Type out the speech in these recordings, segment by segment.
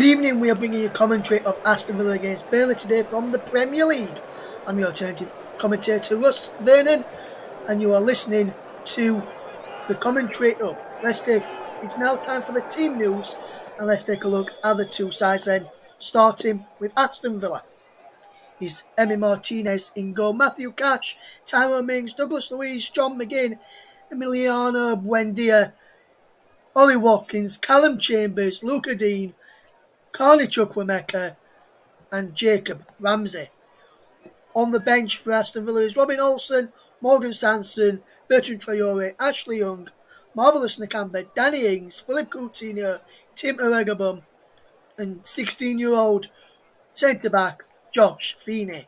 evening, we are bringing you commentary of Aston Villa against Burnley today from the Premier League. I'm your alternative commentator, Russ Vernon, and you are listening to the commentary up. It's now time for the team news, and let's take a look at the two sides then, starting with Aston Villa. Is Emi Martinez in goal, Matthew Cash, Tyrone Mings, Douglas Luiz, John McGinn, Emiliano Buendia, Ollie Watkins, Callum Chambers, Luca Dean, Carney Chukwuemeka, and Jacob Ramsey. On the bench for Aston Villa is Robin Olsen, Morgan Sanson, Bertrand Traore, Ashley Young, Marvelous Nakamba, Danny Ings, Philip Coutinho, Tim Aregabum, and 16-year-old centre-back Josh Feeney.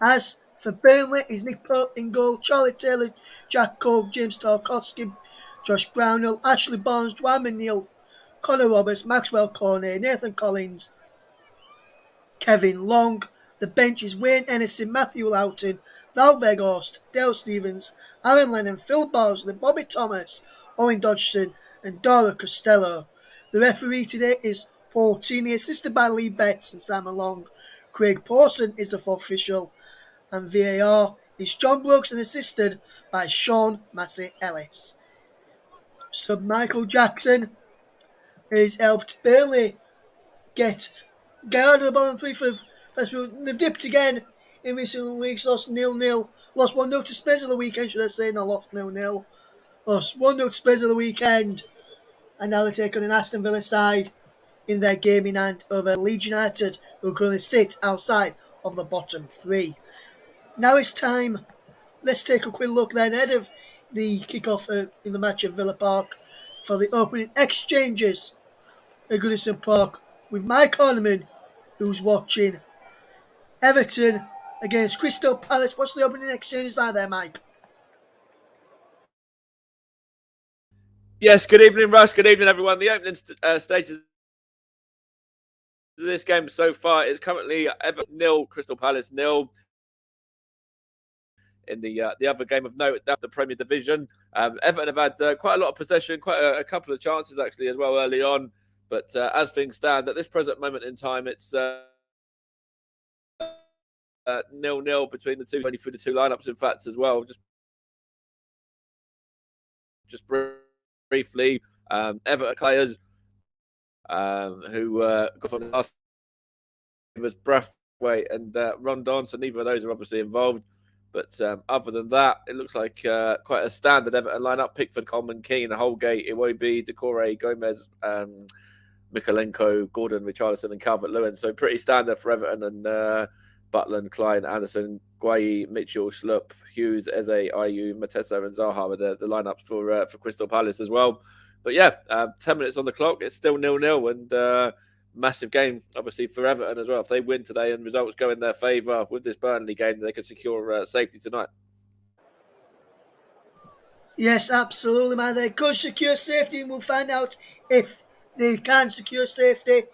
As for Burnley is Nick Pope in goal, Charlie Taylor, Jack Cole, James Tarkowski, Josh Brownhill, Ashley Barnes, Dwayne Neal, Connor Roberts, Maxwell Cornet, Nathan Collins, Kevin Long. The bench is Wayne Ennison, Matthew Loughton, Val Veghorst, Dale Stevens, Aaron Lennon, Phil Barsley, Bobby Thomas, Owen Dodgson, and Dora Costello. The referee today is Paul Tini, assisted by Lee Betts and Simon Long. Craig Pawson is the fourth official, and VAR is John Brooks and assisted by Sean Massey Ellis. Sub Michael Jackson has helped Burnley get out of the bottom three for they've dipped again in recent weeks, lost 0-0, lost 1-0 to Spurs of the weekend, should I say, not lost 0-0. Lost 1-0 to Spurs of the weekend, and now they take on an Aston Villa side in their game in hand over Leeds United, who currently sit outside of the bottom three. Now it's time, let's take a quick look then ahead of the kick-off in the match at Villa Park for the opening exchanges at Goodison Park with Mike Orneman, who's watching Everton against Crystal Palace. What's the opening exchanges like there, Mike? Yes, good evening, Russ. Good evening, everyone. The opening stages of this game so far is currently Everton 0, Crystal Palace 0. In the other game of note, the Premier Division, Everton have had quite a lot of possession, quite a couple of chances actually as well early on. But as things stand at this present moment in time, it's 0-0 between the two, only through the two lineups, in fact, as well. Just briefly, Everton players who got from the last game was Braithwaite and Rondon, so neither of those are obviously involved. But other than that, it looks like quite a standard Everton lineup: Pickford, Coleman, Keane, Holgate, Iwobi, Decore, Gomez, Mikalenko, Gordon, Richarlison, and Calvert-Lewin. So pretty standard for Everton, and Butland, Klein, Anderson, Guayi, Mitchell, Schlupp, Hughes, Eze, Ayew, Mateta, and Zaha with the lineups for Crystal Palace as well. But yeah, 10 minutes on the clock. It's still 0-0, and massive game, obviously, for Everton as well. If they win today and results go in their favour with this Burnley game, they could secure safety tonight. Yes, absolutely, man. They could secure safety, and we'll find out if they can secure safety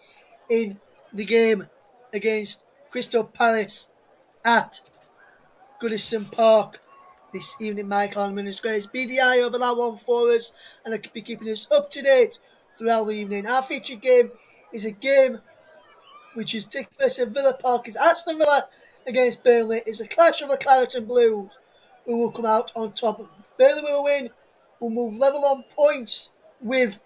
in the game against Crystal Palace at Goodison Park this evening. Mike Orneman has got his BDI over that one for us, and I could be keeping us up to date throughout the evening. Our featured game is a game which is taking place at Villa Park. It's Aston Villa against Burnley. It's a clash of the Claret and Blues, who will come out on top. Burnley will win, will move level on points with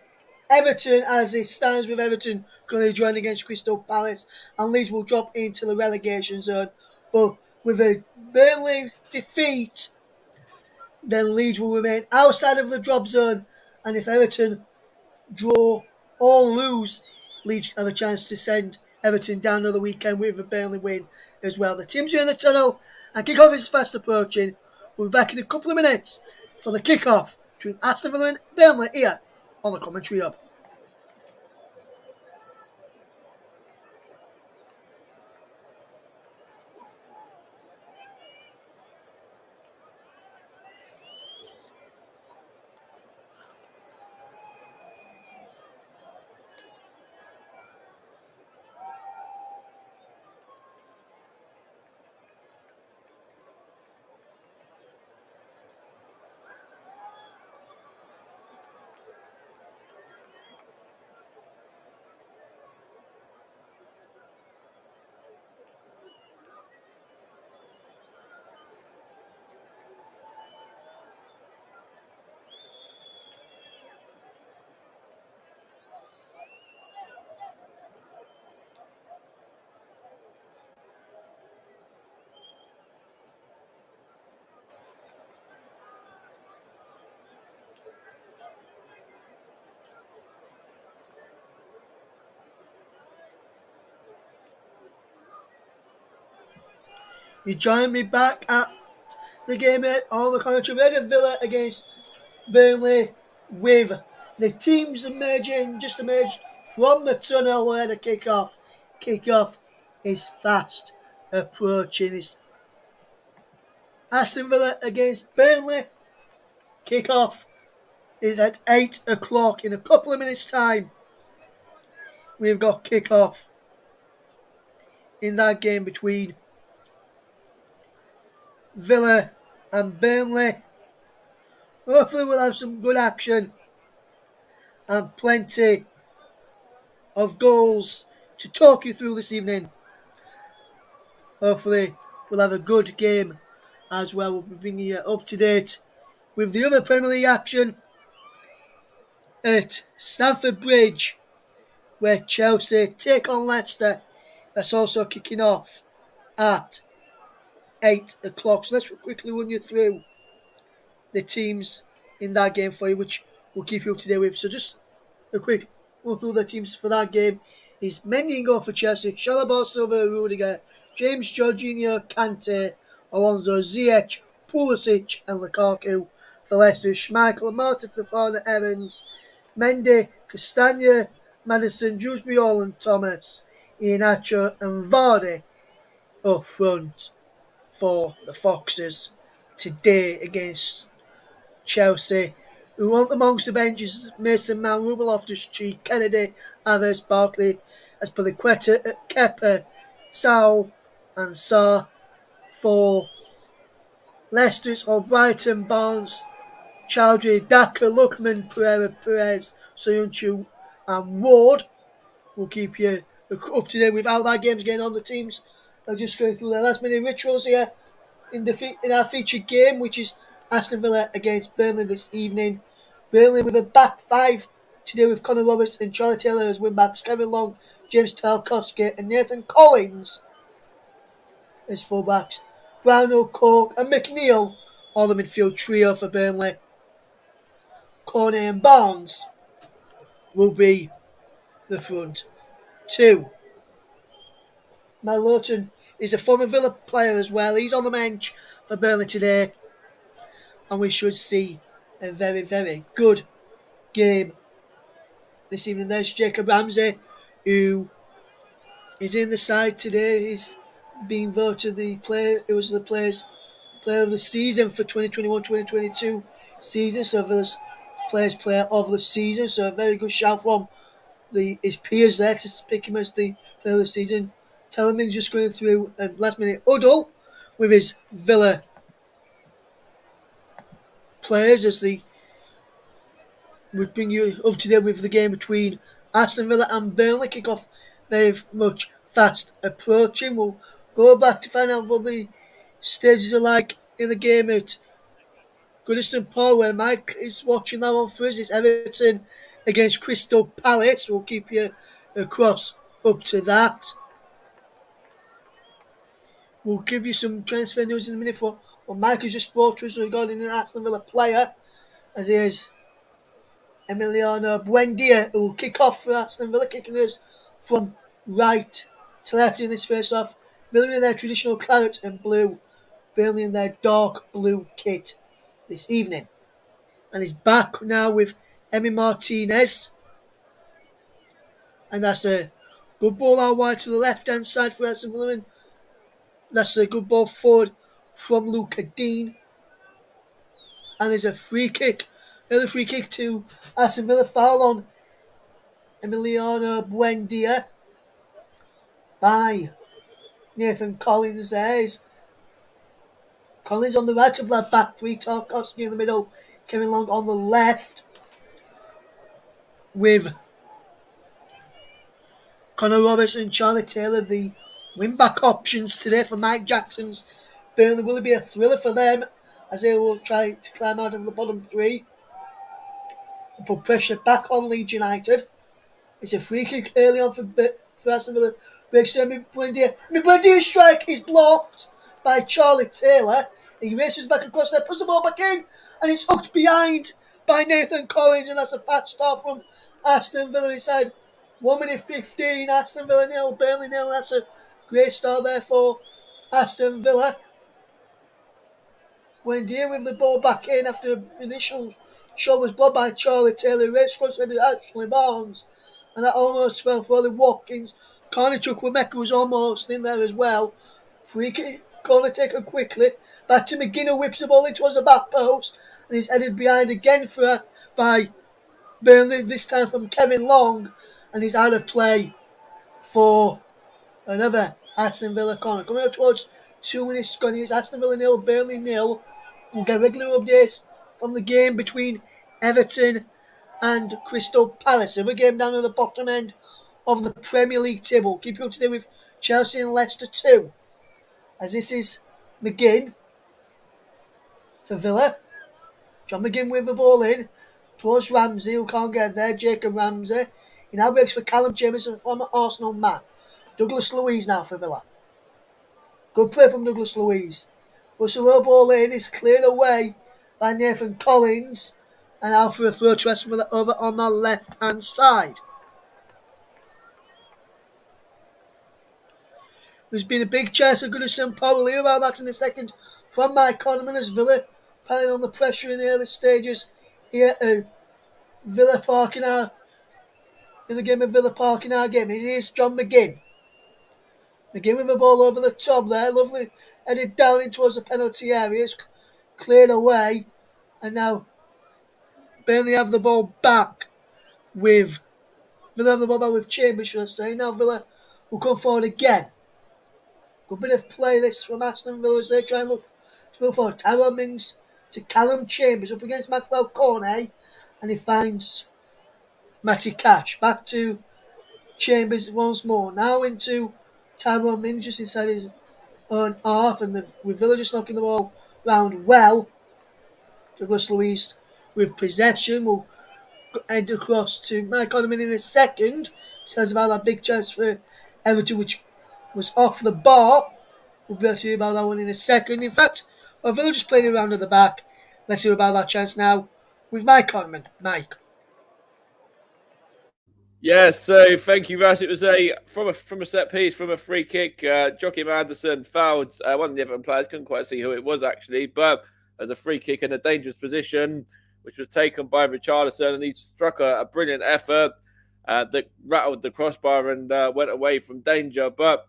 Everton as it stands, with Everton currently joining against Crystal Palace, and Leeds will drop into the relegation zone. But with a Burnley defeat, then Leeds will remain outside of the drop zone, and if Everton draw or lose, Leeds have a chance to send Everton down another weekend with a Burnley win as well. The teams are in the tunnel, and kick-off is fast approaching. We'll be back in a couple of minutes for the kick-off between Aston Villa and Burnley here on the Commentary Hub. You join me back at the game at all the commentary. Aston Villa against Burnley with the teams just emerged from the tunnel where the kick-off. Kick-off is fast approaching. It's Aston Villa against Burnley. Kick-off is at 8 o'clock in a couple of minutes' time. We've got kick-off in that game between Villa and Burnley. Hopefully we'll have some good action and plenty of goals to talk you through this evening. Hopefully we'll have a good game as well. We'll be bringing you up to date with the other Premier League action at Stamford Bridge, where Chelsea take on Leicester. That's also kicking off at 8 o'clock. So let's quickly run you through the teams in that game for you, which we'll keep you up to date with. So just a quick run through the teams for that game. Is Mendy in goal for Chelsea, Chalobah, Silva, Rudiger, James Jorginho, Kante, Alonso, Ziyech, Pulisic and Lukaku. For Leicester, Schmeichel, Martin, Fofana, Evans, Mendy, Castagna, Madison, Dewsbury, and Thomas, Iheanacho and Vardy up front for the Foxes today against Chelsea. Who want amongst the benches Mason Mount, Ruben Loftus-Cheek, Kennedy, Havertz, Barkley, Azpilicueta, Kepa, Saul and Sarr. For Leicester, it's Albrighton, Barnes, Chowdhury, Daka, Lookman, Pereira, Perez, Soyuncu and Ward. We'll keep you up to date with how that game's getting on. The teams are just going through their last minute rituals here in our featured game, which is Aston Villa against Burnley this evening. Burnley with a back five today with Connor Roberts and Charlie Taylor as wing-backs, Kevin Long, James Tarkowski and Nathan Collins as full-backs. Brownhill, Cork and McNeil all the midfield trio for Burnley. Cornet and Barnes will be the front two. Mal Lowton is a former Villa player as well. He's on the bench for Burnley today. And we should see a very, very good game this evening. There's Jacob Ramsey, who is in the side today. He's being voted player of the season for 2021-2022 season. So Villa's player of the season. So a very good shout from his peers there to pick him as the player of the season. Tellerman's just going through a last minute huddle with his Villa players as we bring you up to date with the game between Aston Villa and Burnley. Kick-off very much fast approaching. We'll go back to find out what the stages are like in the game at Goodison Park, where Mike is watching that one for us. It's Everton against Crystal Palace. We'll keep you across up to that. We'll give you some transfer news in a minute for what Mike has just brought to us regarding an Aston Villa player, as he is Emiliano Buendia, who will kick off for Aston Villa, kicking us from right to left in this first half. Villa in their traditional claret and blue, Burnley in their dark blue kit this evening. And he's back now with Emi Martinez. And that's a good ball out wide to the left-hand side for Aston Villa. That's a good ball forward from Luca Dean. And there's a free kick. Another free kick to Aston Villa. Foul on Emiliano Buendia by Nathan Collins there. Collins on the right of that back three. Tarkowski in the middle. Kevin Long on the left. With Connor Roberts and Charlie Taylor, the wing-back options today for Mike Jackson's Burnley. Will it be a thriller for them as they will try to climb out of the bottom three and put pressure back on Leeds United? It's a free kick early on for Aston Villa. Breaks to Buendia. Buendia's strike is blocked by Charlie Taylor. He races back across there, puts the ball back in, and it's hooked behind by Nathan Collins, and that's a fast start from Aston Villa inside 1 minute 15. Aston Villa 0, Burnley 0. That's a great start there for Aston Villa went in with the ball back in after the initial shot was blocked by Charlie Taylor. Race cross to Ashley Barnes, and that almost fell for the Watkins. Corner Chukwuemeka was almost in there as well. Free kick, corner taken quickly. Back to McGinn, who whips the ball into the back post, and he's headed behind again by Burnley, this time from Kevin Long, and he's out of play for another Aston Villa corner. Coming up towards 2 minutes gone, it's Aston Villa 0, Burnley 0. We'll get regular updates from the game between Everton and Crystal Palace. Every game down at the bottom end of the Premier League table. We'll keep you up to date with Chelsea and Leicester too. As this is McGinn for Villa. John McGinn with the ball in towards Ramsey, who can't get there. Jacob Ramsey. He now breaks for Callum Chambers, a former Arsenal man. Douglas Luiz now for Villa. Good play from Douglas Luiz. Puts the low ball in, is cleared away by Nathan Collins. And now for a throw to Aston Villa over on the left hand side. There's been a big chance of Goodison Powell. We'll hear about that in a second from Mike Connorman as Villa piling on the pressure in the early stages here at Villa Park in the game of Villa Park in our game. It is John McGinn. McGinn with the ball over the top there. Lovely headed down in towards the penalty area. It's cleared away. And now Burnley have the ball back with Chambers, should I say. Now Villa will come forward again. Good bit of play this from Aston Villa as they try and look to move forward. Tyrone Mings to Callum Chambers up against Maxwell Cornet, and he finds Matty Cash. Back to Chambers once more. Now into Tyrone Mings just inside his own half, and with Villa just knocking the ball round well. Douglas Luiz with possession will head across to Mike Connorman in a second. Says about that big chance for Everton, which was off the bar. We'll be able to hear about that one in a second. In fact, Villa just playing around at the back. Let's hear about that chance now with Mike Connorman. Mike. Yeah, so thank you, Russ. It was from a set piece, from a free kick. Joachim Anderson fouled one of the Everton players. Couldn't quite see who it was actually, but as a free kick in a dangerous position, which was taken by Richarlison, and he struck a brilliant effort that rattled the crossbar and went away from danger. But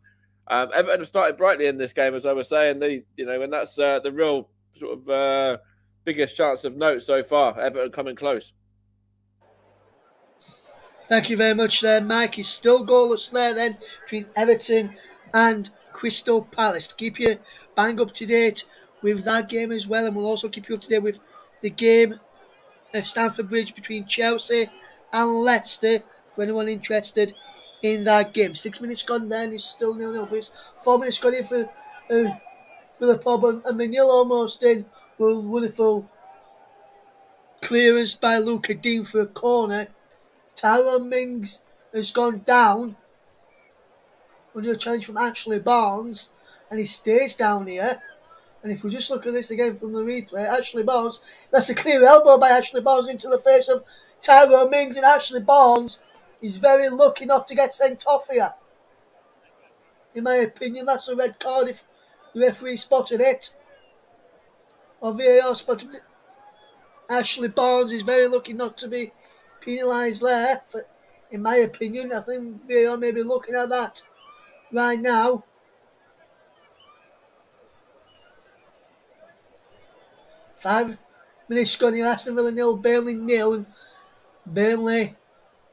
Everton have started brightly in this game, as I was saying. And that's the real sort of biggest chance of note so far. Everton coming close. Thank you very much there, Mike. He's still goalless there then between Everton and Crystal Palace. To keep you bang up to date with that game as well, and we'll also keep you up to date with the game at Stamford Bridge between Chelsea and Leicester for anyone interested in that game. 6 minutes gone there and it's still 0-0, but it's 4 minutes gone in for the pub, and Manil almost in with a wonderful clearance by Luca Dean for a corner. Tyrone Mings has gone down under a challenge from Ashley Barnes, and he stays down here. And if we just look at this again from the replay, Ashley Barnes, that's a clear elbow by Ashley Barnes into the face of Tyrone Mings, and Ashley Barnes is very lucky not to get sent off here. In my opinion, that's a red card if the referee spotted it, or VAR spotted it. Ashley Barnes is very lucky not to be penalised there. In my opinion, I think VAR may be looking at that right now. Five minutes gone here, Aston Villa 0, Burnley 0, and Burnley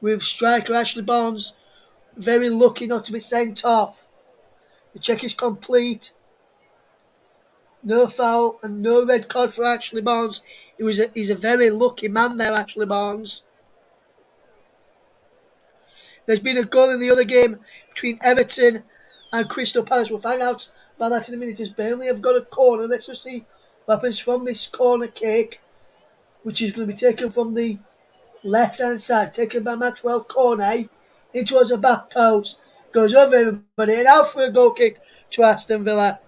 with striker Ashley Barnes very lucky not to be sent off. The check is complete. No foul and no red card for Ashley Barnes. He's a very lucky man there, Ashley Barnes. There's been a goal in the other game between Everton and Crystal Palace. We'll find out about that in a minute as Burnley have got a corner. Let's just see what happens from this corner kick, which is going to be taken from the left-hand side, taken by Maxwell Cornet in towards the back post. Goes over everybody and out for a goal kick to Aston Villa.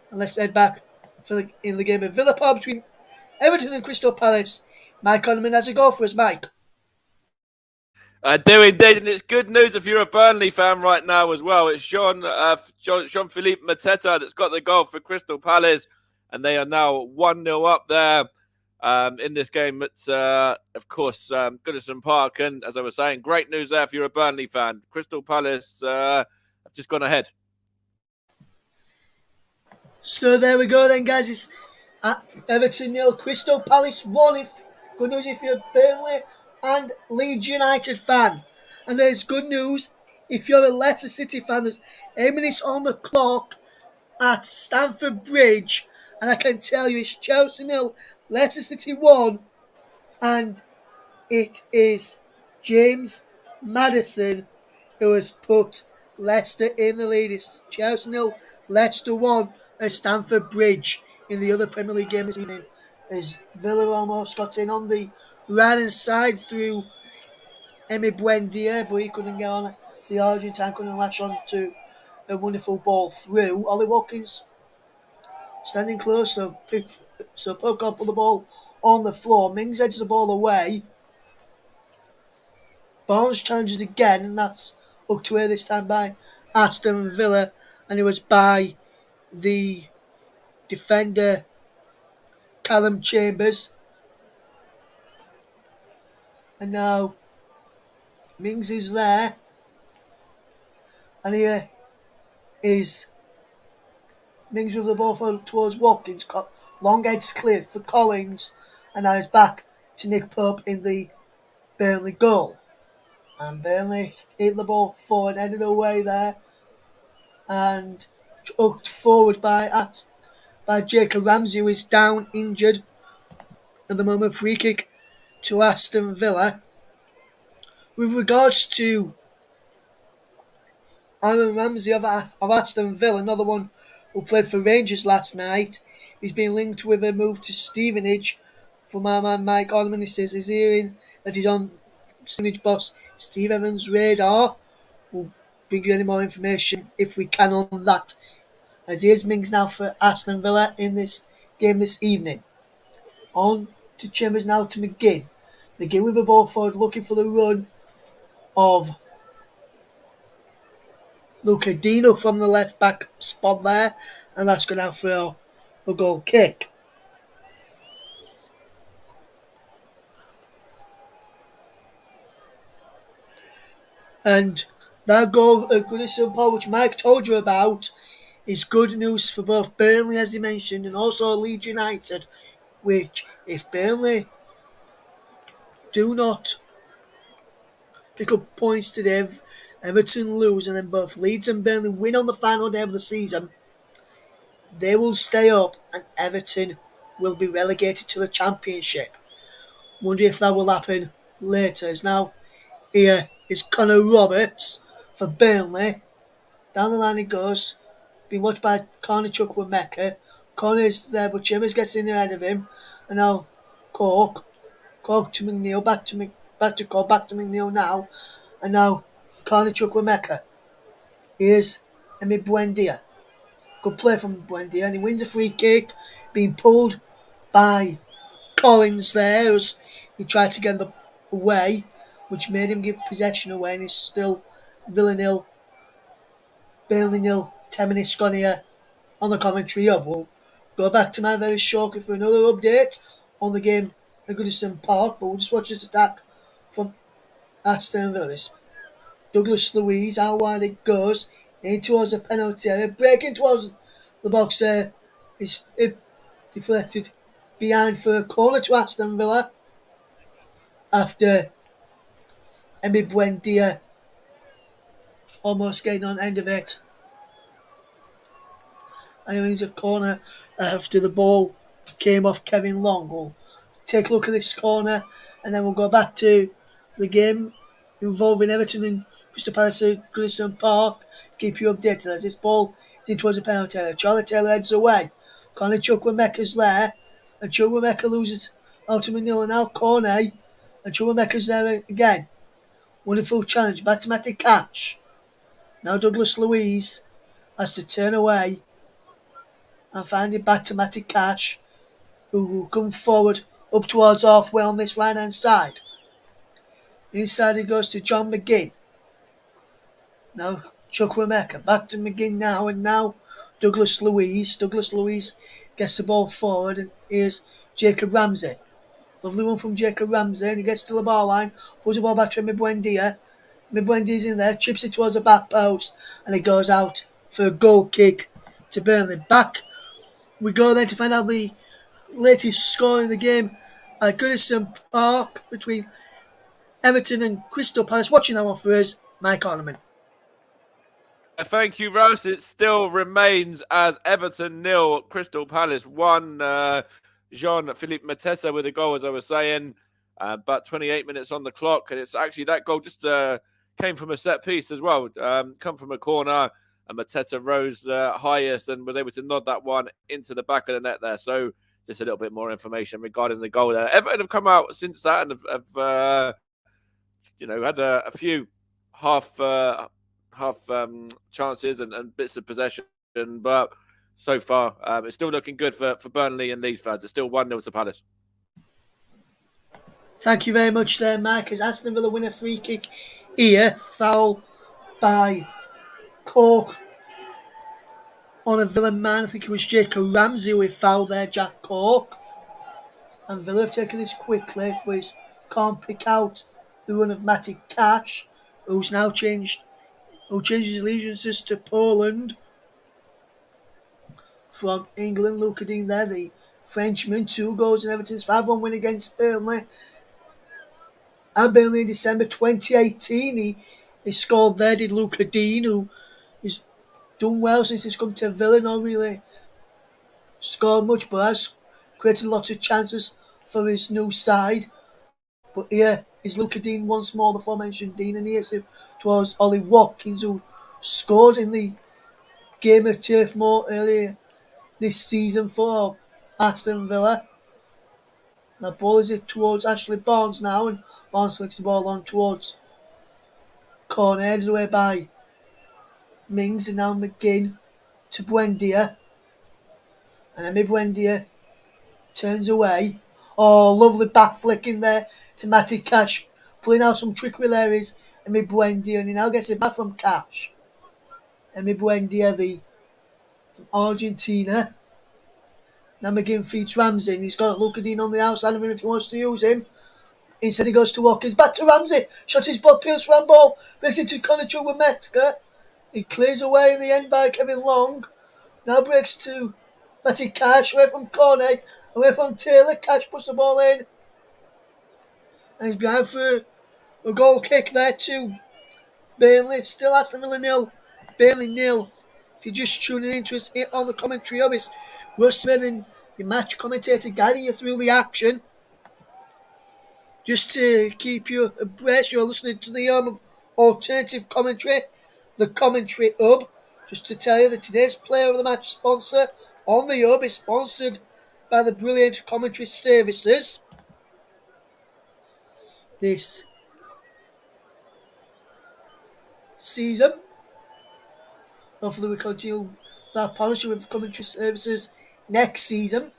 And let's head back in the game of Villa Park between Everton and Crystal Palace. Mike Connorman has a goal for us, Mike. I do indeed, and it's good news if you're a Burnley fan right now as well. It's Jean-Philippe Mateta that's got the goal for Crystal Palace, and they are now 1-0 up there in this game at, of course, Goodison Park. And as I was saying, great news there if you're a Burnley fan. Crystal Palace have just gone ahead. So there we go then, guys. It's Everton 0, Crystal Palace 1. Good news if you're a Burnley and Leeds United fan. And there's good news if you're a Leicester City fan. There's 8 minutes on the clock at Stamford Bridge. And I can tell you it's Chelsea 0, Leicester City 1. And it is James Maddison who has put Leicester in the lead. It's Chelsea 0, Leicester 1 at Stamford Bridge in the other Premier League game this evening. As Villa almost got in on the right-hand side through Emi Buendia, but he couldn't get on. The Argentine couldn't latch on to a wonderful ball through. Ollie Watkins standing close, so Pope can't put the ball on the floor. Mings edges the ball away. Barnes challenges again, and that's hooked away this time by Aston Villa, and it was by the defender Callum Chambers. And now Mings is there, and here is Mings with the ball towards Watkins. Long edge cleared for Collins, and now he's back to Nick Pope in the Burnley goal. And Burnley hit the ball forward, headed away there, and hooked forward by Jacob Ramsey, who is down injured. At the moment, free kick to Aston Villa. With regards to Aaron Ramsey of Aston Villa, another one who played for Rangers last night, he's been linked with a move to Stevenage from our man Mike Orman. He says he's hearing that he's on Stevenage boss Steve Evans' radar. We'll bring you any more information if we can on that. As here's Mings now for Aston Villa in this game this evening. On to Chambers now to McGinn. McGinn with the ball forward, looking for the run of Luca Dino from the left back spot there, and that's going out for a goal kick. And that goal at Goodison Park, which Mike told you about, is good news for both Burnley, as he mentioned, and also Leeds United, which, if Burnley do not pick up points today, Everton lose, and then both Leeds and Burnley win on the final day of the season, they will stay up and Everton will be relegated to the Championship. Wonder if that will happen later. As now here is Connor Roberts for Burnley. Down the line he goes. Being watched by Corner Chukwuemeka. Corner is there, but Chambers gets in ahead of him. And now Cork to McNeil, back to Cork, back to McNeil now. And now Corner Chukwuemeka. Here's Emi Buendia. Good play from Buendia, and he wins a free kick, being pulled by Collins there as he tried to get the away, which made him give possession away, and it's still Villa 0, Burnley 0, 10 minutes gone here on the commentary hub. We'll go back to man very shortly for another update on the game at Goodison Park, but we'll just watch this attack from Aston Villa. Douglas Luiz, how wide it goes, in towards the penalty area, breaking towards the box there. It's deflected behind for a corner to Aston Villa after Emi Buendia almost getting on end of it. And it was a corner after the ball came off Kevin Long. We'll take a look at this corner and then we'll go back to the game involving Everton and Crystal Palace at Goodison Park to keep you updated as this ball is in towards the penalty area. Charlie Taylor heads away. Corner Chukwuemeka's there, and Chukwuemeka loses out to Manila. Now corner, and Chukwuemeka's there again. Wonderful challenge, mathematic catch. Now Douglas Luiz has to turn away and find it back to Matty Cash, who will come forward up towards halfway on this right hand side. Inside it goes to John McGinn. Now Chukwuemeka. Back to McGinn now, and now Douglas Luiz. Douglas Luiz gets the ball forward, and here's Jacob Ramsey. Lovely one from Jacob Ramsey, and he gets to the ball line, pulls the ball back to Mbuendia. Mbuendia's in there, chips it towards the back post, and it goes out for a goal kick to Burnley. Back we go then to find out the latest score in the game at Goodison Park between Everton and Crystal Palace. Watching that one for us, Mike Ornament. Thank you, Russ. It still remains as Everton 0, Crystal Palace 1. Jean-Philippe Matessa with a goal, as I was saying, but 28 minutes on the clock. And it's actually that goal just came from a set piece as well, come from a corner. And Mateta rose highest and was able to nod that one into the back of the net there. So just a little bit more information regarding the goal there. Everton have come out since that and have had a few half chances and bits of possession, but so far it's still looking good for Burnley and Leeds fans. It's still 1-0 to Palace. Thank you very much there, Mike. As Aston Villa win a free kick here, foul by Cork on a Villa man. I think it was Jacob Ramsey who fouled there, Jack Cork. And Villa have taken this quickly, but can't pick out the run of Matty Cash, who changes allegiances to Poland from England. Luca Dean there, the Frenchman, 2 goals in Everton's 5-1 win against Burnley. And Burnley in December 2018, he scored there, did Luca Dean, who has done well since he's come to Villa, not really scored much, but has created lots of chances for his new side. But here is Luca Dean once more, the aforementioned Dean, and here's it towards Ollie Watkins, who scored in the game at Turf Moor earlier this season for Aston Villa. The ball is it towards Ashley Barnes now, and Barnes flicks the ball on towards corner, headed away by Mings, and now McGinn to Buendia. And then Buendia turns away. Oh, lovely back flick in there to Matty Cash, pulling out some trickery there is Buendia, and he now gets it back from Cash. Buendia, from Argentina. Now McGinn feeds Ramsey, and he's got Luca Dean on the outside of him if he wants to use him. Instead he goes to Watkins, back to Ramsey, shot his ball, Pierce round ball, breaks into Conor Chukwuemeka. He clears away in the end by Kevin Long. Now breaks to Matty Cash, away from Cornet, away from Taylor. Cash puts the ball in. And he's behind for a goal kick there to Burnley. Still Aston Villa 0, Burnley 0. If you're just tuning into us here on the commentary of it, Russ Vernon, your match commentator, guiding you through the action. Just to keep you abreast, you're listening to the arm of alternative commentary, the Commentary Hub. Just to tell you that today's player of the match sponsor on the Hub is sponsored by the brilliant commentary services. This season, hopefully we continue our partnership with commentary services next season.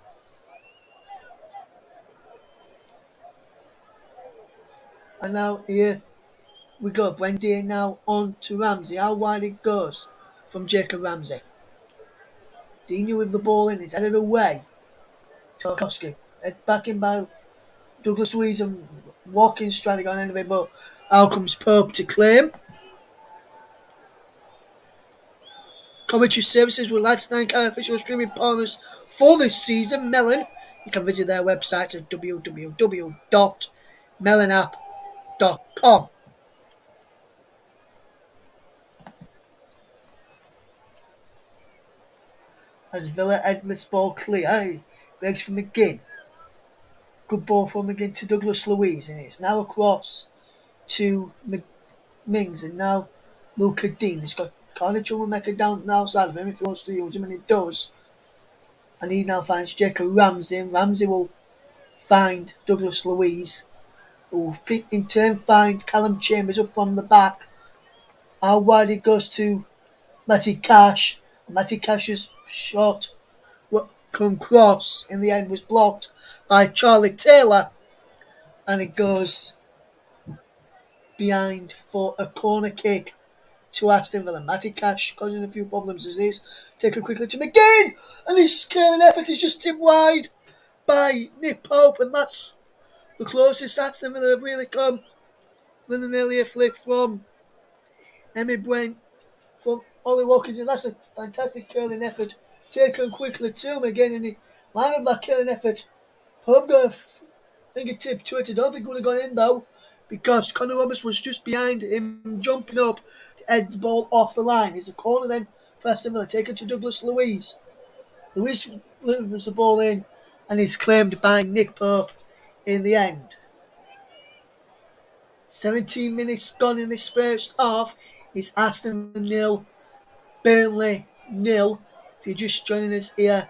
And now here we go. Buendia now on to Ramsey. How wide it goes from Jacob Ramsey. Dino with the ball in. He's headed away. Tarkowski. Back in by Douglas Luiz, and Watkins trying to go on end of it, but out comes Pope to claim. Commentary Services would like to thank our official streaming partners for this season, Melon. You can visit their website at www.melonapp.com. As Villa head this ball clear, breaks from McGinn. Good ball from McGinn to Douglas Luiz, and it's now across to Mings, and now Luca Dean. He's got Conor Chukwuemeka down the outside of him if he wants to use him, and he does. And he now finds Jacob Ramsey, and Ramsey will find Douglas Luiz, who will in turn find Callum Chambers up from the back. How wide it goes to Matty Cash. Matty Cash's shot come cross in the end was blocked by Charlie Taylor, and it goes behind for a corner kick to Aston Villa. Matty Cash causing a few problems as is. Taken quickly to McGinn, and his curling effort is just tipped wide by Nick Pope, and that's the closest Aston Villa have really come. Then an earlier flick from Emmy Brent from Ollie Watkins, and that's a fantastic curling effort. Taken quickly to McGinn, and he line up that curling effort. Pope got a fingertip to it. I don't think it would have gone in though, because Conor Roberts was just behind him, jumping up to head the ball off the line. It's a corner then for Aston Villa, taken to Douglas Luiz. Luiz delivers the ball in, and is claimed by Nick Pope in the end. 17 minutes gone in this first half. It's Aston Villa 0, Burnley 0. If you're just joining us here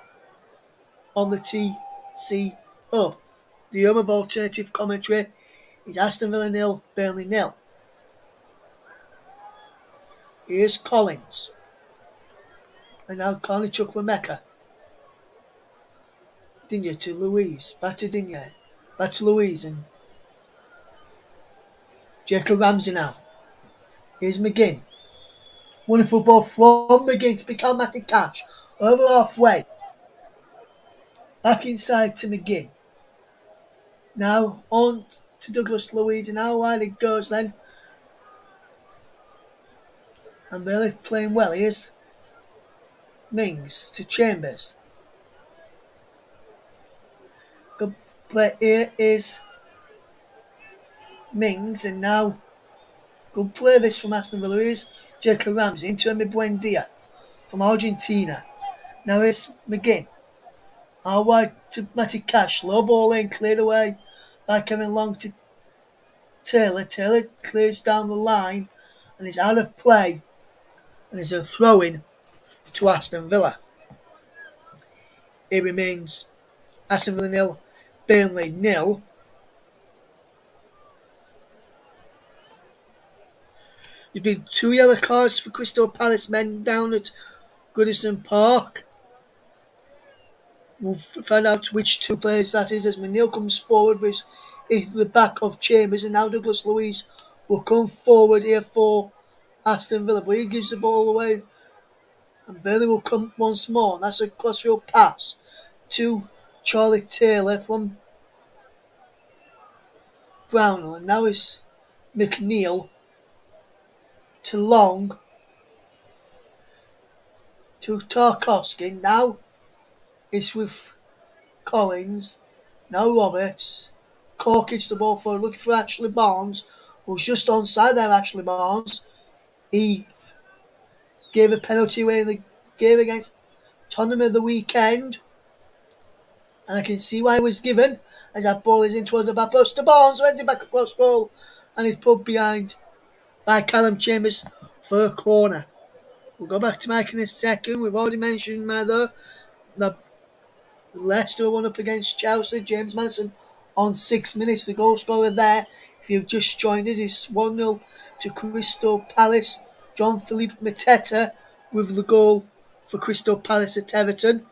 on the TC Hub, the home of alternative commentary is Aston Villa 0, Burnley 0. Here's Collins. And now Carney Chukwuemeka. Digne to Louise. Back to Digne. Back to Louise and Jacob Ramsey now. Here's McGinn. Wonderful ball from McGinn to become Matty Cash. Over halfway. Back inside to McGinn. Now on to Douglas Luiz, and how wide it goes then. And Bailey playing well. Here's Mings to Chambers. Good play here is Mings, and now good play this from Aston Villa is Jacob Ramsey into Emi Buendia from Argentina. Now it's McGinn. Out wide to Matty Cash. Low ball in, cleared away by Kevin Long to Taylor. Taylor clears down the line and is out of play. And is a throw in to Aston Villa. It remains Aston Villa 0, Burnley 0. There's been 2 yellow cards for Crystal Palace men down at Goodison Park. We'll find out which 2 players that is as McNeil comes forward with the back of Chambers, and now Douglas Luiz will come forward here for Aston Villa, but he gives the ball away and Burnley will come once more, and that's a crossfield pass to Charlie Taylor from Brownell, and now it's McNeil to Long to Tarkowski. Now it's with Collins. Now Roberts. Cork hits the ball forward, looking for Ashley Barnes, who's just onside there. Ashley Barnes. He gave a penalty away in the game against Tottenham of the weekend, and I can see why it was given, as that ball is in towards the back post to Barnes, wins it back across goal, and is put behind by Callum Chambers for a corner. We'll go back to Mike in a second. We've already mentioned that Leicester won up against Chelsea. James Maddison on 6 minutes, the goal scorer there. If you've just joined us, it's 1-0 to Crystal Palace. John Philippe Mateta with the goal for Crystal Palace at Everton.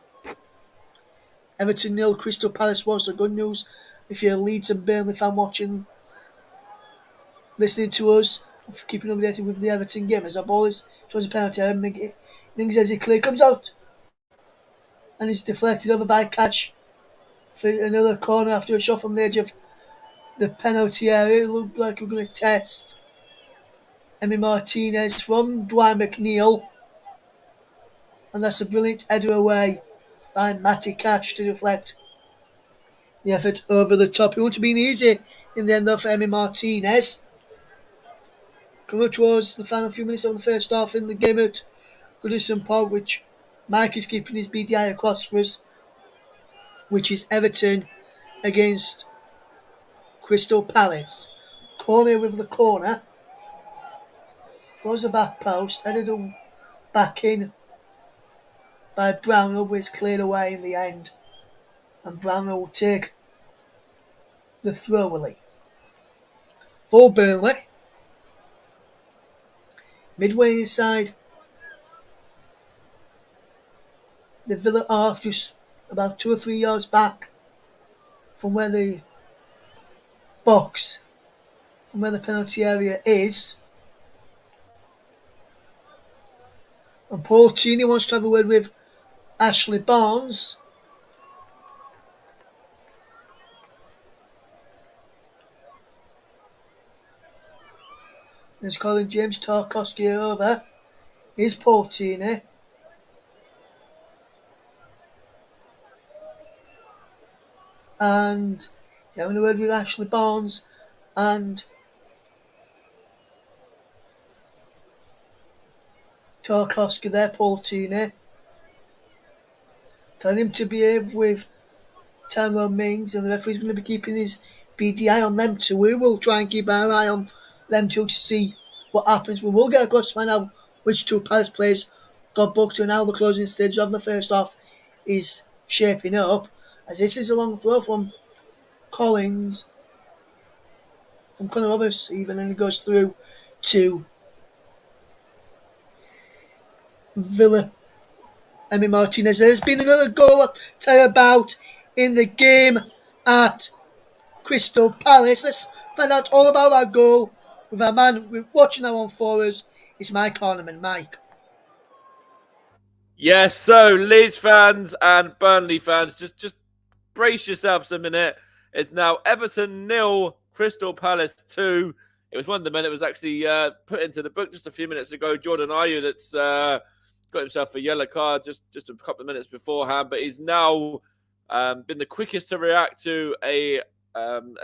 Everton 0, Crystal Palace 1. So good news if you're a Leeds and Burnley fan listening to us, keeping updated with the Everton game. As our ball is towards a penalty, Mings as he clear comes out and is deflected over by Catch for another corner after a shot from the edge of the penalty area. It looked like we're going to test Emi Martinez from Dwight McNeil, and that's a brilliant header away by Matty Cash to deflect the effort over the top. It wouldn't have been easy in the end though for Emi Martinez. Coming towards the final few minutes of the first half in the game at Goodison Park, which Mike is keeping his BDI across for us, which is Everton against Crystal Palace. Corner with the corner. Throws the back post, headed back in by Brownell, but it's cleared away in the end. And Brownell will take the throwaway. For Burnley. Midway inside the Villa half, just about 2 or 3 yards back from where the box from where the penalty area is. And Paul Cheney wants to have a word with Ashley Barnes. There's calling James Tarkowski over. Here's Paul Cheney. And having a word with Ashley Barnes and Tarkowski there, Paul Cheney. Telling him to behave with Tyrone Mings, and the referee's going to be keeping his BDI on them too. We will try and keep our eye on them too to see what happens. We will get across to find out which two Palace players got booked and how the closing stage of the first half is shaping up. As this is a long throw from Collins, from Conor Roberts even, and it goes through to Villa. Emi Martinez. There's been another goal I'll tell you about in the game at Crystal Palace. Let's find out all about that goal with our man watching that one for us. It's Mike Ornament. Mike. Yes, so Leeds fans and Burnley fans, just brace yourselves a minute. It's now Everton 0, Crystal Palace 2. It was one of the men that was actually put into the book just a few minutes ago. Jordan Ayew that's got himself a yellow card just a couple of minutes beforehand, but he's now been the quickest to react to a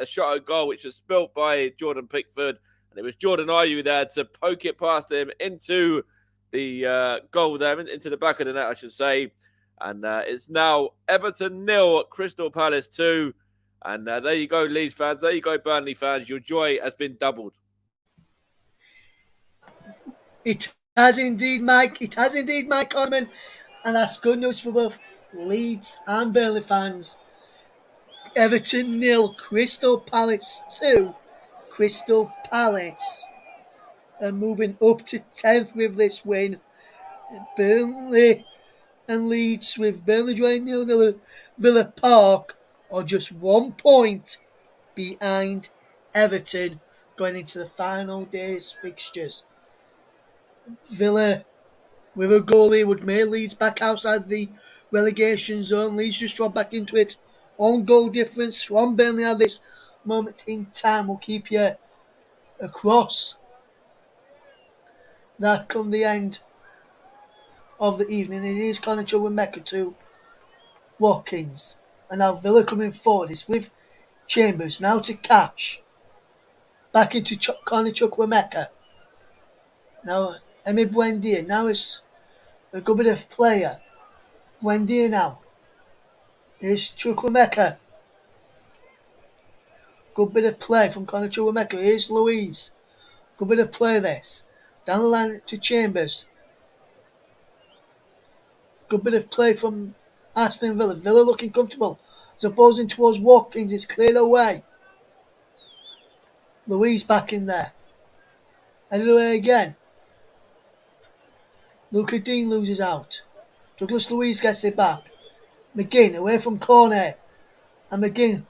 shot at goal which was spilt by Jordan Pickford, and it was Jordan Ayew there to poke it past him into the goal there, into the back of the net, I should say. And it's now Everton 0, Crystal Palace 2. And there you go, Leeds fans. There you go, Burnley fans. Your joy has been doubled. It has indeed, Mike. It has indeed, Mike Ornament. And that's good news for both Leeds and Burnley fans. Everton 0, Crystal Palace 2. Crystal Palace are moving up to 10th with this win. Burnley and Leeds, with Burnley drawing 0-0 at Villa Park, are just 1 point behind Everton going into the final day's fixtures. Villa, with a goalie, would make Leeds back outside the relegation zone. Leeds just dropped back into it. On goal difference from Burnley at this moment in time will keep you across that come the end of the evening. It is Connor with Mecca to Watkins. And now Villa coming forward. It's with Chambers now to Cash. Back into Connor Chukwuemeka. Now Emi Buendia. Now it's a good bit of player. Buendia now. Here's Chukwuemeka. Good bit of play from Connor Chukwuemeka. Here's Louise. Good bit of play this. Down the line to Chambers. Good bit of play from Aston Villa. Villa looking comfortable. As opposing towards Watkins. It's cleared away. Louise back in there. Headed away again. Luca Dean loses out. Douglas Louise gets it back. McGinn away from corner. And McGinn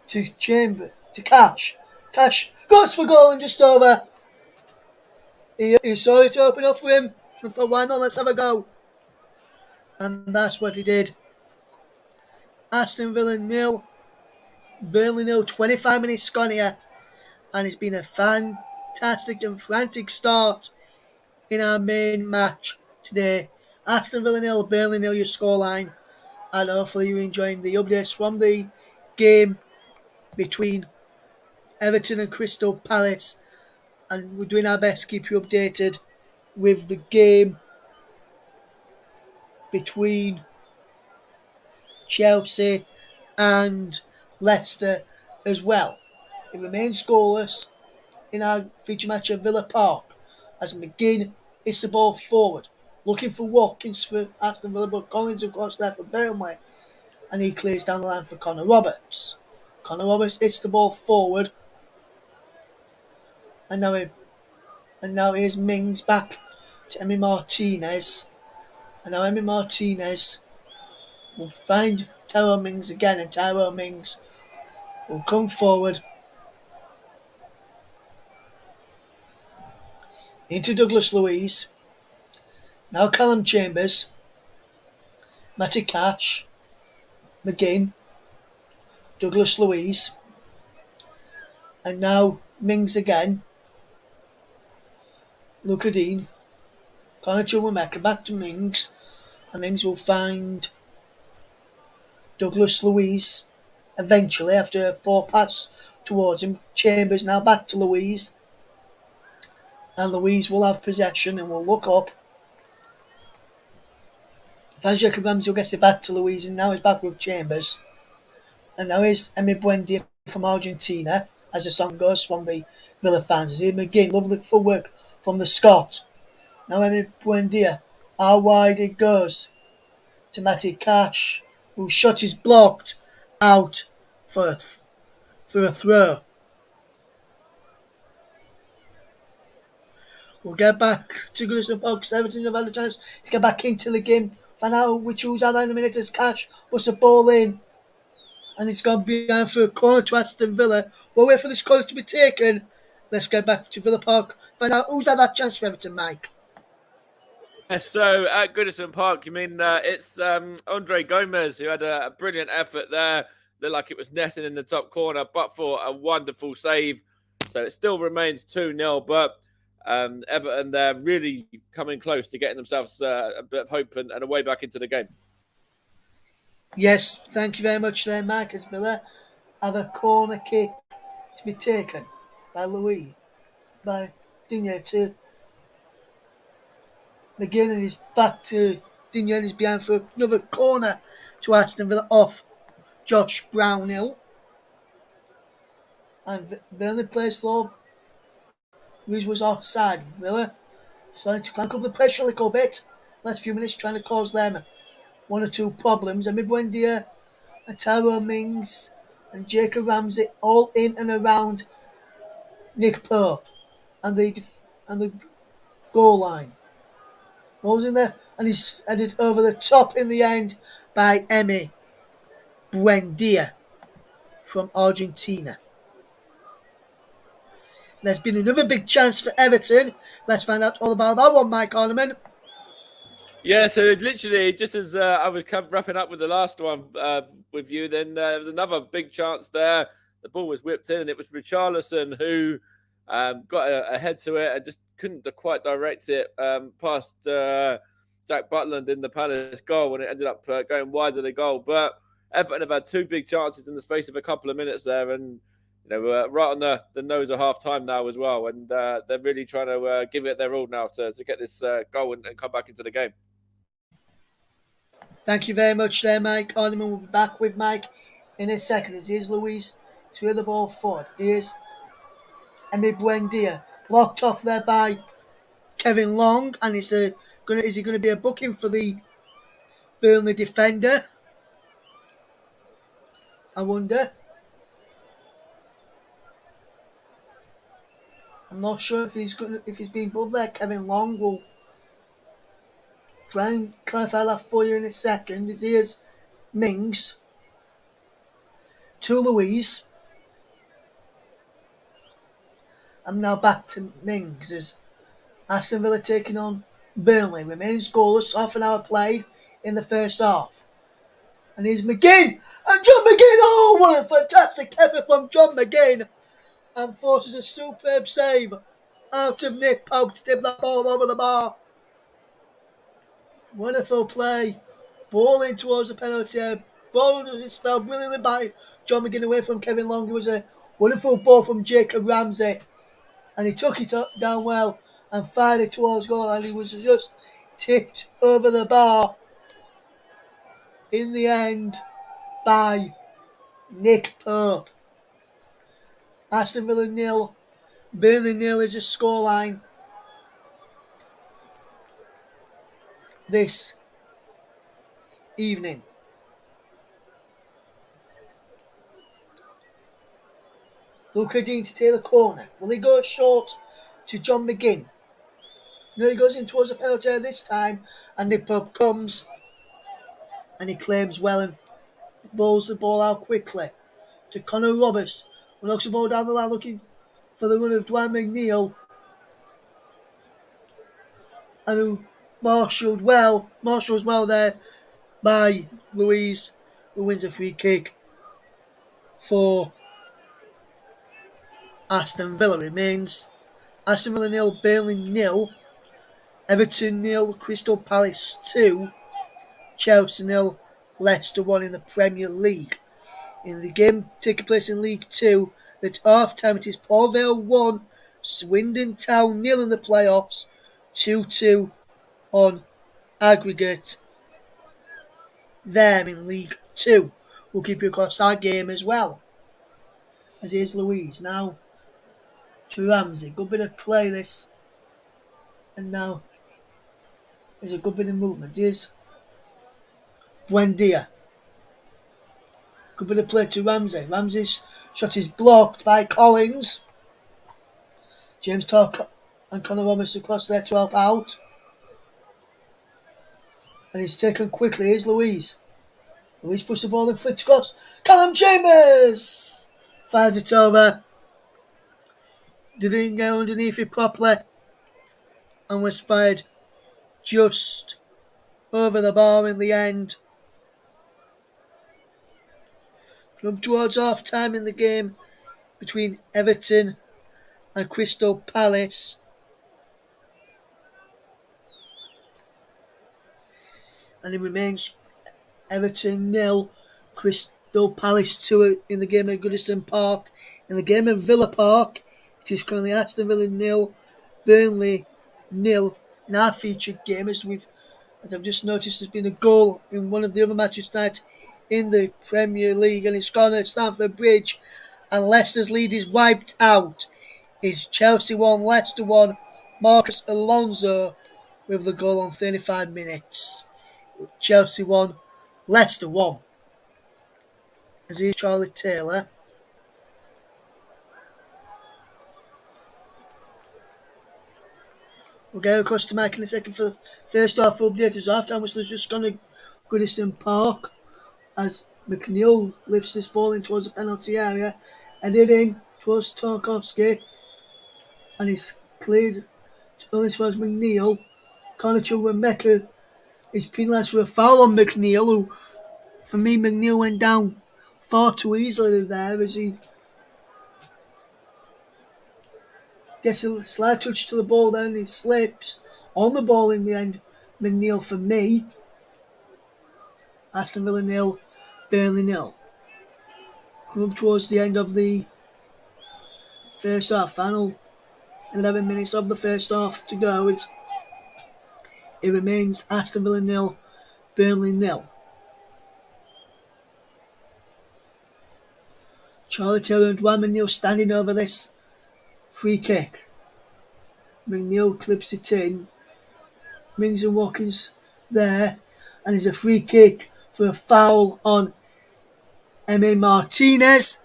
to Chamber. To Cash. Cash goes for goal and just over. He saw it open up for him. And thought, why not? Let's have a go. And that's what he did. Aston Villa 0. Burnley 0. 25 minutes gone here. And it's been a fantastic and frantic start in our main match today. Aston Villa 0, Burnley 0, your scoreline. And hopefully you're enjoying the updates from the game between Everton and Crystal Palace. And we're doing our best to keep you updated with the game between Chelsea and Leicester as well. It remains goalless in our feature match at Villa Park as McGinn hits the ball forward, looking for Watkins for Aston Villa, but Collins of course there for Burnley, and he clears down the line for Connor Roberts. Connor Roberts hits the ball forward, and now here's Mings back to Emi Martinez, and now Emi Martinez will find Tyrone Mings again, and Tyrone Mings will come forward into Douglas Luiz. Now Callum Chambers, Matty Cash, McGinn, Douglas Luiz, and now Mings again. Luca Dean, Connor Chukwuemeka back to Mings, and Mings will find Douglas Luiz eventually after a poor pass towards him. Chambers now back to Luiz, and Luiz will have possession and will look up. Jacob Ramsey will get it back to Luiz, and now he's back with Chambers. And now here's Emi Buendia from Argentina, as the song goes from the Villa fans. Here McGinn, lovely footwork from the Scot. Now Emi Buendia, how wide it goes to Matty Cash, whose shot is blocked out for a throw. We'll get back to Goodison Park because Everton have had a chance to get back into the game. Find out which who's out in a minute as Cash puts the ball in. And it's gone behind for a corner to Aston Villa. We'll wait for this corner to be taken. Let's get back to Villa Park. Find out who's had that chance for Everton, Mike. So at Goodison Park, you mean it's Andre Gomez who had a brilliant effort there. Looked like it was netting in the top corner, but for a wonderful save. So it still remains 2-0, but Everton, they're really coming close to getting themselves a bit of hope and a way back into the game. Yes, thank you very much there, Mike. As Villa have a corner kick to be taken by Digne to McGinn, and he's back to Digne, and he's behind for another corner to Aston Villa off Josh Brownhill. And Burnley plays slow. Luiz was offside. Villa starting to crank up the pressure a little bit. Last few minutes trying to cause them one or two problems. Emi Buendia, Tyrone Mings, and Jacob Ramsey all in and around Nick Pope and the goal line. Ball's in there, and he's headed over the top in the end by Emi Buendia from Argentina. There's been another big chance for Everton. Let's find out all about that one, Mike Ornament. Yeah, so literally, just as I was wrapping up with the last one with you, then there was another big chance there. The ball was whipped in, and it was Richarlison who got ahead to it and just couldn't quite direct it past Jack Butland in the Palace goal, and it ended up going wide of the goal. But Everton have had two big chances in the space of a couple of minutes there, and we're right on the nose of half time now as well, and they're really trying to give it their all now to get this goal and come back into the game. Thank you very much there, Mike. Ornament will be back with Mike in a second. Here's Luiz to the ball forward. Here's Emi Buendia, blocked off there by Kevin Long, and is he going to be a booking for the Burnley defender? I wonder. I'm not sure if he's being booked there. Kevin Long will try and clarify that for you in a second. Here's Mings to Luiz. I'm now back to Mings as Aston Villa taking on Burnley. Remains goalless, half an hour played in the first half. And here's McGinn! And John McGinn! Oh, what a fantastic effort from John McGinn! And forces a superb save out of Nick Pope to tip that ball over the bar. Wonderful play. Ball in towards the penalty area. Ball was spelled brilliantly by John McGinn away from Kevin Long. It was a wonderful ball from Jacob Ramsey. And he took it up down well and fired it towards goal, and he was just tipped over the bar in the end by Nick Pope. Aston Villa 0, Burnley 0 is a scoreline this evening. Luca Dean to take the corner. Will he go short to John McGinn? No, he goes in towards the penalty area this time, and Nick Pope comes and he claims well and bowls the ball out quickly to Connor Roberts, who knocks the ball down the line looking for the run of Dwight McNeil. and who marshalled well there by Louise, who wins a free kick for Aston Villa. Remains Aston Villa 0, Burnley 0, Everton 0, Crystal Palace 2, Chelsea 0, Leicester 1 in the Premier League. In the game taking place in League 2, at half time it is Port Vale 1, Swindon Town 0 in the playoffs, 2-2 on aggregate there in League 2. We'll keep you across that game as well. As here's Louise now to Ramsey. Good bit of play this. And now there's a good bit of movement. Here's Buendia. Good bit of play to Ramsey. Ramsey's shot is blocked by Collins. James Tark and Conor Roberts across there to help out. And he's taken quickly. Here's Louise. Louise puts the ball and flicks across. Callum Chambers fires it over. Didn't get underneath it properly. And was fired just over the bar in the end. From towards half time in the game between Everton and Crystal Palace. And it remains Everton 0, Crystal Palace 2 in the game at Goodison Park. In the game at Villa Park, it is currently Aston Villa 0, Burnley 0. In our featured game, as I've just noticed, there's been a goal in one of the other matches tonight in the Premier League, and it's gone at Stamford Bridge, and Leicester's lead is wiped out. It's Chelsea 1, Leicester 1, Marcus Alonso with the goal on 35 minutes. Chelsea 1, Leicester 1. As here's Charlie Taylor. We'll go across to Mike in a second for the first half update. As half-time whistle has just gone to Goodison Park as McNeil lifts this ball in towards the penalty area, headed in towards Tarkowski, and he's cleared only towards McNeil. Connor Chukwuemeka is penalised for a foul on McNeil, who, for me, McNeil went down far too easily there as he gets a slight touch to the ball, then he slips on the ball in the end. McNeil, for me, Aston Villa 0, Burnley 0. Come up towards the end of the first half, final 11 minutes of the first half to go. It remains Aston Villa 0, Burnley 0. Charlie Taylor and Dwan McNeil standing over this free kick. McNeil clips it in. Mings and Watkins there. And there's a free kick for a foul on M.A. Martinez.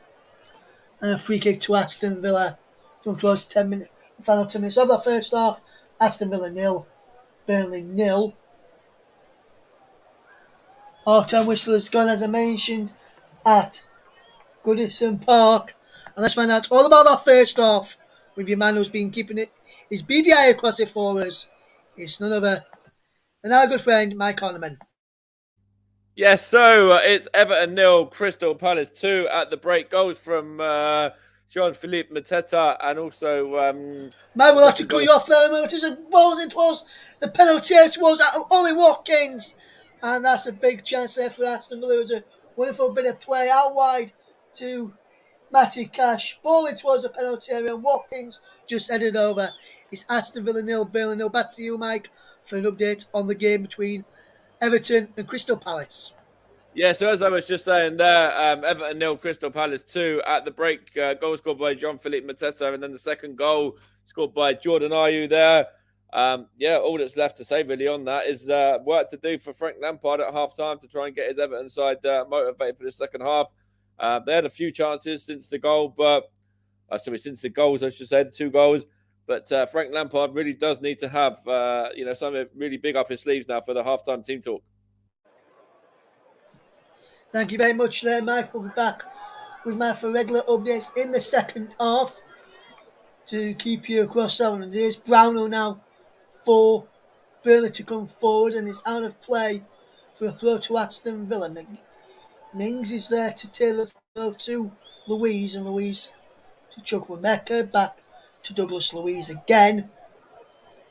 And a free kick to Aston Villa. From towards 10 minutes, the final 10 minutes of the first half. Aston Villa 0, Burnley 0. Half-time whistle has gone, as I mentioned, at Goodison Park. And let's find out all about that first half with your man who's been keeping it his BDI across it for us. It's none other than our good friend Mike Horniman. Yes, so it's Everton 0, Crystal Palace 2 at the break. Goals from Jean-Philippe Mateta and also... Mike will have to cut you off there a moment. As it balls in towards the penalty area towards Ollie Watkins. And that's a big chance there for Aston Villa. It was a wonderful bit of play out wide to Matty Cash. Ball in towards the penalty area and Watkins just headed over. It's Aston Villa 0, Burnley 0. Back to you, Mike, for an update on the game between Everton and Crystal Palace. Yeah, so as I was just saying there, Everton 0, Crystal Palace 2 at the break. Goal scored by Jean-Philippe Mateta, and then the second goal scored by Jordan Ayew there. All that's left to say really on that is work to do for Frank Lampard at half-time to try and get his Everton side motivated for the second half. They had a few chances since the goal, since the goals, I should say, the two goals. But Frank Lampard really does need to have something really big up his sleeves now for the half-time team talk. Thank you very much there, Mike. We'll be back with Matt for regular updates in the second half to keep you across that one. There's Brownlow now for Burnley to come forward, and it's out of play for a throw to Aston Villa. Mings is there to tailor the throw to Louise, and Louise to Chukwuemeka, back to Douglas Louise again,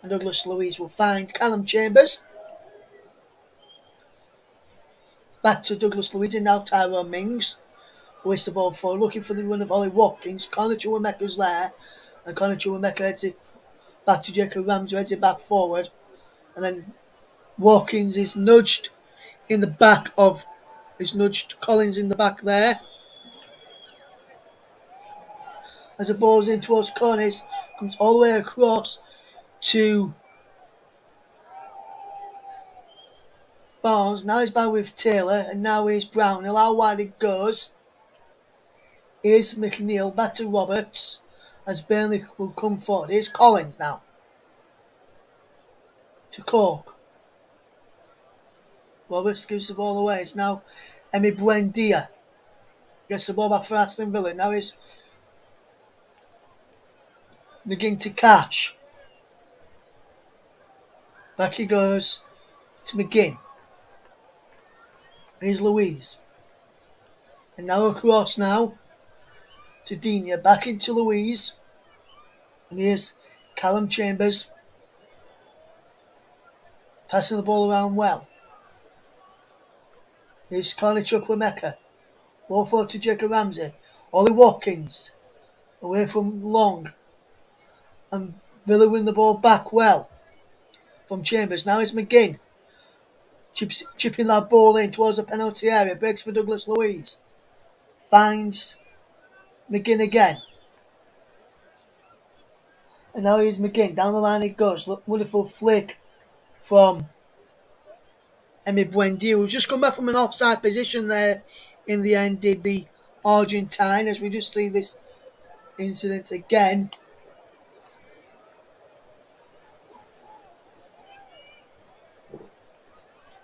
and Douglas Louise will find Callum Chambers. Back to Douglas Louise, and now Tyrone Mings. Waste the ball forward, looking for the run of Ollie Watkins. Connor Chukwuemeka's there, and Connor Chukwuemeka heads it back to Jacob Ramsey, heads it back forward, and then Watkins is nudged Collins in the back there. As the ball's in towards Cornish, comes all the way across to Barnes. Now he's back with Taylor, and now he's Brownhill. How wide it goes. Here's McNeil, back to Roberts, as Burnley will come forward. Here's Collins now. To Cork. Roberts gives the ball away. It's now Emi Buendia. Gets the ball back for Aston Villa. Now it's McGinn to Cash. Back he goes to McGinn. Here's Louise. And now across now to Dina. Back into Louise. And here's Callum Chambers. Passing the ball around well. Here's Conor Chukwuemeka. Ball forward to Jacob Ramsey. Ollie Watkins. Away from Long. And Villa win the ball back well from Chambers. Now it's McGinn. Chipping that ball in towards the penalty area. Breaks for Douglas Louise. Finds McGinn again. And now here's McGinn. Down the line it goes. Look, wonderful flick from Emi Buendia, who's just come back from an offside position there in the end, did the Argentine, as we just see this incident again.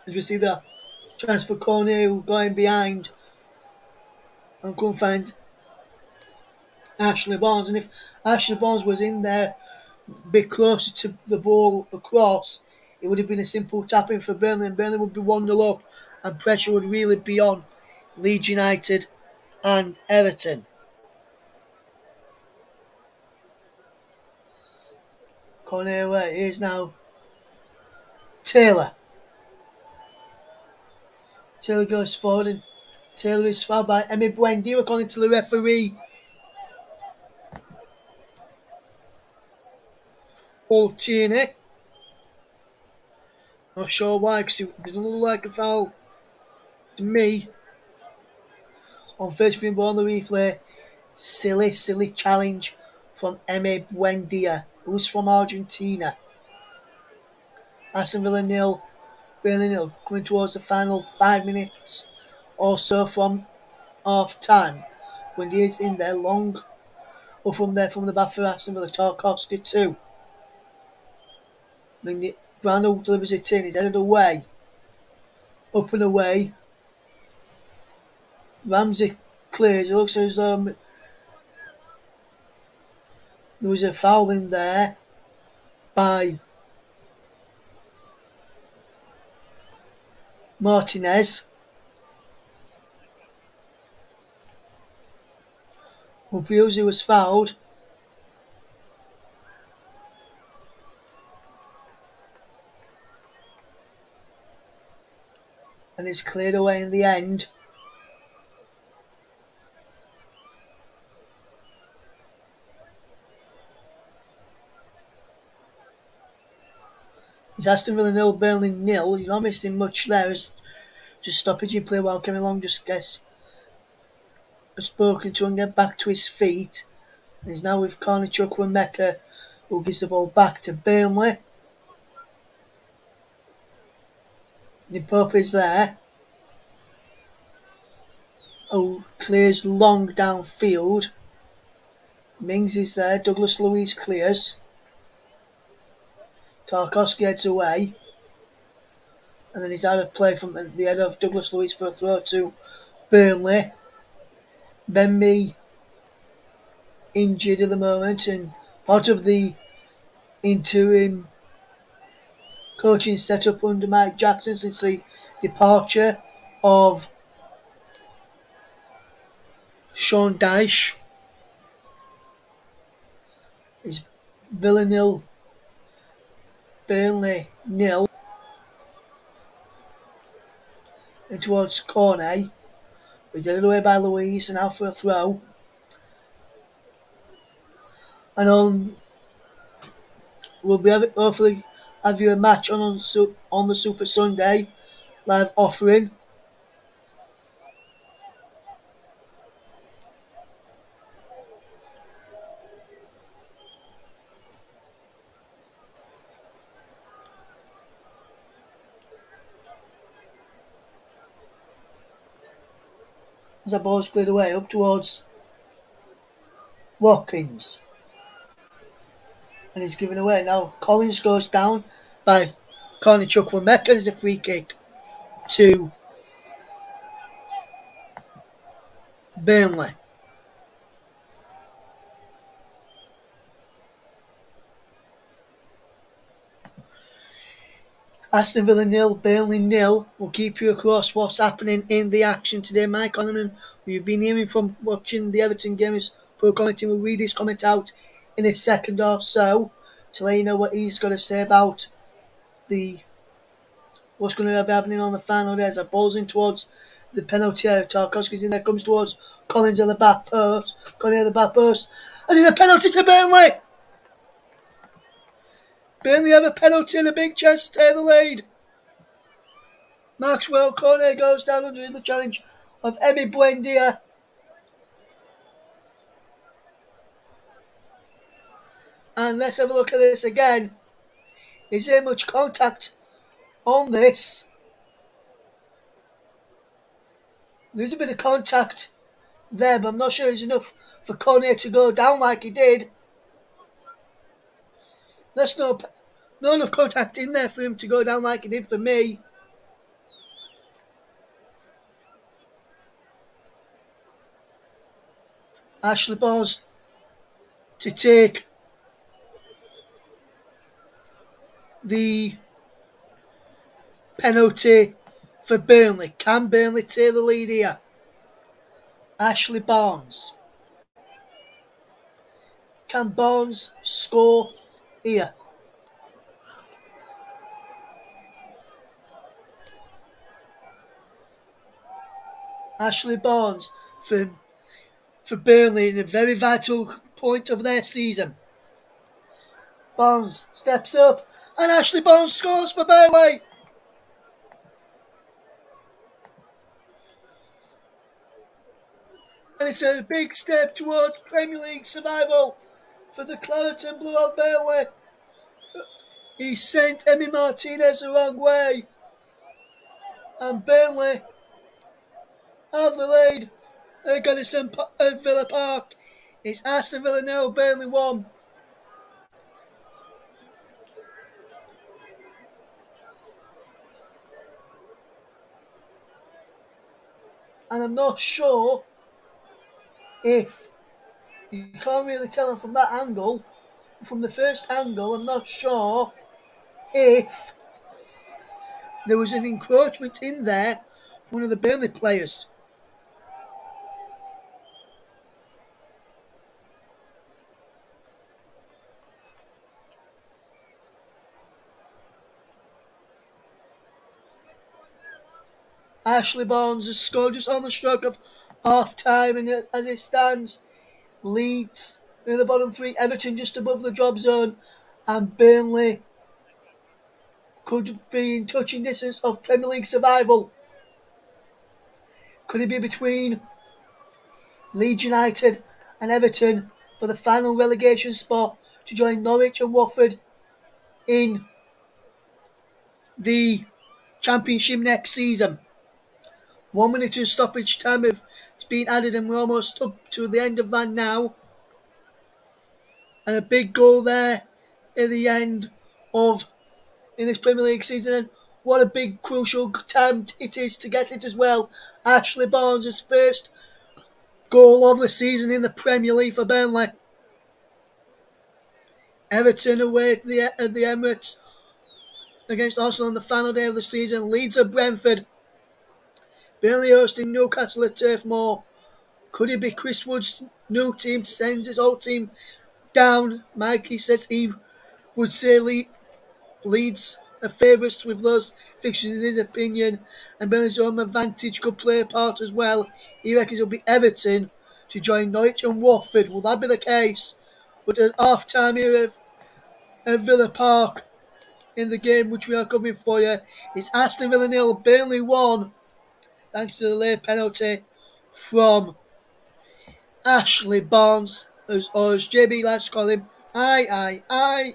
As we see the transfer corner going behind and couldn't find Ashley Barnes. And if Ashley Barnes was in there a bit closer to the ball across, it would have been a simple tap-in for Burnley, and Burnley would be 1-0 up, and pressure would really be on Leeds United and Everton. Corner away. Here's now Taylor. Taylor goes forward, and Taylor is fouled by Emi Buendia, according to the referee. Paul Tierney. Not sure why, because it doesn't look like a foul to me. On first free ball on the replay, silly challenge from Emi Buendia, who's from Argentina. Aston Villa 0, Burnley 0, coming towards the final 5 minutes or so from half time. Buendia's in there long, or from the back for Aston Villa. Tarkowski 2. Brownhill delivers it in, he's headed away. Up and away. Ramsey clears. It looks as though there was a foul in there by Martinez. Mubiuzi was fouled. And it's cleared away in the end. It's Aston Villa 0, Burnley 0. You're not missing much there. It's just stoppage in play while Kevin Long just gets spoken to and get back to his feet. And he's now with Conor Chukwuemeka, who gives the ball back to Burnley. Pope is there. Oh, clears Long downfield. Mings is there. Douglas Louise clears. Tarkowski heads away. And then he's out of play from the head of Douglas Louise for a throw to Burnley. Ben Mee injured at the moment, and part of the interim coaching setup under Mike Jackson since the departure of Sean Dyche. It's Villa nil, Burnley nil. And towards corner, we did it away by Louise and out for a throw. And on, we'll be hopefully have you a match on the Super Sunday live offering. As the ball's cleared away up towards Watkins. And he's given away now. Collins goes down by Corny Chukwuemeka as a free kick to Burnley. Aston Villa nil, Burnley nil. We'll keep you across what's happening in the action today. Mike Connerman, who you've been hearing from watching the Everton game, is pro commenting. We'll read his comment out in a second or so to let you know what he's got to say about what's going to be happening on the final day. As a ball's in towards the penalty area. Tarkowski's in there, comes towards Collins at the back post. Collins at the back post. And it's a penalty to Burnley. Burnley have a penalty and a big chance to take the lead. Maxwell Cornet goes down under the challenge of Emi Buendia. And let's have a look at this again. Is there much contact on this? There's a bit of contact there, but I'm not sure it's enough for Cornet to go down like he did. There's no enough contact in there for him to go down like he did for me. Ashley Barnes to take the penalty for Burnley. Can Burnley take the lead here? Ashley Barnes. Can Barnes score here? Ashley Barnes for Burnley in a very vital point of their season. Barnes steps up and Ashley Barnes scores for Burnley. And it's a big step towards Premier League survival for the Claret and Blue of Burnley. He sent Emi Martinez the wrong way. And Burnley have the lead at Goodison Villa Park. It's Aston Villa 0, Burnley 1. And I'm not sure if you can't really tell them from that angle. From the first angle, I'm not sure if there was an encroachment in there from one of the Burnley players. Ashley Barnes has scored just on the stroke of half time, and as it stands, Leeds in the bottom three, Everton just above the drop zone, and Burnley could be in touching distance of Premier League survival. Could it be between Leeds United and Everton for the final relegation spot to join Norwich and Watford in the Championship next season? 1 minute to stoppage time has been added, and we're almost up to the end of that now. And a big goal there at the end in this Premier League season. And what a big crucial time it is to get it as well. Ashley Barnes' first goal of the season in the Premier League for Burnley. Everton away at the Emirates against Arsenal on the final day of the season. Leeds at Brentford. Burnley hosting Newcastle at Turf Moor. Could it be Chris Wood's new team to send his old team down? Mikey says he would say Leeds are favourites with those fixtures in his opinion, and Burnley's home advantage could play a part as well. He reckons it'll be Everton to join Norwich and Watford. Will that be the case? But at half time here at Villa Park, in the game which we are covering for you, it's Aston Villa 0, Burnley 1, thanks to the late penalty from Ashley Barnes, or as JB likes to call him, Ashley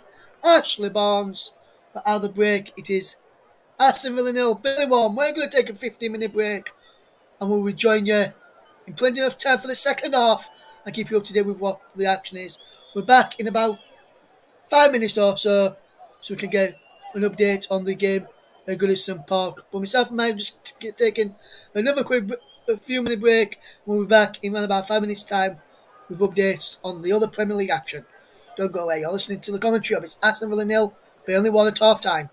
Barnes. But out of the break, it is Aston Villa 0, Burnley 1. We're going to take a 15-minute break and we'll rejoin you in plenty of time for the second half and keep you up to date with what the action is. We're back in about 5 minutes or so we can get an update on the game at Goodison Park. But myself and Mike just taking another quick a few minute break. We'll be back in around about 5 minutes time with updates on the other Premier League action. Don't go away, you're listening to the commentary of it's Aston Villa 0, Burnley 1 at half time.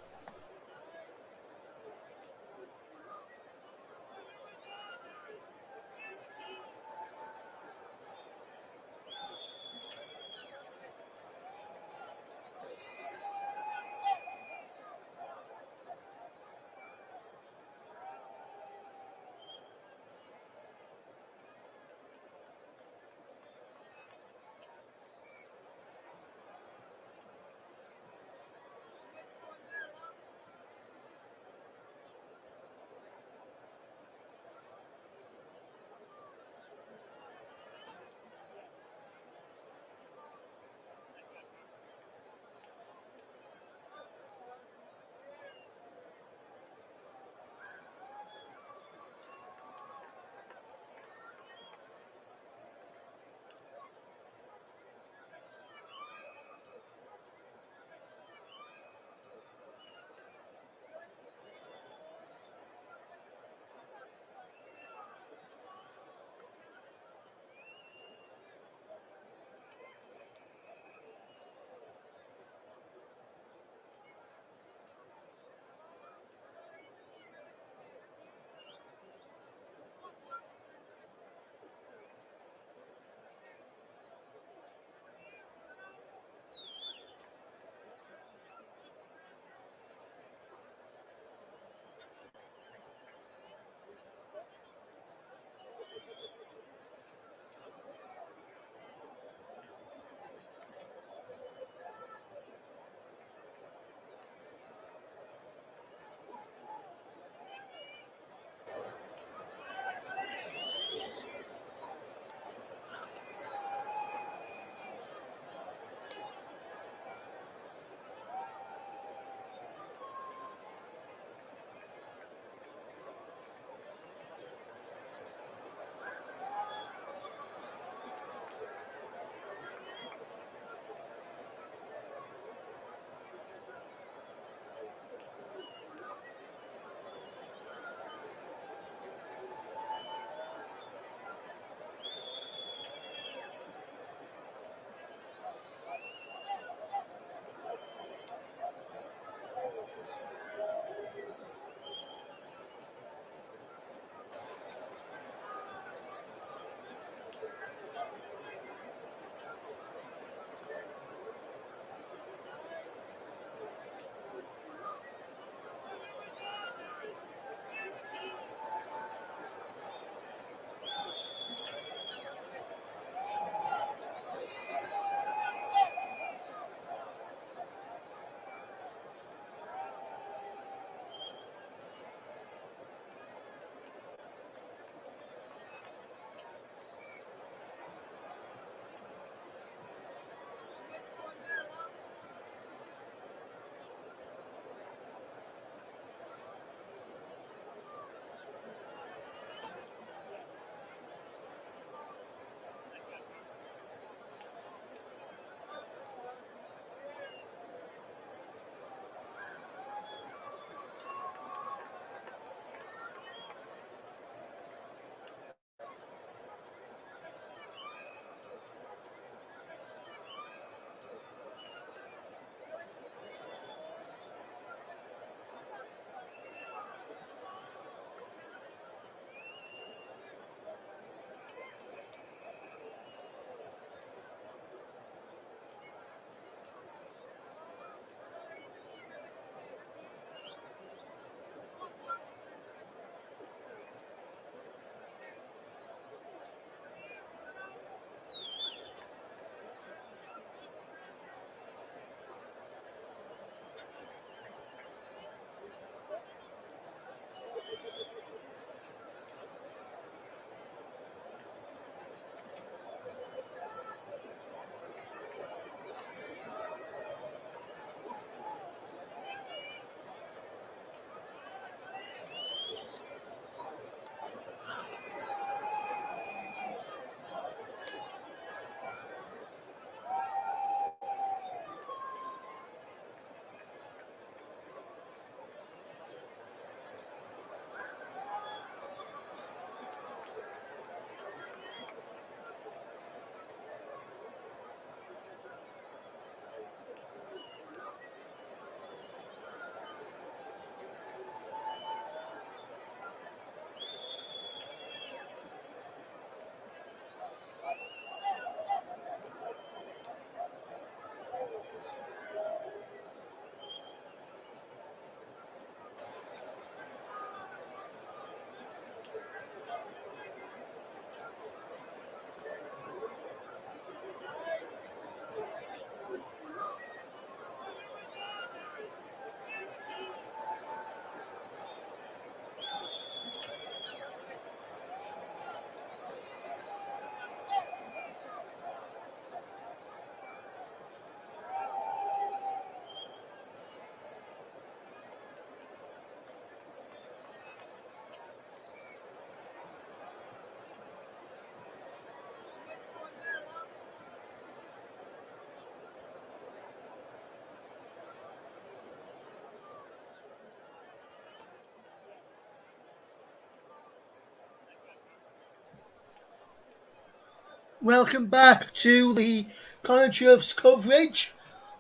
Welcome back to the Controversy coverage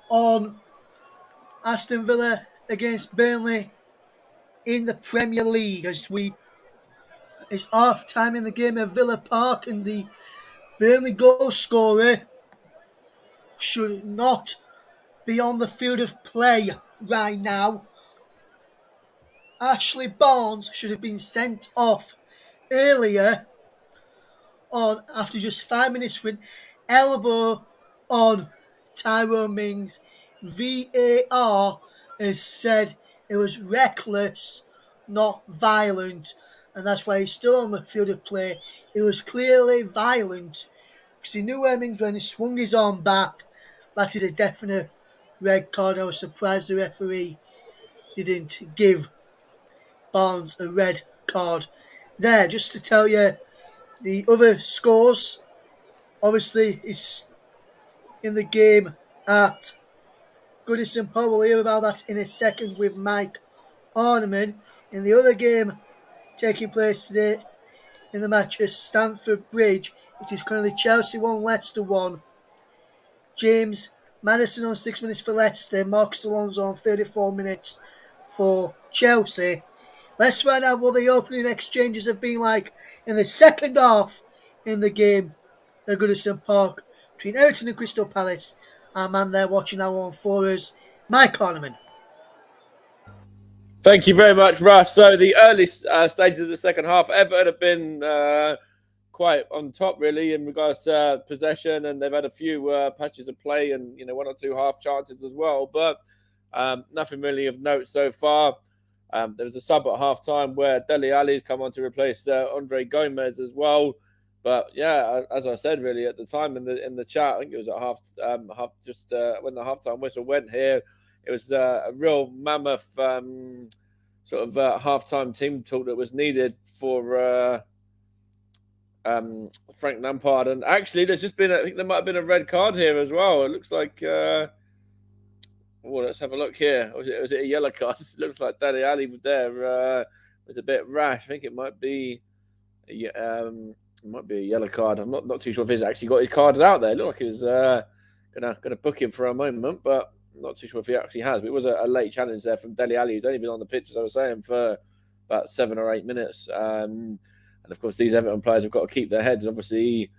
on Aston Villa against Burnley in the Premier League it's half time in the game at Villa Park, and the Burnley goal scorer should not be on the field of play right now. Ashley Barnes should have been sent off earlier on after just 5 minutes for an elbow on Tyrone Mings. VAR has said it was reckless, not violent, and that's why he's still on the field of play. It was clearly violent because he knew where Mings when he swung his arm back. That is a definite red card. I was surprised the referee didn't give Barnes a red card there. Just to tell you the other scores, obviously, is in the game at Goodison Park. We'll hear about that in a second with Mike Ornament. In the other game taking place today in the match at Stamford Bridge, it is currently Chelsea 1, Leicester 1. James Maddison on 6 minutes for Leicester, Marcus Alonso on 34 minutes for Chelsea. Let's find out what the opening exchanges have been like in the second half in the game at Goodison Park between Everton and Crystal Palace. Our man there watching that one for us, Mike Ornament. Thank you very much, Russ. So the early stages of the second half, Everton have been quite on top, really, in regards to possession, and they've had a few patches of play and one or two half chances as well, but nothing really of note so far. There was a sub at half time where Dele Alli's come on to replace Andre Gomez as well. But yeah, as I said, really at the time in the chat, I think it was at half when the halftime whistle went here. It was a real mammoth sort of halftime team talk that was needed for Frank Lampard. And actually, there's just been I think there might have been a red card here as well. It looks like. Well, let's have a look here. Was it a yellow card? It looks like Dele Alli there was a bit rash. I think it might be a yellow card. I'm not too sure if he's actually got his cards out there. It looked like he was gonna book him for a moment, but I'm not too sure if he actually has. But it was a late challenge there from Dele Alli. He's only been on the pitch, as I was saying, for about 7 or 8 minutes. And of course, these Everton players have got to keep their heads. Obviously,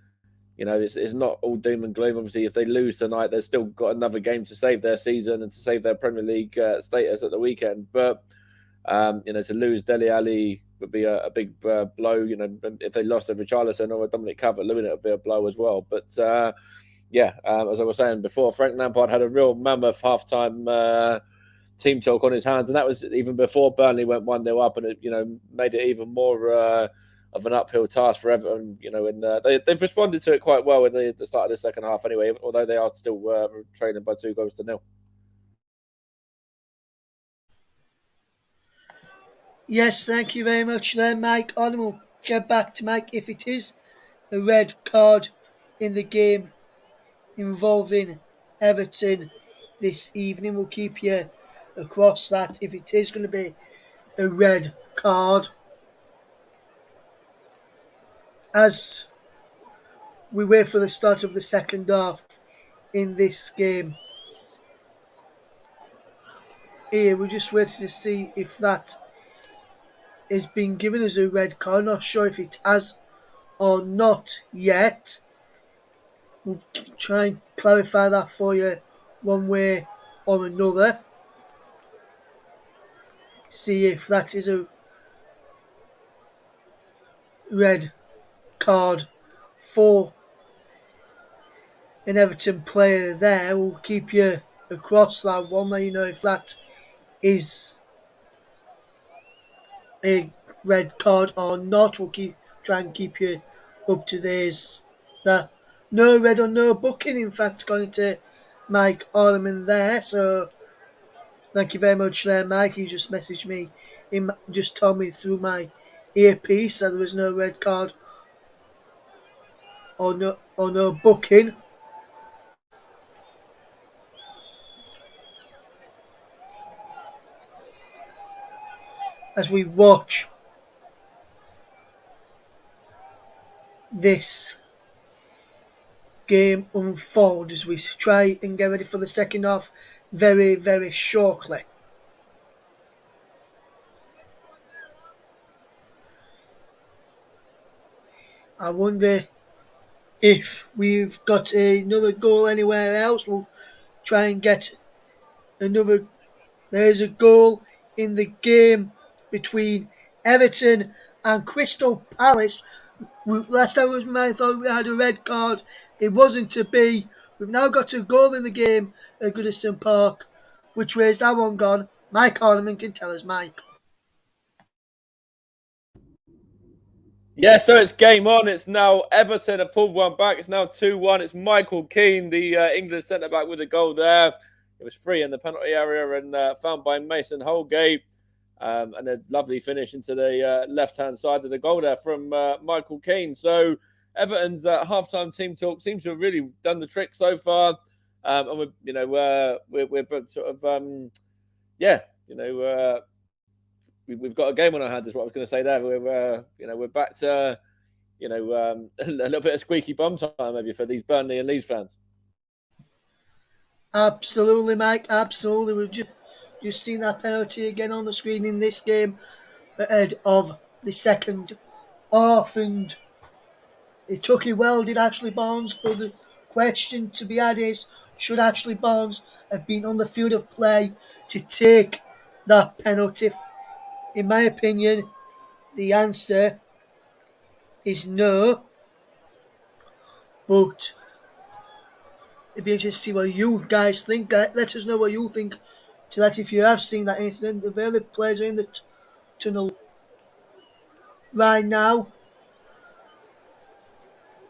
it's not all doom and gloom. Obviously, if they lose tonight, they've still got another game to save their season and to save their Premier League status at the weekend. But, to lose Dele Alli would be a big blow. If they lost a Richarlison or a Dominic Calvert-Lewin, it would be a blow as well. But, as I was saying before, Frank Lampard had a real mammoth halftime team talk on his hands. And that was even before Burnley went 1-0 up, and it, made it even more of an uphill task for Everton, and they've responded to it quite well in the start of the second half anyway, although they are still trailing by 2-0. Yes, thank you very much there, Mike. On we'll get back to Mike if it is a red card in the game involving Everton this evening. We'll keep you across that if it is going to be a red card. As we wait for the start of the second half in this game. Here, we're just waiting to see if that is being given as a red card. Not sure if it has or not yet. We'll try and clarify that for you one way or another. See if that is a red card for an Everton player there. We'll keep you across that one, let you know if that is a red card or not. We'll try and keep you up to this. That no red or no booking, in fact, according to Mike Ornament there. So thank you very much there, Mike. You just messaged me, just told me through my earpiece that there was no red card or no booking. As we watch this game unfold as we try and get ready for the second half very, very shortly. I wonder if we've got another goal anywhere else. We'll try and get another. There's a goal in the game between Everton and Crystal Palace. Last time I thought we had a red card. It wasn't to be. We've now got a goal in the game at Goodison Park. Which way is that one gone? Mike Hardiman can tell us, Mike. Yeah, so it's game on. It's now Everton have pulled one back. It's now 2-1. It's Michael Keane, the England centre-back, with a goal there. It was free in the penalty area and found by Mason Holgate. And a lovely finish into the left-hand side of the goal there from Michael Keane. So Everton's half-time team talk seems to have really done the trick so far. And we're sort of, we've got a game on our hands, is what I was going to say there. We're back to, a little bit of squeaky bum time maybe for these Burnley and Leeds fans. Absolutely, Mike. Absolutely. We've just seen that penalty again on the screen in this game ahead of the second half, and it took it well, did Ashley Barnes, but the question to be had is, should Ashley Barnes have been on the field of play to take that penalty? In my opinion, the answer is no, but it'd be interesting to see what you guys think. Let us know what you think, so that if you have seen that incident. The Villa players are in the tunnel right now.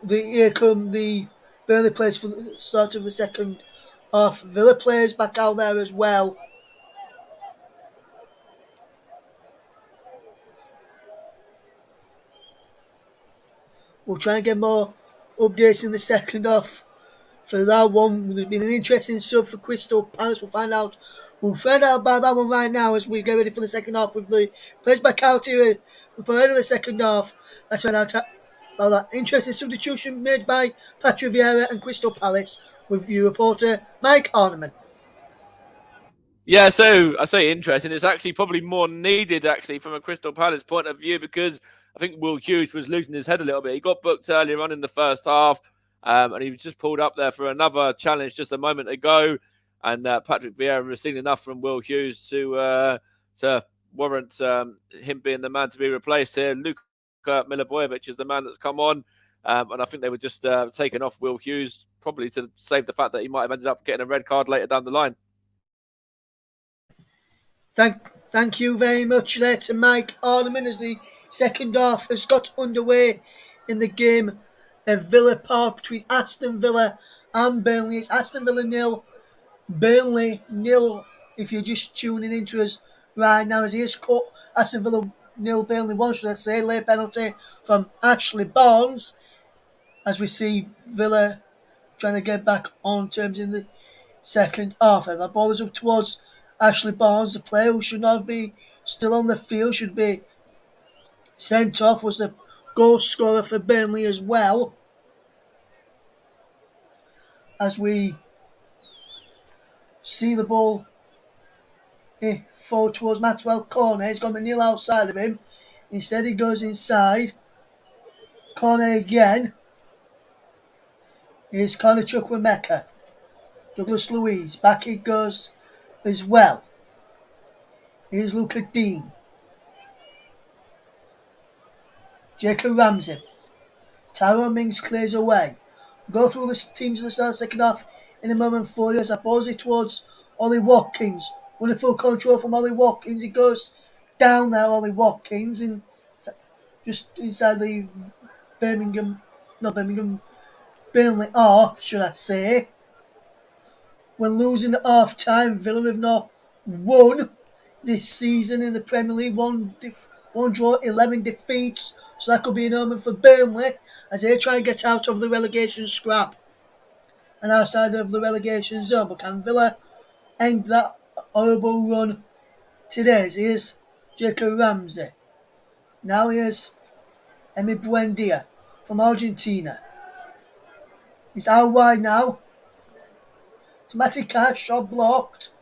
Here come the Burnley players for the start of the second half. Villa players back out there as well. We'll try and get more updates in the second half for that one. There's been an interesting sub for Crystal Palace. We'll find out about that one right now as we get ready for the second half with the players back out here for the end of the second half. Let's find out about that interesting substitution made by Patrick Vieira and Crystal Palace with your reporter Mike Ornament. Yeah, so I say interesting. It's actually probably more needed, actually, from a Crystal Palace point of view, because I think Will Hughes was losing his head a little bit. He got booked earlier on in the first half, and he was just pulled up there for another challenge just a moment ago. And Patrick Vieira was seen enough from Will Hughes to warrant him being the man to be replaced here. Luka Milivojevic is the man that's come on. And I think they were just taking off Will Hughes, probably to save the fact that he might have ended up getting a red card later down the line. Thank you very much there to Mike Ornament as the second half has got underway in the game at Villa Park between Aston Villa and Burnley. It's Aston Villa 0, Burnley 0. If you're just tuning into us right now, as he has caught Aston Villa 0, Burnley 1, should I say, late penalty from Ashley Barnes, as we see Villa trying to get back on terms in the second half. And that ball is up towards Ashley Barnes, the player who should not be still on the field, should be sent off, was the goal scorer for Burnley as well. As we see the ball forward towards Maxwell corner, he's got McNeil outside of him. Instead he goes inside. Corner again. Here's Connor Chukwuemeka. Douglas Luiz, back he goes as well. Here's Luca Dean. Jacob Ramsey. Tyrone Mings clears away. Go through the teams in the start of the second half in a moment for you as I pose it towards Ollie Watkins. Wonderful control from Ollie Watkins. He goes down there, Ollie Watkins, and just inside the Burnley half, should I say. When losing at half time, Villa have not won this season in the Premier League. One draw, 11 defeats. So that could be an omen for Burnley as they try and get out of the relegation scrap and outside of the relegation zone. But can Villa end that horrible run today? Here's Jacob Ramsey. Now here's Emi Buendia from Argentina. He's out wide now. Matty Cash, shot blocked.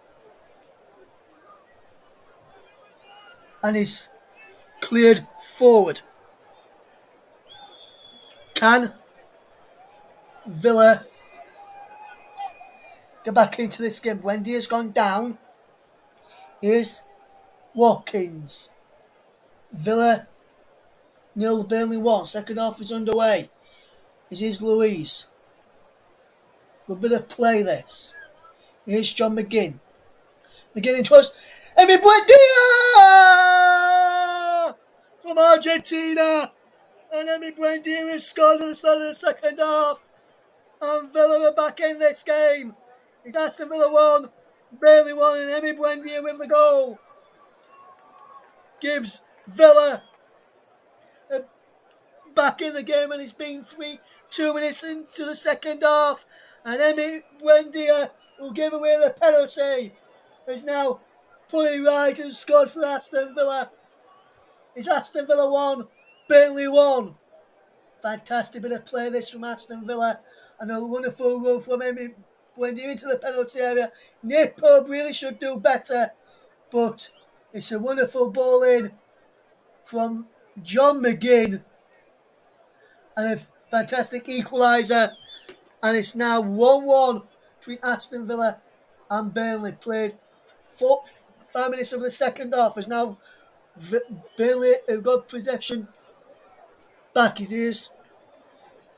And he's cleared forward. Can Villa get back into this game? Wendy has gone down. Here's Watkins. Villa 0, Burnley 1. Second half is underway. This is Louise. Good bit of play this. Here's John McGinn. McGinn into us. Emi Buendia from Argentina. And Emi Buendia has scored at the start of the second half. And Villa are back in this game. It's Aston Villa 1, Burnley 1, and Emi Buendia with the goal. Gives Villa back in the game, and it's been 2 minutes into the second half. And Emi Buendia will give away the penalty. Is now fully right and scored for Aston Villa. It's Aston Villa 1, Burnley 1. Fantastic bit of play this from Aston Villa. And a wonderful run from Emi Buendia into the penalty area. Nick Pope really should do better. But it's a wonderful ball in from John McGinn. And a fantastic equaliser. And it's now 1-1 between Aston Villa and Burnley. Played 5 minutes of the second half. Is now Burnley have got possession back. It is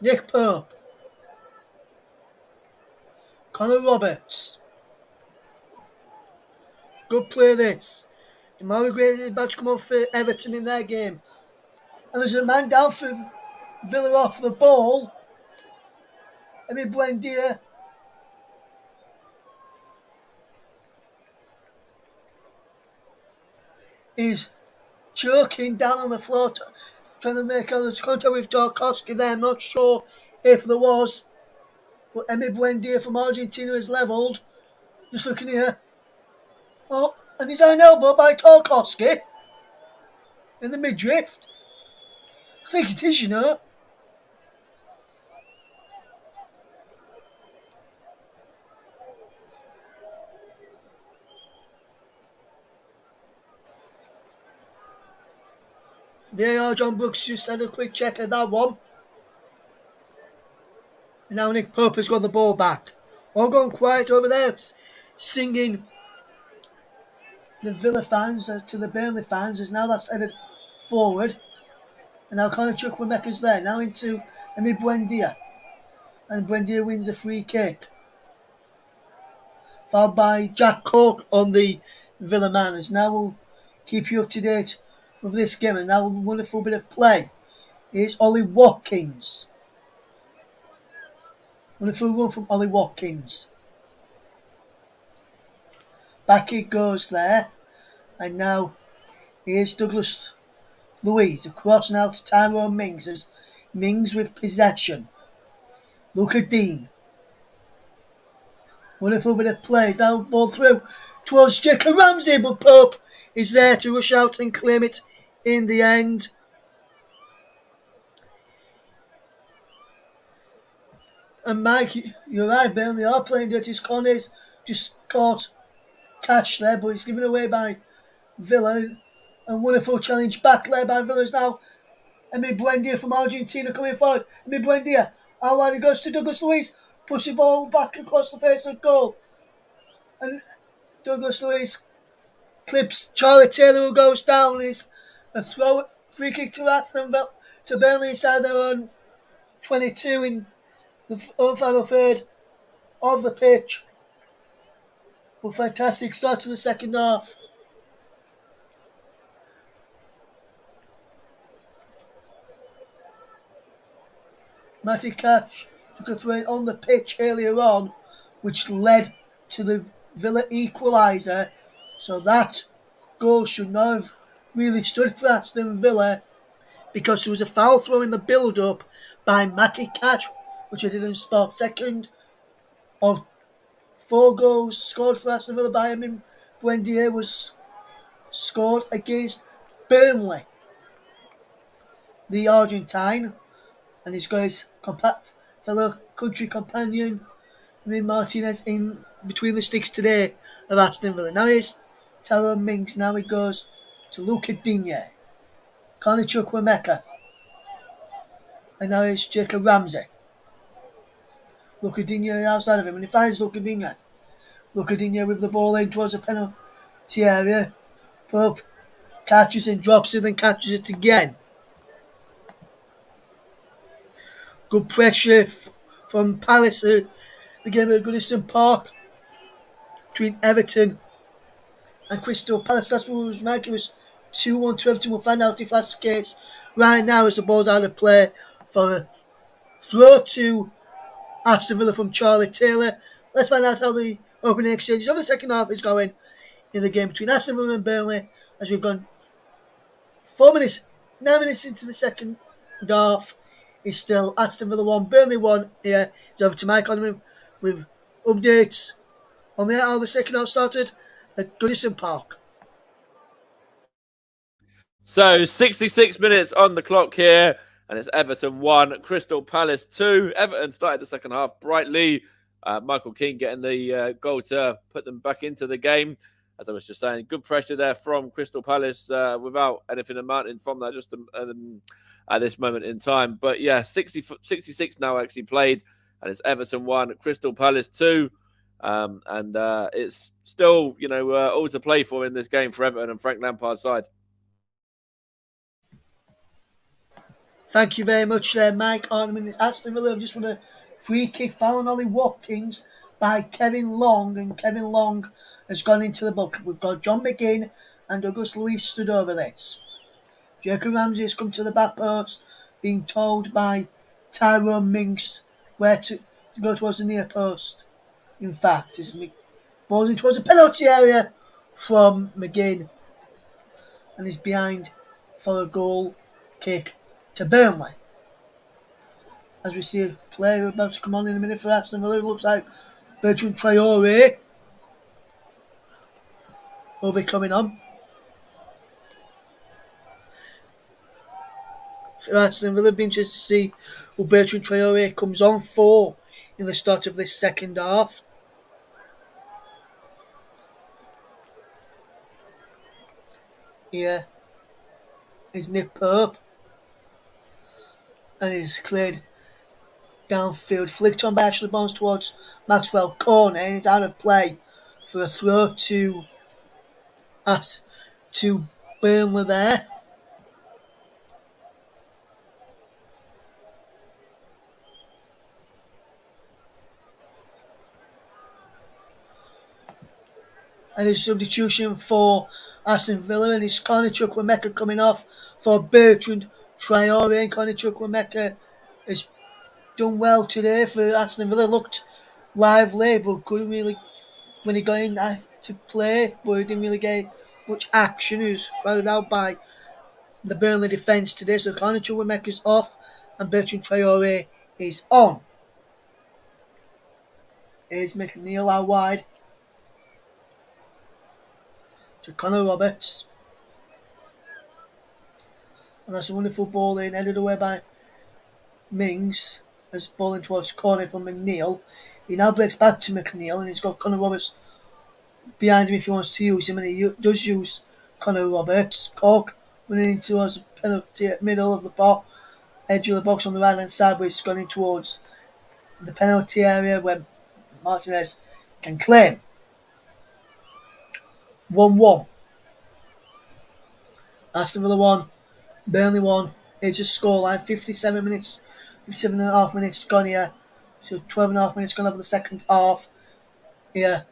Nick Pope. Connor Roberts. Good play this. Demari Gray is about to come off for Everton in their game. And there's a man down for Villa off the ball. Emi Buendia is choking down on the floor, trying to make all this contact with Tarkowski there. I'm not sure if there was. But Emi Buendia from Argentina is levelled. Just looking here. Oh, and he's on an elbow by Tarkowski in the midriff. I think it is, you know. VAR John Brooks just had a quick check at that one. And now Nick Pope has got the ball back. All gone quiet over there, singing the Villa fans to the Burnley fans. As now that's headed forward. And now Connor Chukwuemeka's there. Now into Emi Buendia. And Buendia wins a free kick. Fouled by Jack Cork on the Villa man. As now we'll keep you up to date with this game. And now a wonderful bit of play. Here's Ollie Watkins. Wonderful run from Ollie Watkins. Back it goes there. And now here's Douglas Luiz. Across now to Tyrone Mings. As Mings with possession. Luca Dean. Wonderful bit of play. Now ball through towards Jacob Ramsey. But Pope is there to rush out and claim it in the end. And Mike, you're right, Burnley are playing dirty. Corners just caught Cash there, but it's given away by Villa. And wonderful challenge back there by Villa is now Emi Buendia from Argentina coming forward. Emi Buendia, how wide it goes to Douglas Luiz. Push the ball back across the face of goal. And Douglas Luiz clips Charlie Taylor, who goes down. It's a free kick to Aston Villa, to Burnley inside their own 22 in the final third of the pitch. But fantastic start to the second half. Matty Cash took a throw on the pitch earlier on, which led to the Villa equaliser. So that goal should not have really stood for Aston Villa, because there was a foul throw in the build-up by Matty Cash, which I didn't spot. Second of 4 goals scored for Aston Villa by him. Buendia was scored against Burnley. The Argentine, and he's got his fellow country companion, Martinez in between the sticks today of Aston Villa. Now here's Tyrone Mings. Now he goes to Luca Digne, Conor Chukwuemeka, and now it's Jacob Ramsey. Luca Digne outside of him, and he finds Luca Digne. Luca Digne with the ball in towards the penalty area. Pope catches it, drops it, and catches it again. Good pressure from Palace. The game at Goodison Park between Everton and Crystal Palace. That's what it was, Mike. It was 2-1 to Everton. We'll find out if that's the case right now as the ball's out of play for a throw to Aston Villa from Charlie Taylor. Let's find out how the opening exchanges of the second half is going in the game between Aston Villa and Burnley as we've gone 9 minutes into the second half. Is still Aston Villa 1, Burnley 1. Here it's over to Mike Onman with updates on how the second half started at Goodison Park. So 66 minutes on the clock here, and it's Everton 1, Crystal Palace 2. Everton started the second half brightly. Michael Keane getting the goal to put them back into the game. As I was just saying, good pressure there from Crystal Palace without anything amounting from that just at this moment in time. But yeah, 66 now actually played, and it's Everton 1, Crystal Palace 2. And it's still, all to play for in this game for Everton and Frank Lampard's side. Thank you very much, Mike Arneman. It's Aston Villa have just won a free kick foul on Ollie Watkins by Kevin Long, and Kevin Long has gone into the bucket. We've got John McGinn and Douglas Luiz stood over this. Jacob Ramsey has come to the back post, being told by Tyrone Mings where to go towards the near post. In fact, it's balls in towards the penalty area from McGinn, and he's behind for a goal kick to Burnley. As we see a player about to come on in a minute for Aston Villa, it looks like Bertrand Traore will be coming on. For Aston Villa, it'll be interesting to see who Bertrand Traore comes on for in the start of this second half. Here is Nick Pope, and he's cleared downfield, flicked on by Ashley Barnes towards Maxwell corner, and it's out of play for a throw to Burnley there. And his substitution for Aston Villa, and it's Conor Chukwuemeka coming off for Bertrand Traore. And Conor Chukwuemeka has done well today for Aston Villa. Looked lively, but couldn't really, when he got in to play, but he didn't really get much action. He was crowded out by the Burnley defence today. So Conor Chukwuemeka is off, and Bertrand Traore is on. Here's McNeil out wide to Connor Roberts. And that's a wonderful ball in, headed away by Mings. As ball in towards corner from McNeil. He now breaks back to McNeil, and he's got Connor Roberts behind him if he wants to use him, and he does use Connor Roberts. Cork running in towards the penalty at middle of the box, edge of the box on the right hand side, where he's gone in towards the penalty area where Martinez can claim. 1-1. Aston Villa 1, Burnley 1. It's a scoreline. 57 and a half minutes gone here. So 12 and a half minutes gone over the second half here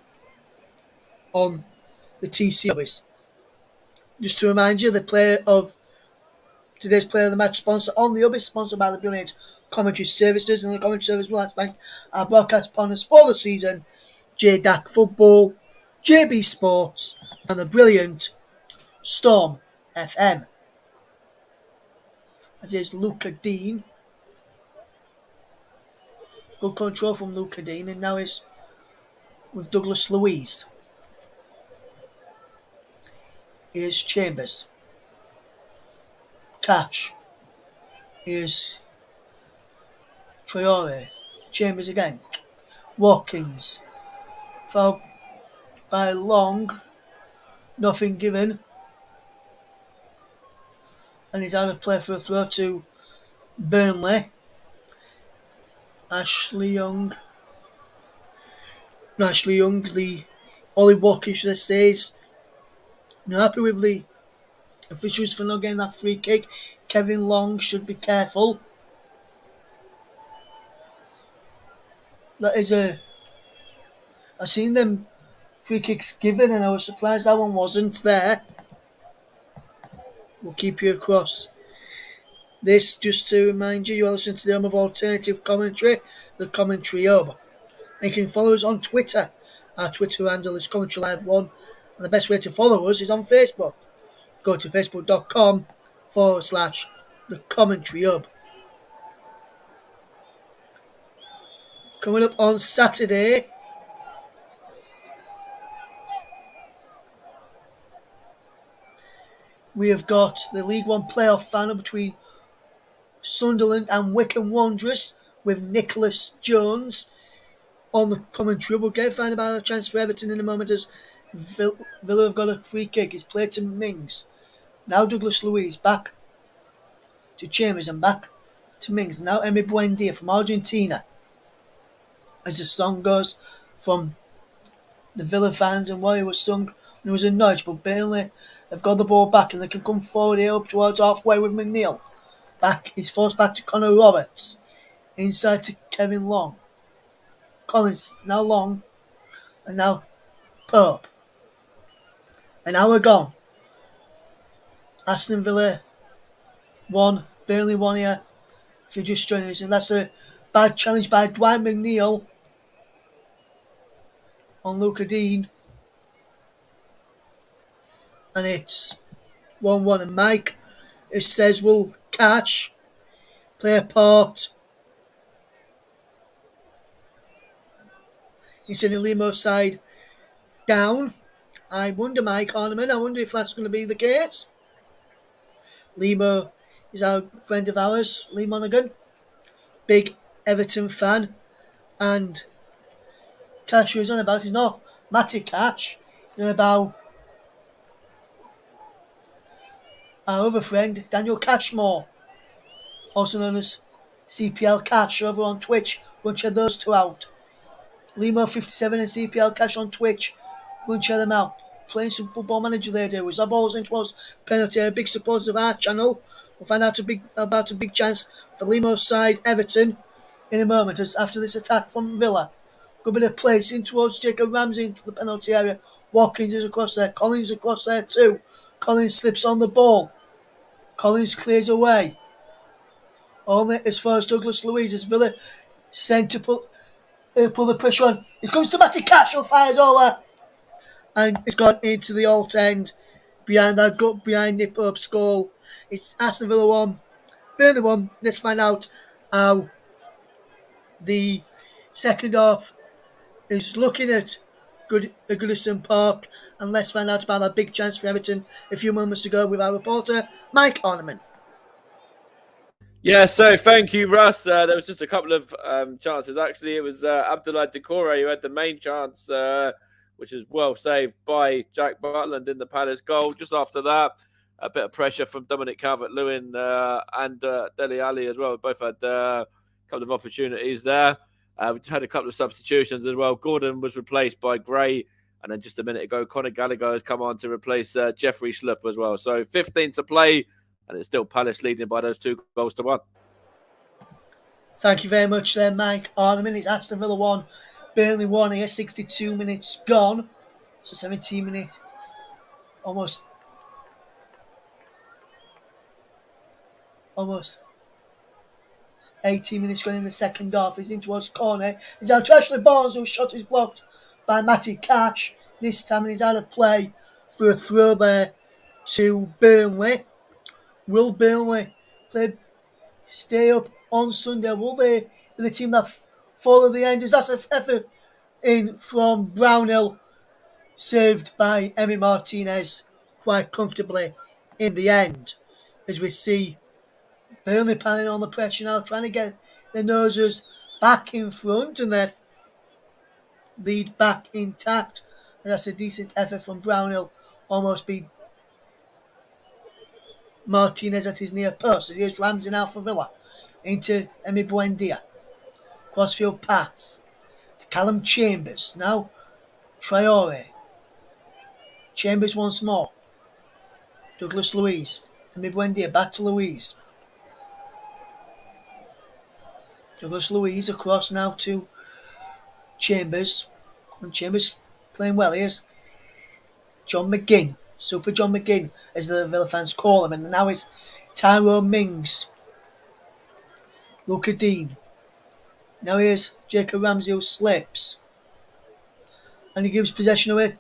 on the TC Obis. Just to remind you, today's player of the match sponsor on the Obis, sponsored by the brilliant commentary services, and the commentary service will like to thank our broadcast partners for the season, JDAC Football, JB Sports, and the brilliant Storm FM. As is Luca Dean. Good control from Luca Dean, and now is with Douglas Luiz. Here's Chambers. Cash. Here's Traore. Chambers again. Watkins. Foul by Long. Nothing given. And he's out of play for a throw to Burnley. Ashley Young, the Ollie Watkins, should I say, is not happy with the officials for not getting that free kick. Kevin Long should be careful. That is I've seen them free kicks given and I was surprised that one wasn't there. We'll keep you across this just to remind you, you are listening to the home of alternative commentary, the Commentary Hub. And you can follow us on Twitter. Our Twitter handle is Commentary Live 1, and the best way to follow us is on Facebook. Go to facebook.com/the Commentary Hub. Coming up on Saturday, we have got the League One playoff final between Sunderland and Wycombe Wanderers with Nicholas Jones on the commentary. We'll find about a chance for Everton in a moment as Villa have got a free kick. It's played to Mings. Now Douglas Luiz back to Chambers and back to Mings. Now Emi Buendia from Argentina. As the song goes from the Villa fans and why it was sung when it was a nudge, but Burnley have got the ball back and they can come forward here up towards halfway with McNeil. Back, he's forced back to Connor Roberts. Inside to Kevin Long. Collins, now Long, and now Pope. An hour gone. Aston Villa 1, Burnley 1 here. If you're just joining us, and that's a bad challenge by Dwight McNeil on Luca Dean. And it's 1-1. And Mike, it says, will catch, play a part. He's in the Limo side down. I wonder, Mike Ornament, I wonder if that's going to be the case. Limo is our friend of ours, Lee Monaghan, big Everton fan, and Cash who he's on about is not Matty Cash, he's on about our other friend, Daniel Cashmore, also known as CPL Cash over on Twitch. We'll check those two out. Limo 57 and CPL Cash on Twitch. We'll check them out. Playing some Football Manager they do. Is that balls in towards penalty? A big supporters of our channel. We'll find out about a big chance for Limo's side, Everton, in a moment as after this attack from Villa. Good bit of play in towards Jacob Ramsey into the penalty area. Watkins is across there. Collins across there too. Collins slips on the ball. Collins clears away. Only as far as Douglas Luiz as Villa sent to pull the pressure on. It comes to Matty Cash who fires over. And it's gone into the alt end behind Nick Pope's goal. It's Aston Villa 1, Burnley 1. Let's find out how the second half is looking at Goodison Park, and let's find out about that big chance for Everton a few moments ago with our reporter Mike Ornament. Yeah, so thank you, Russ. There was just a couple of chances. Actually, it was Abdoulaye Doucouré who had the main chance, which is well saved by Jack Butland in the Palace goal. Just after that, a bit of pressure from Dominic Calvert-Lewin and Dele Alli as well. Both had a couple of opportunities there. We had a couple of substitutions as well. Gordon was replaced by Gray, and then just a minute ago, Conor Gallagher has come on to replace Jeffrey Schlupp as well. So 15 to play, and it's still Palace leading by those 2-1. Thank you very much there, Mike Ornament. It's Aston Villa 1, Burnley 1 here, 62 minutes gone. So 17 minutes, almost 18 minutes gone in the second half. He's in towards corner. He's out to Ashley Barnes, whose shot is blocked by Matty Cash. This time he's out of play for a throw there to Burnley. Will Burnley stay up on Sunday? Will they be the team that follow the end? Is that an effort in from Brownhill, saved by Emi Martinez quite comfortably in the end, as we see Burnley piling on the pressure now, trying to get their noses back in front and their lead back intact. And that's a decent effort from Brownhill. Almost beat Martinez at his near post. Here's Ramsey now for Villa. Into Emi Buendia. Crossfield pass to Callum Chambers. Now Traore. Chambers once more. Douglas Luiz. Emi Buendia back to Luiz. Douglas Luiz across now to Chambers. And Chambers playing well. Here's John McGinn. Super John McGinn, as the Villa fans call him. And now it's Tyrone Mings. Luca Dean. Now here's Jacob Ramsey who slips. And he gives possession away.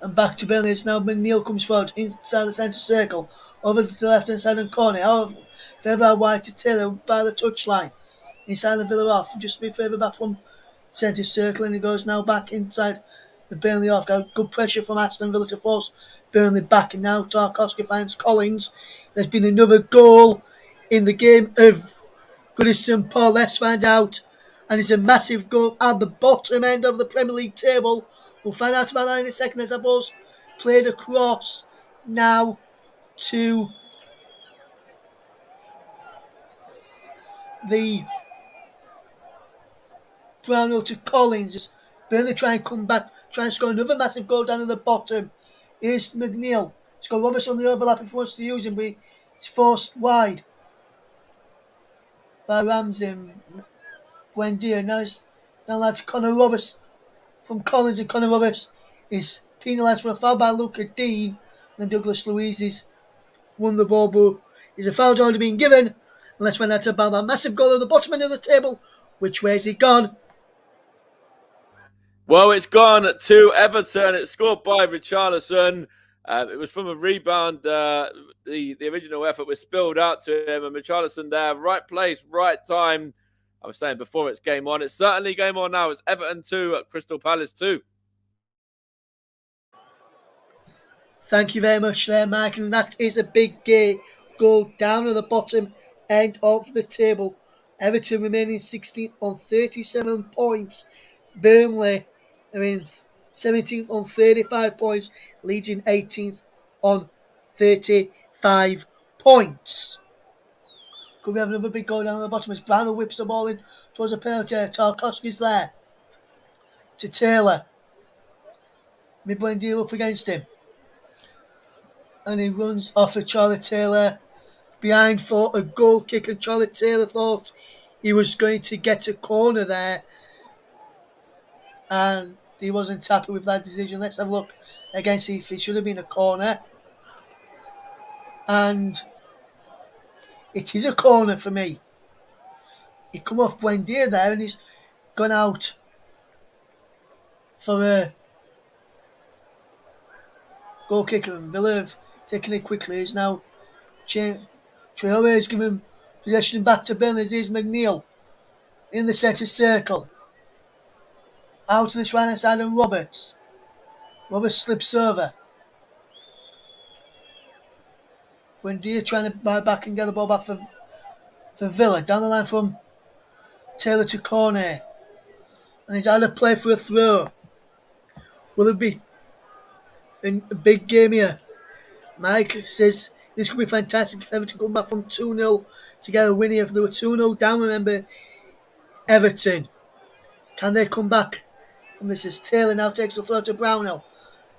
And back to Burnley. It's now Neil comes forward inside the centre circle. Over to the left hand side and corner. However, further out wide to Taylor by the touchline. Inside the Villa off. Just a bit further back from centre circle. And he goes now back inside the Burnley off. Got good pressure from Aston Villa to force Burnley back. And now Tarkowski finds Collins. There's been another goal in the game of Goodison Paul. Let's find out. And it's a massive goal at the bottom end of the Premier League table. We'll find out about that in a second as I was played across now to the Brownhill to Collins. Burnley try and come back, try and score another massive goal down at the bottom. Here's McNeil. He's got Roberts on the overlap if he wants to use him, but he's forced wide by Ramsey. Buendia. Now it's down to Connor Roberts from Collins, and Connor Roberts is penalised for a foul by Luca Dean. And Douglas Luiz has won the ball, but is a foul already been given. And let's find out about that massive goal at the bottom end of the table. Which way has it gone? Well, it's gone to Everton. It's scored by Richarlison. It was from a rebound. The original effort was spilled out to him, and Richarlison there, right place, right time. I was saying before it's game on. It's certainly game on now. It's Everton 2 at Crystal Palace 2. Thank you very much there, Mike. And that is a big goal down at the bottom end of the table. Everton remaining 16th on 37 points. Burnley are in 17th on 35 points. Leeds in 18th on 35 points. Could we have another big goal down at the bottom as Brownhill whips the ball in towards a penalty. Tarkowski's there to Taylor. Midbuendia up against him. And he runs off of Charlie Taylor behind for a goal kick. And Charlie Taylor thought he was going to get a corner there. And he wasn't happy with that decision. Let's have a look again, see if it should have been a corner. And it is a corner for me. He come off Buendia there and he's gone out for a goal kick. And Villa have taken it quickly. He's now Traore has given possession back to Burnley. Here's McNeil in the centre circle. Out to this right hand side and Roberts. Roberts slips over. Buendia trying to buy back and get the ball back for Villa. Down the line from Taylor to corner. And he's out of play for a throw. Will it be a big game here? Mike says this could be fantastic if Everton come back from 2-0 to get a win here. If they were 2-0 down, remember, Everton. Can they come back from this? As Taylor now takes the throw to Brownhill.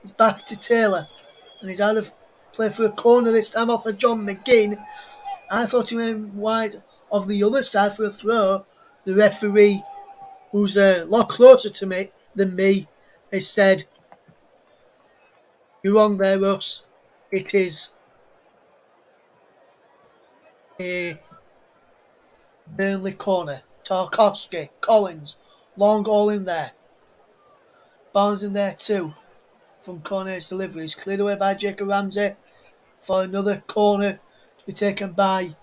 He's back to Taylor. And he's out of play for a corner this time off of John McGinn. I thought he went wide of the other side for a throw. The referee, who's a lot closer to me than me, has said, "You're wrong there, Russ. It is a Burnley corner." Tarkowski, Collins, long goal in there. Barnes in there too. From corner's delivery. It's cleared away by Jacob Ramsey for another corner to be taken by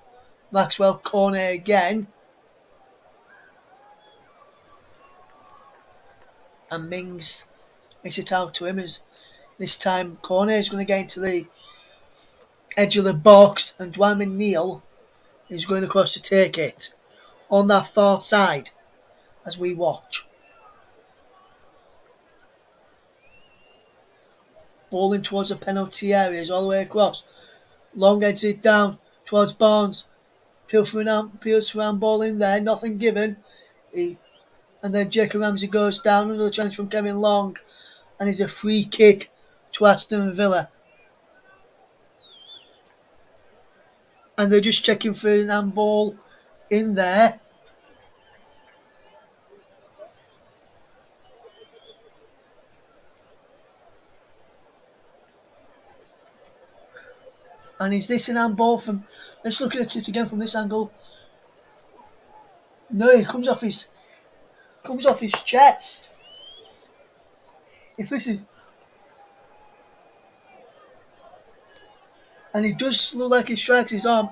Maxwell. Corner again. And Mings makes it out to him. As this time corner is going to get into the edge of the box, and Dwight McNeil is going across to take it on that far side. as we watch. Bowling towards the penalty areas all the way across. Long heads it down towards Barnes. Peels for an ball in there, nothing given. And then Jacob Ramsey goes down, another chance from Kevin Long, and it's a free kick to Aston Villa. And they're just checking for an handball in there. And is this an handball from... Let's look at it again from this angle. No, it comes off his chest. If this is... And it does look like he strikes his arm.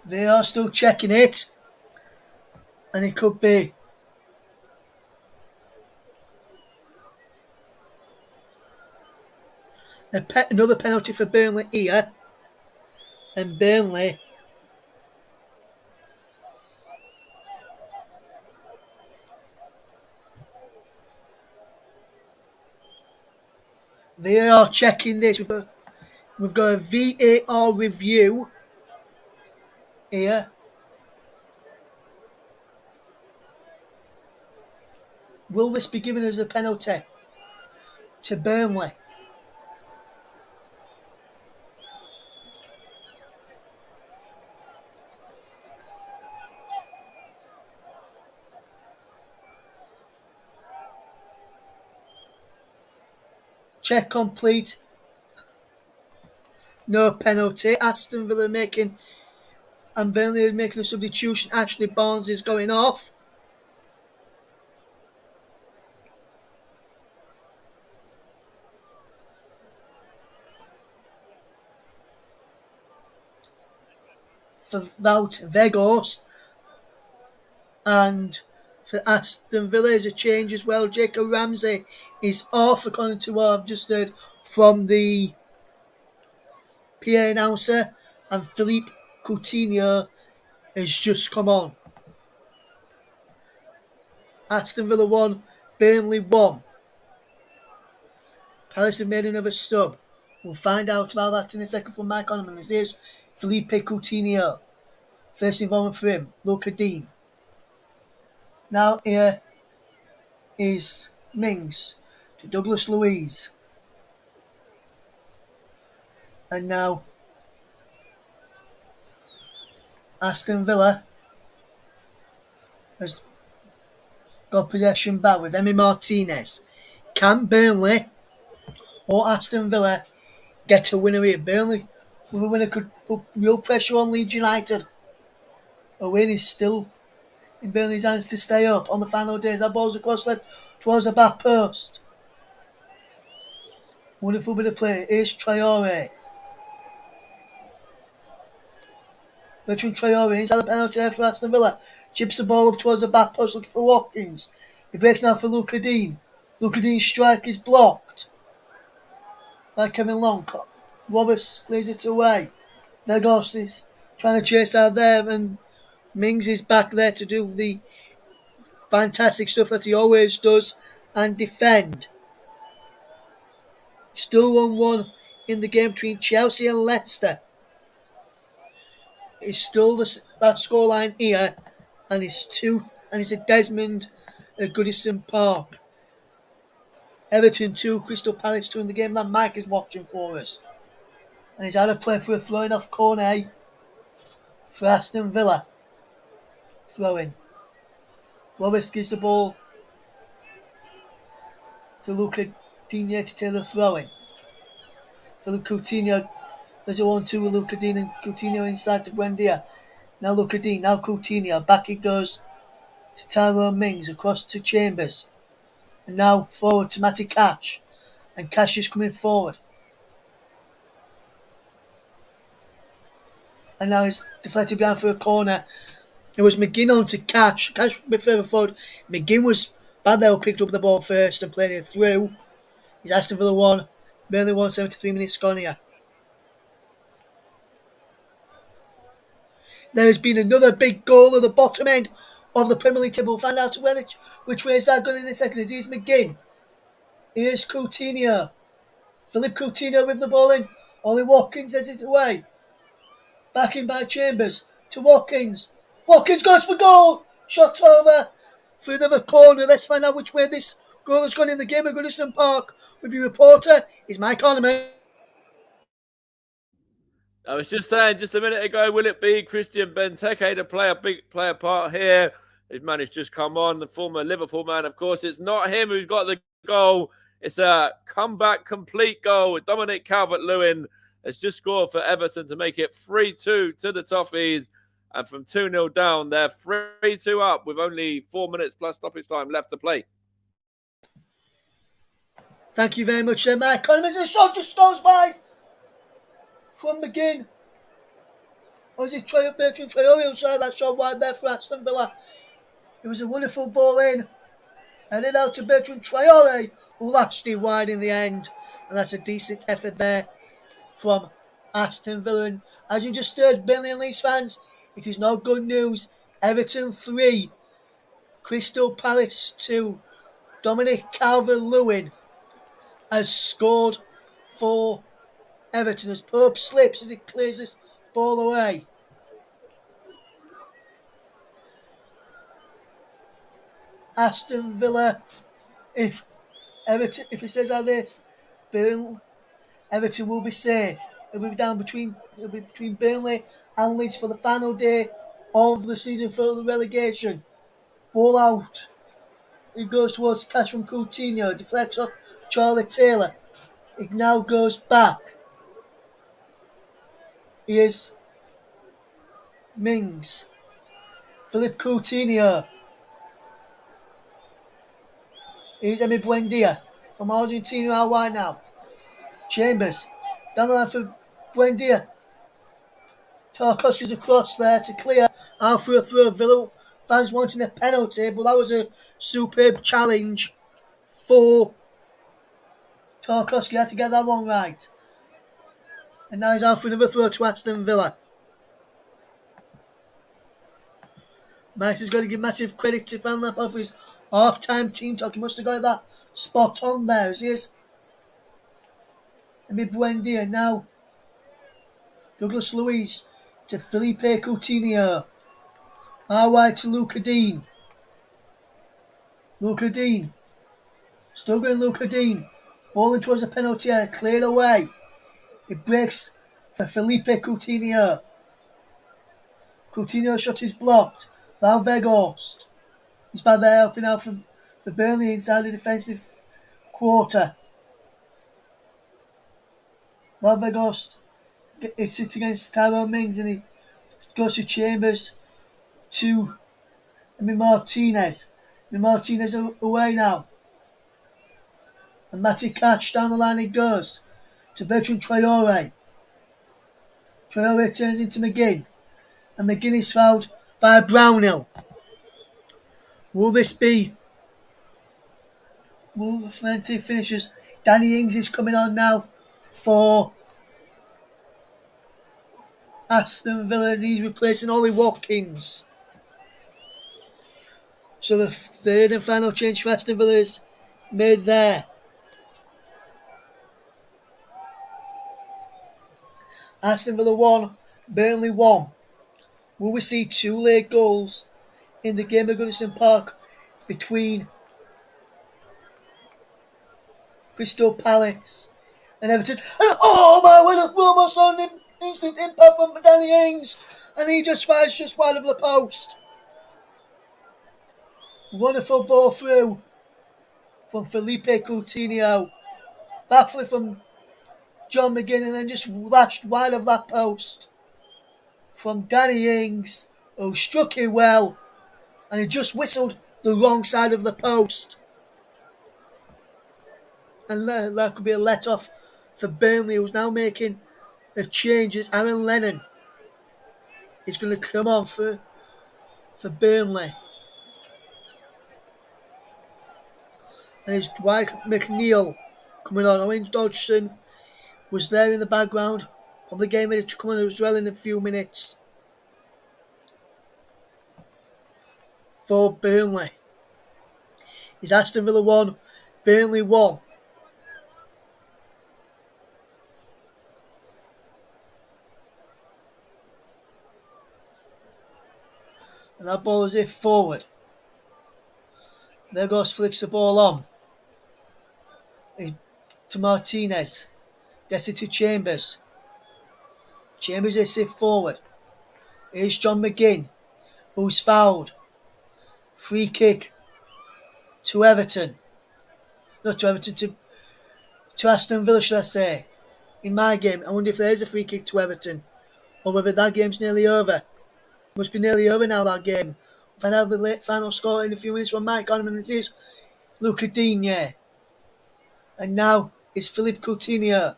They are still checking it. And it could be... another penalty for Burnley here. And Burnley... They are checking this. We've got a VAR review here. Will this be given as a penalty to Burnley? Check complete. No penalty. Aston Villa making and Burnley making a substitution. Ashley Barnes is going off. For Wout Weghorst. And for Aston Villa is a change as well. Jacob Ramsey is off, according to what I've just heard from the PA announcer. And Philippe Coutinho has just come on. Aston Villa 1, Burnley 1. Palace have made another sub. We'll find out about that in a second from Mike Onman. Here's Philippe Coutinho. First involvement for him, Luca Dean. Now here is Mings to Douglas Luiz. And now Aston Villa has got possession back with Emi Martinez. Can Burnley or Aston Villa get a winner here? Burnley with a winner could put real pressure on Leeds United. A win is still in Burnley's hands to stay up on the final days. That ball's across left towards the back post. Wonderful bit of play. Here's Traore. Bertrand Traore inside the penalty area for Aston Villa. Chips the ball up towards the back post looking for Watkins. He breaks now for Luca Dean. Luca Dean's strike is blocked by Kevin Long. Roberts clears it away. Weghorst is trying to chase out there, and Mings is back there to do the fantastic stuff that he always does and defend. Still 1-1 in the game between Chelsea and Leicester. It's still that scoreline here, and it's a Desmond at Goodison Park. Everton 2, Crystal Palace 2 in the game that Mike is watching for us. And he's had a play for a throwing off corner for Aston Villa. Throwing. Roberts gives the ball to Luca Dean to take the throwing. For the Coutinho, there's a 1-2 with Luca Dean and Coutinho inside to Buendia. Now Luca Dean, now Coutinho. Back it goes to Tyrone Mings, across to Chambers. And now forward to Matty Cash. And Cash is coming forward. And now he's deflected behind for a corner. It was McGinn on to Cash. Cash a bit further forward. McGinn was bad there, picked up the ball first and played it through. He's Aston Villa 1, Burnley won 73 minutes gone here. There has been another big goal at the bottom end of the Premier League table. We'll find out which way is that going in a second. Here's McGinn. Here's Coutinho. Philippe Coutinho with the ball in. Ollie Watkins has it away. Back in by Chambers to Watkins. Watkins goes for goal. Shot over for another corner. Let's find out which way this goal has gone in the game at Goodison Park. With your reporter is Mike Ornament. I was just saying just a minute ago, will it be Christian Benteke to play a big player part here? His man has just come on, the former Liverpool man, of course. It's not him who's got the goal. It's a comeback complete goal with Dominic Calvert-Lewin has just scored for Everton to make it 3-2 to the Toffees. And from 2-0 down, they're 3-2 up with only 4 minutes plus stoppage time left to play. Thank you very much, Mike. Coleman's a shot just goes by from McGinn. Or is it Bertrand Traore who shot that shot wide there for Aston Villa? It was a wonderful ball in. Headed out to Bertrand Traore, who lashed it wide in the end. And that's a decent effort there from Aston Villa. And as you just heard, Burnley and Leeds fans, it is no good news. Everton 3, Crystal Palace 2. Dominic Calvert-Lewin has scored for Everton as Pope slips as he clears this ball away. Aston Villa, if it says like this, Everton will be safe. It'll be between Burnley and Leeds for the final day of the season for the relegation. Ball out. It goes towards catch from Coutinho. Deflects off Charlie Taylor. It now goes back. Here's Mings. Philippe Coutinho. Here's Emi Buendia from Argentina out wide now. Chambers. Down the line for Buendia. Tarkowski's across there to clear. Out for a throw. Villa fans wanting a penalty, but that was a superb challenge for Tarkowski. Had to get that one right. And now he's out for another throw to Aston Villa. Max has got to give massive credit to Van Lampard for his half-time team talk. He must have got that spot on there as he is. And Buendia now. Douglas Luiz to Felipe Coutinho. Out wide to Luca Dean. Luca Dean. Still going Luca Dean. Ball towards the penalty area. Cleared away. It breaks for Felipe Coutinho. Coutinho's shot is blocked. Valvegost. He's back there helping out for Burnley inside the defensive quarter. Valvegost. It's it against Tyrone Mings and he goes to Chambers to Martinez. Martinez away now. And Matty Catch down the line it goes to Bertrand Traore. Traore turns into McGinn. And McGinn is fouled by Brownhill. Will this be Wolverhampton finishes? Danny Ings is coming on now for Aston Villa and he's replacing Ollie Watkins. So the third and final change for Aston Villa is made there. Aston Villa 1, Burnley 1. Will we see 2 late goals in the game at Goodison Park between Crystal Palace and Everton? And oh my, we almost saw an instant impact from Danny Ings and he just fires just wide of the post. Wonderful ball through from Felipe Coutinho. Baffling from John McGinn and then just lashed wide of that post from Danny Ings, who struck it well and he just whistled the wrong side of the post. And that could be a let-off for Burnley, who's now making the changes. Aaron Lennon is going to come on for Burnley. And it's Dwight McNeil coming on. Owen Dodgson was there in the background. Probably game ready to come on as well in a few minutes for Burnley. It's Aston Villa 1, Burnley 1. And that ball is forward. There goes flicks the ball on to Martinez. Gets it to Chambers. Chambers is it forward. Here's John McGinn, who's fouled. Free kick to Everton. Not to Everton, to Aston Villa, should I say. In my game, I wonder if there is a free kick to Everton. Or whether that game's nearly over. Must be nearly over now, that game. We'll find out the late final score in a few minutes from Mike Conham, and it is Luca Digne. And now it's Philippe Coutinho.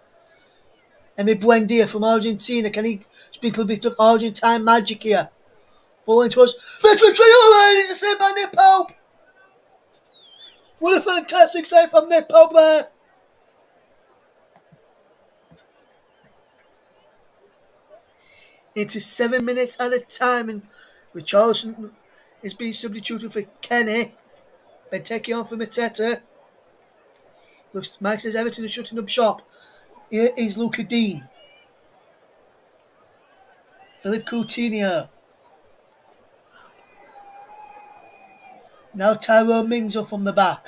Emi Buendia from Argentina. Can he sprinkle a bit of Argentine magic here? Ball into us. Veteran Traore! He's a save by Nick Pope! What a fantastic save from Nick Pope there! Into 7 minutes at a time, and Richarlison is being substituted for Kenny. Benteke on for Mateta. Looks, Mike says Everton is shutting up shop. Here is Luca Dean. Philippe Coutinho. Now Tyrone Mings up from the back.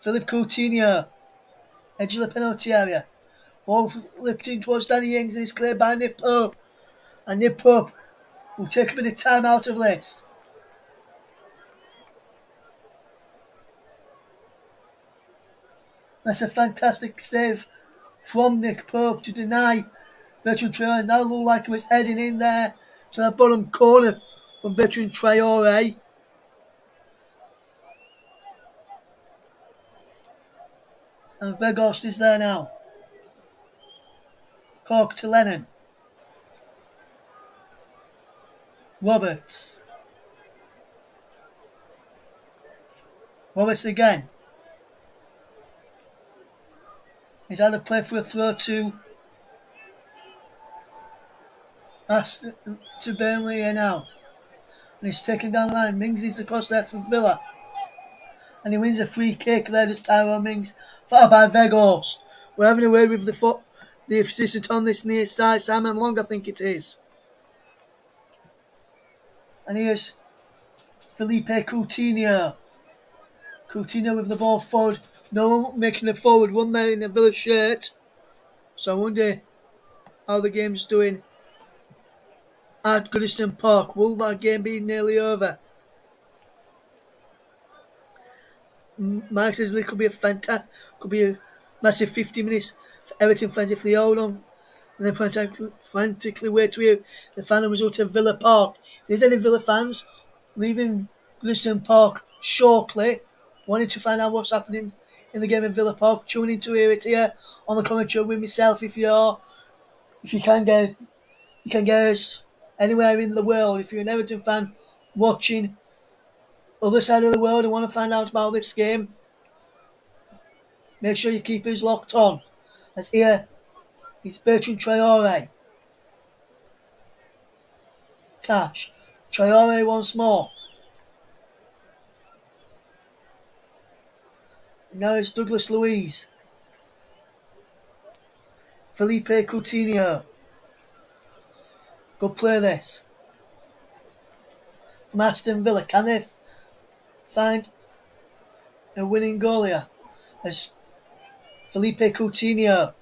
Philippe Coutinho. Edge of the penalty area. Ball flipped in towards Danny Ings and is cleared by Nick Pope. And Nick Pope will take a bit of time out of this. That's a fantastic save from Nick Pope to deny Bertrand Traore. Now looked like he was heading in there to the bottom corner from Bertrand Traore. And Weghorst is there now. Cork to Lennon. Roberts. Roberts again. He's had a play for a throw to Burnley here now. And he's taken down the line. Mings is across there for Villa. And he wins a free kick. There does Tyrone Mings. Followed by Weghorst. We're having a word with the assistant on this near side. Simon Long, I think it is. And here's Felipe Coutinho. Coutinho with the ball forward. No one making a forward one there in a Villa shirt. So I wonder how the game's doing at Goodison Park. Will that game be nearly over? Mike says it could be a massive 50 minutes for Everton fans if they hold on and then frantically wait to hear the final result of Villa Park. If there's any Villa fans leaving Goodison Park shortly, wanting to find out what's happening in the game in Villa Park, tune in to hear it here on the commentary with myself. If you can get us anywhere in the world, if you're an Everton fan watching other side of the world and want to find out about this game, make sure you keep us locked on. As here, it's Bertrand Traore. Cash. Traore once more. Now it's Douglas Luiz. Felipe Coutinho. Good play this. From Aston Villa. Can they find a winning goal here? As Felipe Coutinho.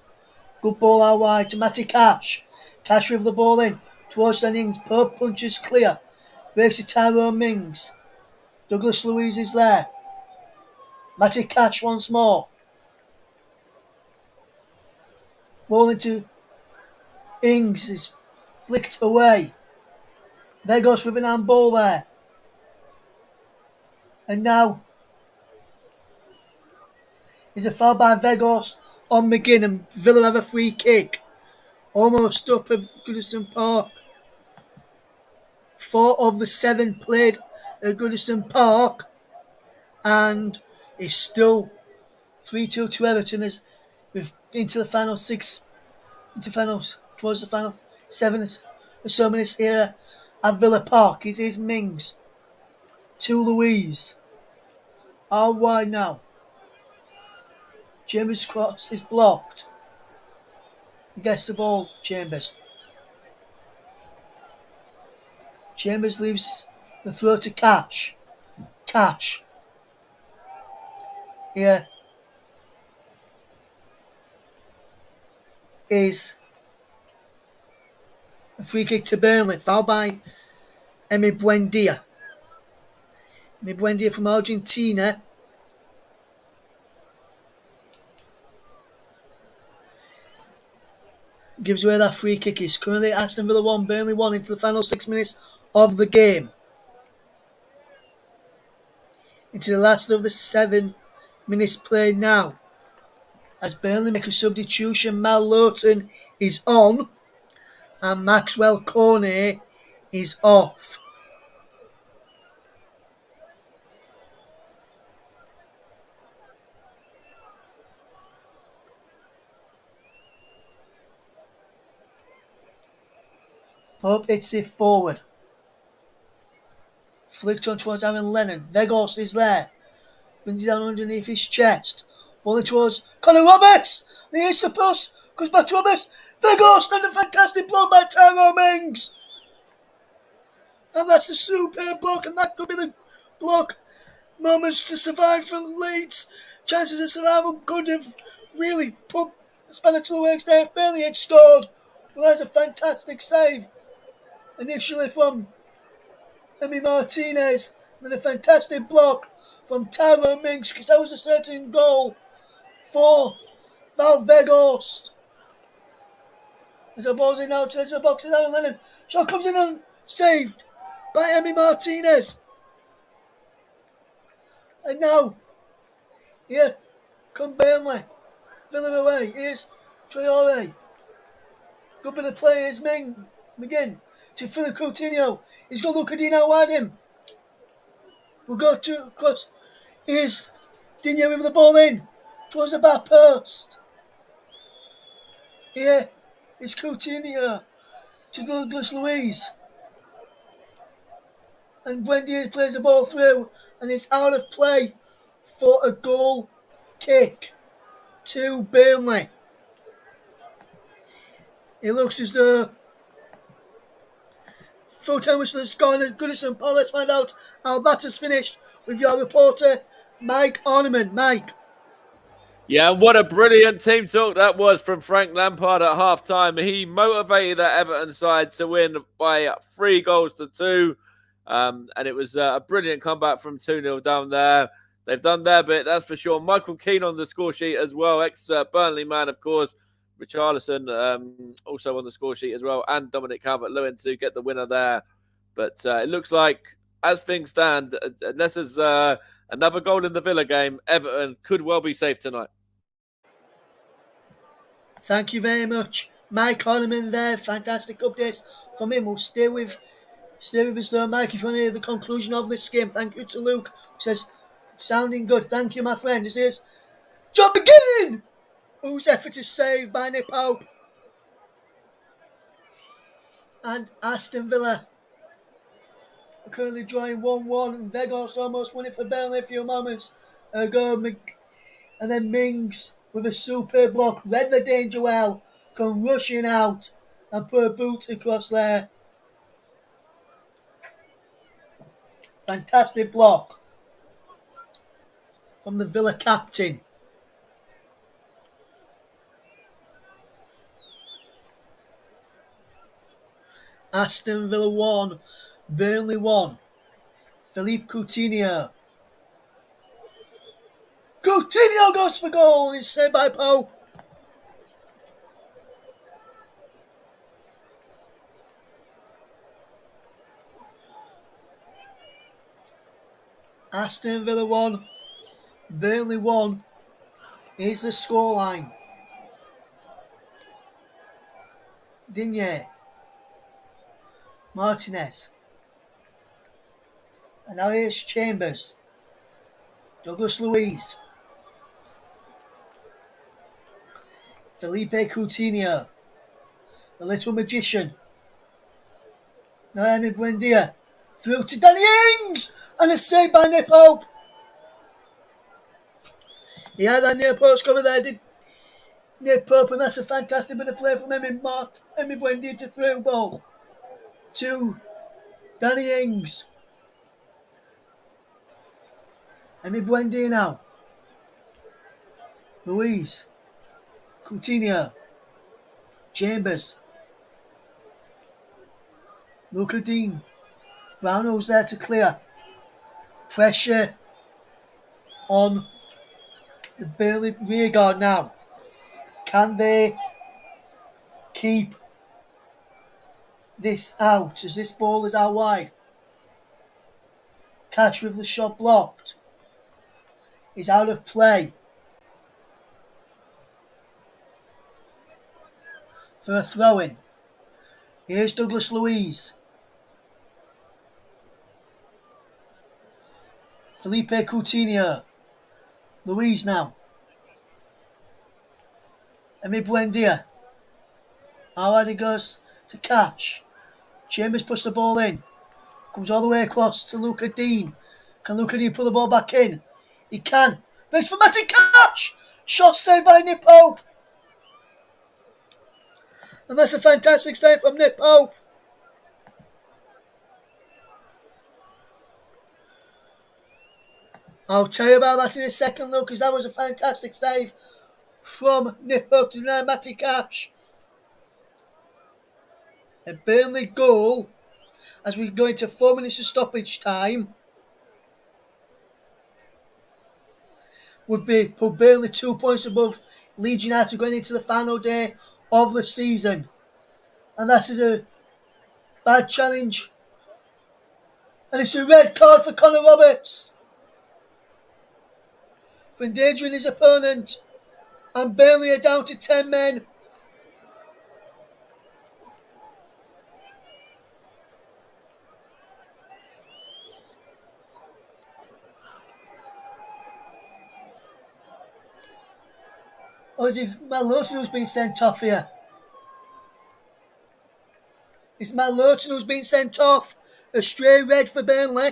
Good ball out wide to Matty Cash. Cash with the ball in towards the Ings. Pope punches clear. Breaks to Tyrone Mings. Douglas Luiz is there. Matty Cash once more. Ball into Ings is flicked away. Weghorst with an handball there. And now is a foul by Weghorst on McGinn, and Villa have a free kick. Almost up at Goodison Park. 4 of the 7 played at Goodison Park. And it's still 3-2 to Everton as into the final towards the final 7 or so minutes here at Villa Park. It is Mings to Louise. All wide now. Chambers' cross is blocked. He gets the ball, Chambers. Chambers leaves the throw to Cash. Cash. Here is a free kick to Burnley. Foul by Emi Buendia. Emi Buendia from Argentina. Gives away that free kick. Is currently Aston Villa 1, Burnley 1 into the final 6 minutes of the game. Into the last of the 7 minutes played now. As Burnley make a substitution, Mal Lowton is on and Maxwell Cornet is off. Pope hits it forward. Flicked on towards Aaron Lennon. Weghorst is there. Brings it down underneath his chest. Bowling towards Conor Roberts. And he hits the post. Goes back to Roberts. Weghorst and a fantastic block by Tyrone Mings. And that's a superb block. And that could be the block. Moments to survive for Leeds. Chances of survival could have really put the spanner to the works there if Burnley had scored. But that's a fantastic save. Initially from Emi Martinez, and then a fantastic block from Tyrone Mings, because that was a certain goal for Val Weghorst. As the ball's in now, turns to the box, and Aaron Lennon. Shot comes in and saved by Emi Martinez. And now, here come Burnley. Villa away. Here's Traore. Good bit of play. Here's McGinn to Philip Coutinho. He's got Lucadino at him. We'll go to cross. Here's Digne with the ball in towards the back post. Here is Coutinho to Douglas Luiz. And Buendia plays the ball through and it's out of play for a goal kick to Burnley. It looks as though full-time whistle has gone at Goodison. Paul, let's find out how that has finished with your reporter, Mike Ornament. Mike. Yeah, what a brilliant team talk that was from Frank Lampard at half-time. He motivated that Everton side to win by 3-2. And it was a brilliant comeback from 2-0 down there. They've done their bit, that's for sure. Michael Keane on the score sheet as well. Ex-Burnley man, of course. Richarlison also on the score sheet as well. And Dominic Calvert-Lewin to get the winner there. But it looks like, as things stand, unless there's another goal in the Villa game, Everton could well be safe tonight. Thank you very much. Mike Ornament there. Fantastic updates from him. We'll stay with us though, Mike, if you want to hear the conclusion of this game. Thank you to Luke, who says, sounding good. Thank you, my friend. This is John McGinn, whose effort is saved by Nick Pope. And Aston Villa are currently drawing 1-1. And Weghorst almost won it for Burnley a few moments ago. And then Mings, with a superb block, read the danger well, come rushing out and put a boot across there. Fantastic block from the Villa captain. Aston Villa 1, Burnley 1. Philippe Coutinho. Coutinho goes for goal. It's saved by Pope. Aston Villa 1, Burnley 1 is the scoreline. Digne. Martinez. And now here's Chambers. Douglas Luiz. Felipe Coutinho, the little magician. Noemi Buendia, through to Danny Ings, and a save by Nick Pope. He had that near post cover there, did Nick Pope, and that's a fantastic bit of play from Emi Buendia to through ball to Danny Ings. Emi Buendia now. Louise. Coutinho. Chambers. Luca Dean. Brownell's there to clear. Pressure on the Burnley rearguard now. Can they keep this out as this ball is out wide? Catch with the shot blocked. Is out of play. For a throw-in. Here's Douglas Luiz. Felipe Coutinho. Luiz now. Emi Buendia. How he goes to catch. Chambers puts the ball in. Comes all the way across to Luca Dean. Can Luca Dean put the ball back in? He can. But it's for Matty Cash. Shot saved by Nick Pope. And that's a fantastic save from Nick Pope. I'll tell you about that in a second, though, because that was a fantastic save from Nick Pope to deny Matty Cash. A Burnley goal as we go into 4 minutes of stoppage time would be put Burnley 2 points above Leeds United going into the final day of the season. And that's a bad challenge. And it's a red card for Connor Roberts for endangering his opponent. And Burnley are down to 10 men. Or is it Matt Lowton who's been sent off here? It's Matt Lowton who's been sent off. A stray red for Burnley.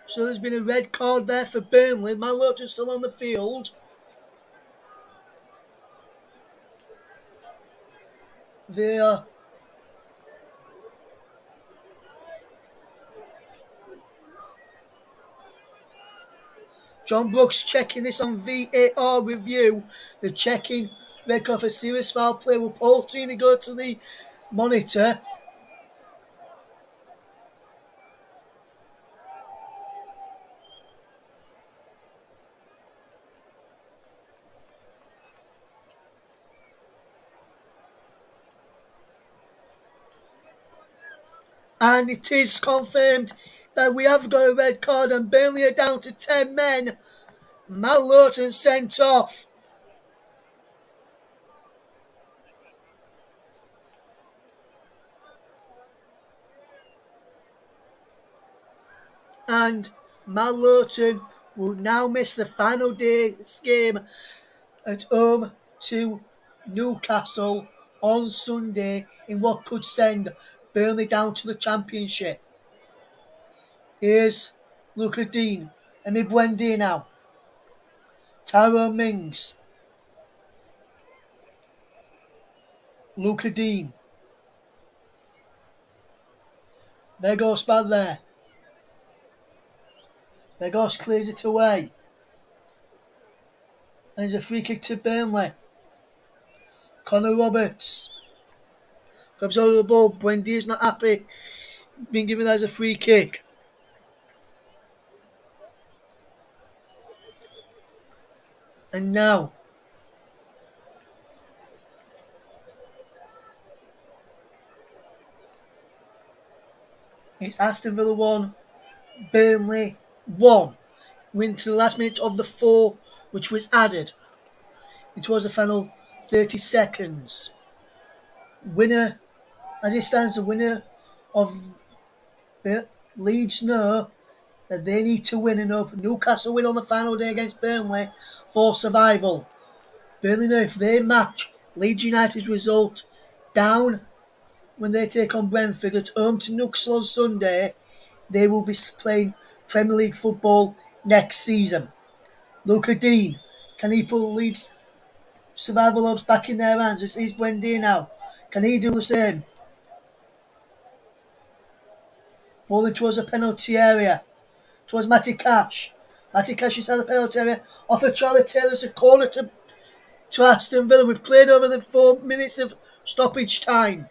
So there's been a red card there for Burnley. Matt Lowton's still on the field. John Brooks checking this on VAR review. They're checking red card for serious foul play. Will Paul Tini go to the monitor? And it is confirmed that we have got a red card and Burnley are down to 10 men. Matt Lowton sent off. And Matt Lowton will now miss the final day's game at home to Newcastle on Sunday in what could send Burnley down to the Championship. Here's Luca Dean. Emi Buendia now. Tyrone Mings. Luca Dean. Begos bad there. Begos clears it away. And there's a free kick to Burnley. Connor Roberts grabs hold of the ball. Buendia's not happy. Being given that as a free kick. And now It's Aston Villa 1, Burnley 1. Win to the last minute of the 4, which was added. It was the final 30 seconds. Winner, as it stands, the winner of Leeds know that they need to win and hope Newcastle win on the final day against Burnley for survival. Burnley know if they match Leeds United's result down when they take on Brentford at home to Newcastle on Sunday, they will be playing Premier League football next season. Luca Dean, can he put Leeds survival hopes back in their hands? It's Buendia now. Can he do the same? Bowling towards a penalty area. Towards Matty Cash. Matty Cash is out of the penalty area. Off of Charlie Taylor's a corner to Aston Villa. We've played over the 4 minutes of stoppage time.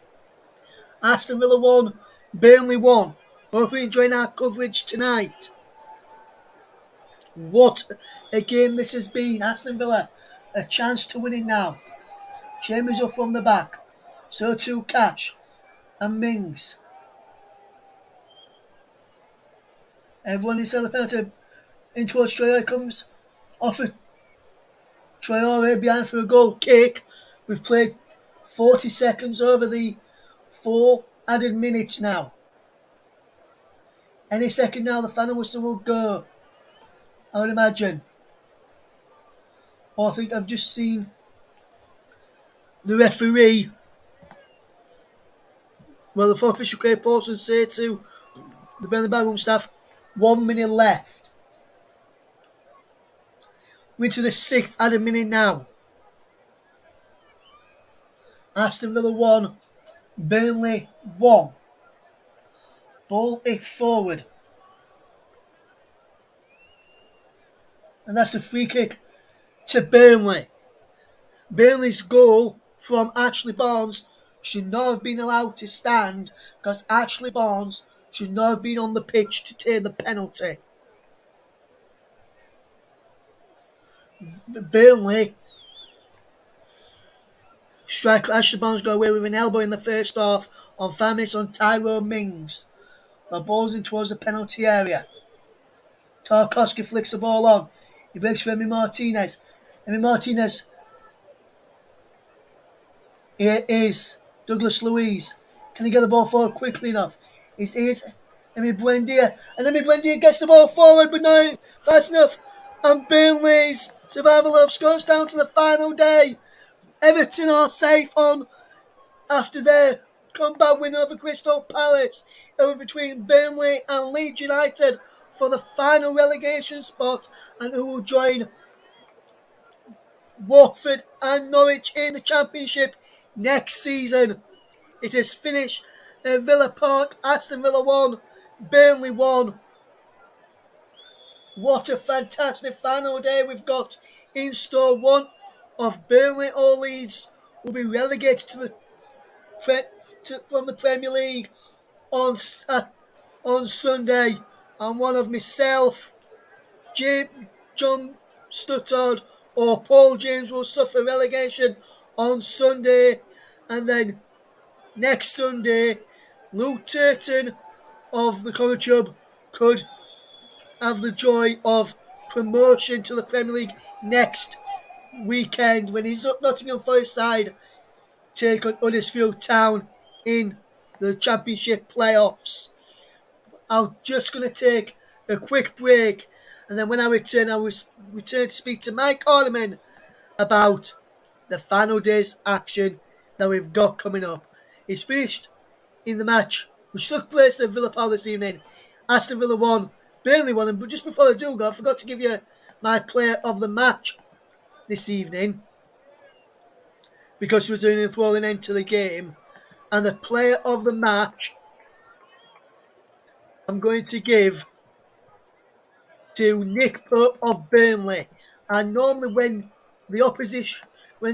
Aston Villa 1, Burnley 1. Hope you're enjoying our coverage tonight. What a game this has been. Aston Villa, a chance to win it now. Chambers up from the back. So too Cash and Mings. Everyone inside the penalty. In towards Traore comes. Off it. Traore behind for a goal kick. We've played 40 seconds over the 4 added minutes now. Any second now, the final whistle will go. I would imagine. I think I've just seen the referee, the fourth official Craig Paulson say to the Burnley backroom staff, 1 minute left. We're into the 6th added minute now. Aston Villa 1, Burnley 1. Ball it forward. And that's the free kick to Burnley. Burnley's goal from Ashley Barnes should not have been allowed to stand because Ashley Barnes should not have been on the pitch to take the penalty. Burnley striker Ashley Barnes got away with an elbow in the first half on 5 minutes on Tyrone Mings. The ball's in towards the penalty area. Tarkowski flicks the ball on. He breaks for Emi Martinez. Emi Martinez. Here is Douglas Luiz. Can he get the ball forward quickly enough? It is Emi Buendia. And Emi Buendia gets the ball forward, but not fast enough. And Burnley's survival hopes goes down to the final day. Everton are safe on after their comeback win over Crystal Palace. Over between Burnley and Leeds United for the final relegation spot, and who will join Watford and Norwich in the Championship next season. It is finished at Villa Park. Aston Villa 1, Burnley 1. What a fantastic final day we've got in store. One of Burnley or Leeds will be relegated to from the Premier League on Sunday, and one of myself, John Stuttard or Paul James will suffer relegation on Sunday, and then next Sunday, Luke Turton of the Comet Club could have the joy of promotion to the Premier League next weekend when he's up Nottingham Forest side take on Huddersfield Town in the Championship playoffs. I'm just going to take a quick break, and then when I return, I will return to speak to Mike Orneman about the final day's action that we've got coming up. It's finished in the match which took place at Villa Park this evening. Aston Villa 1, Burnley 1, but just before I do go, I forgot to give you my player of the match this evening because we were doing an enthralling end to the game. And the player of the match I'm going to give to Nick Pope of Burnley. And normally when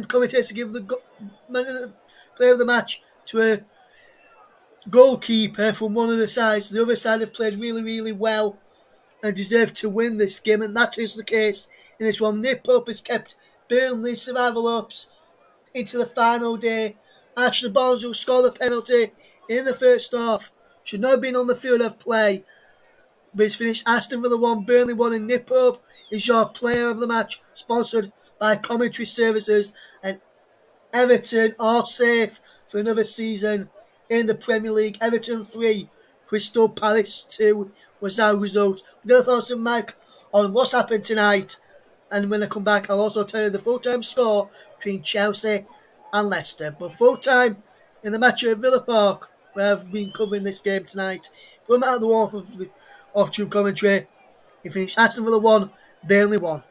commentators give the player of the match to a goalkeeper from one of the sides, the other side have played really, really well and deserve to win this game, and that is the case in this one. Nick Pope has kept Burnley's survival hopes into the final day. Ashley Barnes will score the penalty in the first half should not have been on the field of play, but it's finished Aston Villa 1, Burnley 1, and Nip Up is your player of the match, sponsored by Commentary Services, and Everton are safe for another season in the Premier League. Everton 3, Crystal Palace 2 was our result. We're going to throw some Mike on what's happened tonight, and when I come back, I'll also tell you the full-time score between Chelsea and Leicester. But full-time in the match at Villa Park, where I've been covering this game tonight, from out of the wall of the off-tube commentary, it finished Aston Villa 1, Burnley 1.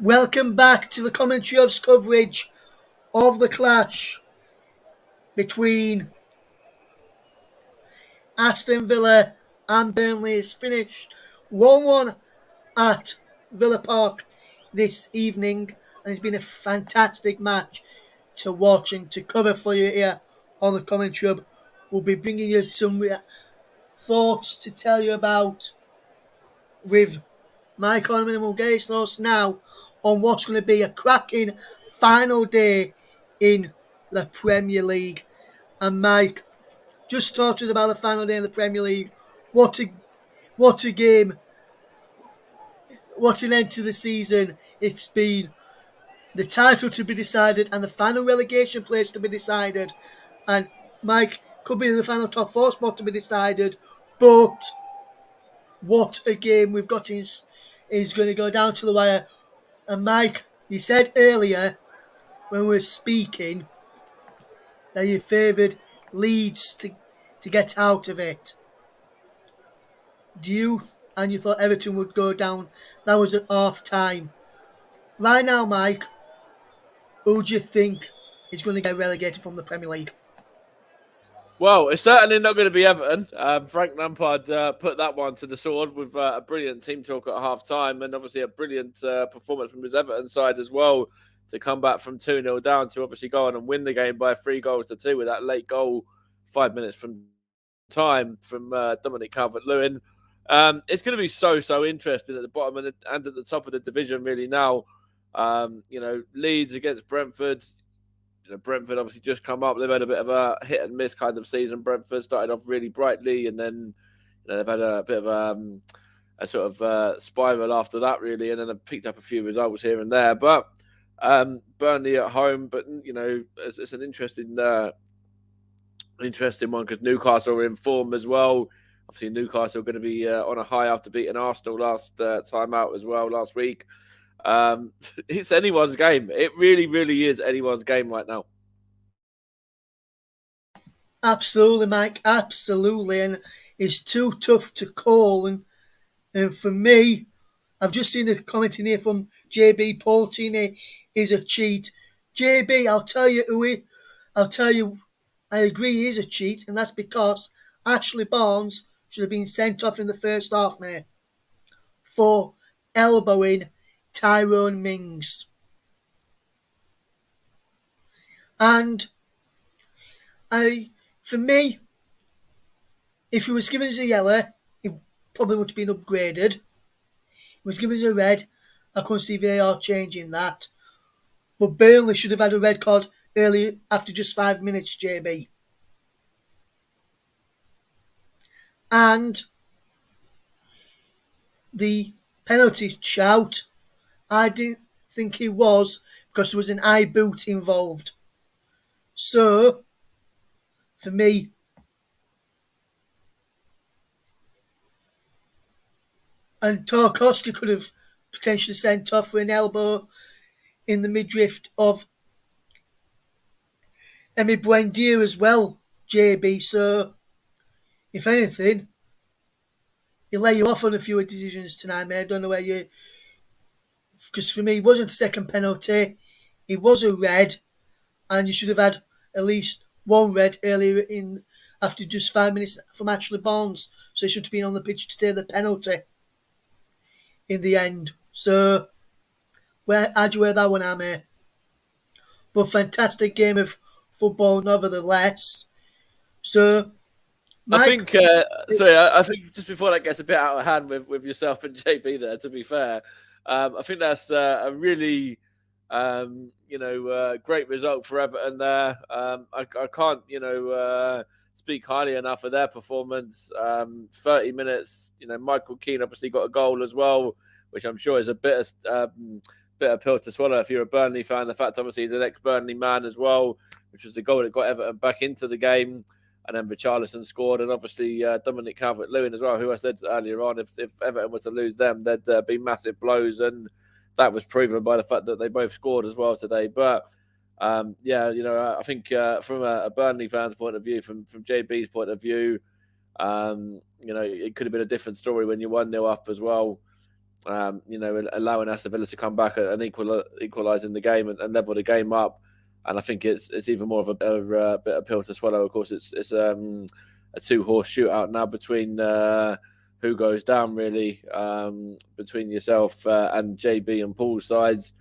Welcome back to the commentary of coverage of the clash between Aston Villa and Burnley is finished 1-1 at Villa Park this evening, and it's been a fantastic match to watch and to cover for you here on the commentary hub. We'll be bringing you some thoughts to tell you about with Mike Orman, and we'll get his thoughts now on what's going to be a cracking final day in the Premier League. And Mike, just talk to us about the final day in the Premier League. What a game. What an end to the season it's been. The title to be decided and the final relegation place to be decided. And Mike could be in the final top 4 spot to be decided. But what a game we've got is going to go down to the wire. And Mike, you said earlier when we were speaking that you favoured Leeds to get out of it. And you thought Everton would go down. That was at half time. Right now, Mike, who do you think is going to get relegated from the Premier League? Well, it's certainly not going to be Everton. Frank Lampard put that one to the sword with a brilliant team talk at half-time, and obviously a brilliant performance from his Everton side as well to come back from 2-0 down to obviously go on and win the game by 3-2 with that late goal 5 minutes from time from Dominic Calvert-Lewin. It's going to be so interesting at the bottom and at the top of the division really now. Leeds against Brentford. Brentford obviously just come up. They've had a bit of a hit and miss kind of season. Brentford started off really brightly, and then they've had a bit of a sort of spiral after that, really, and then they've picked up a few results here and there. But Burnley at home, but it's an interesting one because Newcastle are in form as well. Obviously, Newcastle are going to be on a high after beating Arsenal last time out as well last week. It's anyone's game. It really is anyone's game right now. Absolutely, Mike. Absolutely. And it's too tough to call. And for me, I've just seen a comment in here from JB Portini is a cheat. JB, I'll tell you I agree he is a cheat, and that's because Ashley Barnes should have been sent off in the first half, mate, for elbowing Tyrone Mings. And for me, if he was given as a yellow, he probably would have been upgraded. If he was given as a red, I couldn't see VAR changing that. But Burnley should have had a red card early after just 5 minutes, JB. And the penalty shout, I didn't think it was because there was an eye boot involved. So, for me, and Tarkowski could have potentially sent off for an elbow in the midriff of Emi Buendia as well, JB. So, if anything, he'll lay you off on a few decisions tonight, mate. I don't know where you... Because for me, it wasn't a second penalty. It was a red, and you should have had at least one red earlier in after just 5 minutes from Ashley Barnes. So he should have been on the pitch to take the penalty in the end. So, how'd you wear that one, Amy? But fantastic game of football, nevertheless. So, I Mike, think, I think just before that gets a bit out of hand with yourself and JB there, to be fair, I think that's a really, great result for Everton there. I can't, speak highly enough of their performance. 30 minutes, Michael Keane obviously got a goal as well, which I'm sure is a bit of pill to swallow if you're a Burnley fan. The fact, obviously, he's an ex-Burnley man as well, which was the goal that got Everton back into the game. And then Richarlison scored, and obviously Dominic Calvert-Lewin as well, who I said earlier on, if Everton were to lose them, there'd be massive blows, and that was proven by the fact that they both scored as well today. But I think from a Burnley fan's point of view, from JB's point of view, it could have been a different story when you're 1-0 up as well. Allowing Aston Villa to come back and equalising the game and level the game up. And I think it's even more of a bit of pill to swallow. Of course, it's a 2-horse shootout now between who goes down, really, between yourself and JB and Paul's sides.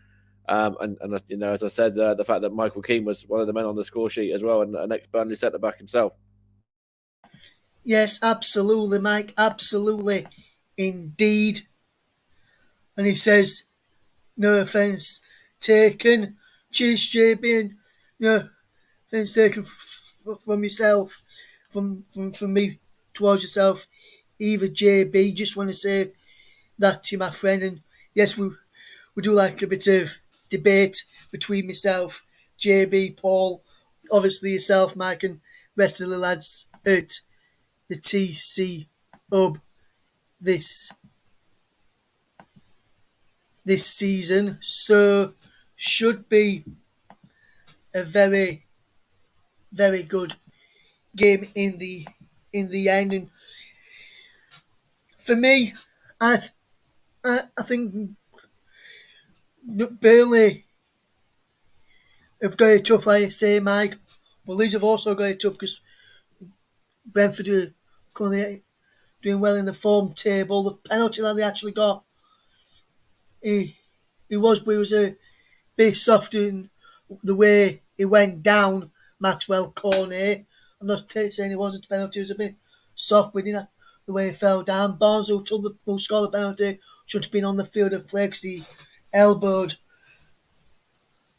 And as I said, the fact that Michael Keane was one of the men on the score sheet as well, and an ex-Burnley centre-back himself. yes, absolutely, Mike, absolutely, indeed. And he says, no offence taken. Cheers, JB, and no offence taken from yourself, from me towards yourself, either, JB. Just want to say that to my friend, and yes, we do like a bit of debate between myself, JB, Paul, obviously yourself, Mike, and rest of the lads at the TC Hub this season. So should be a very, very good game in the end. And for me, I think Burnley have got it tough, like I say, Mike. But Leeds have also got it tough because Brentford are currently doing well in the form table. The penalty that they actually got, he was a bit soft in the way he went down, Maxwell Cornet. I'm not saying it wasn't a penalty, it was a bit soft, but the way he fell down. Barnes, who scored the penalty, should have been on the field of play because he elbowed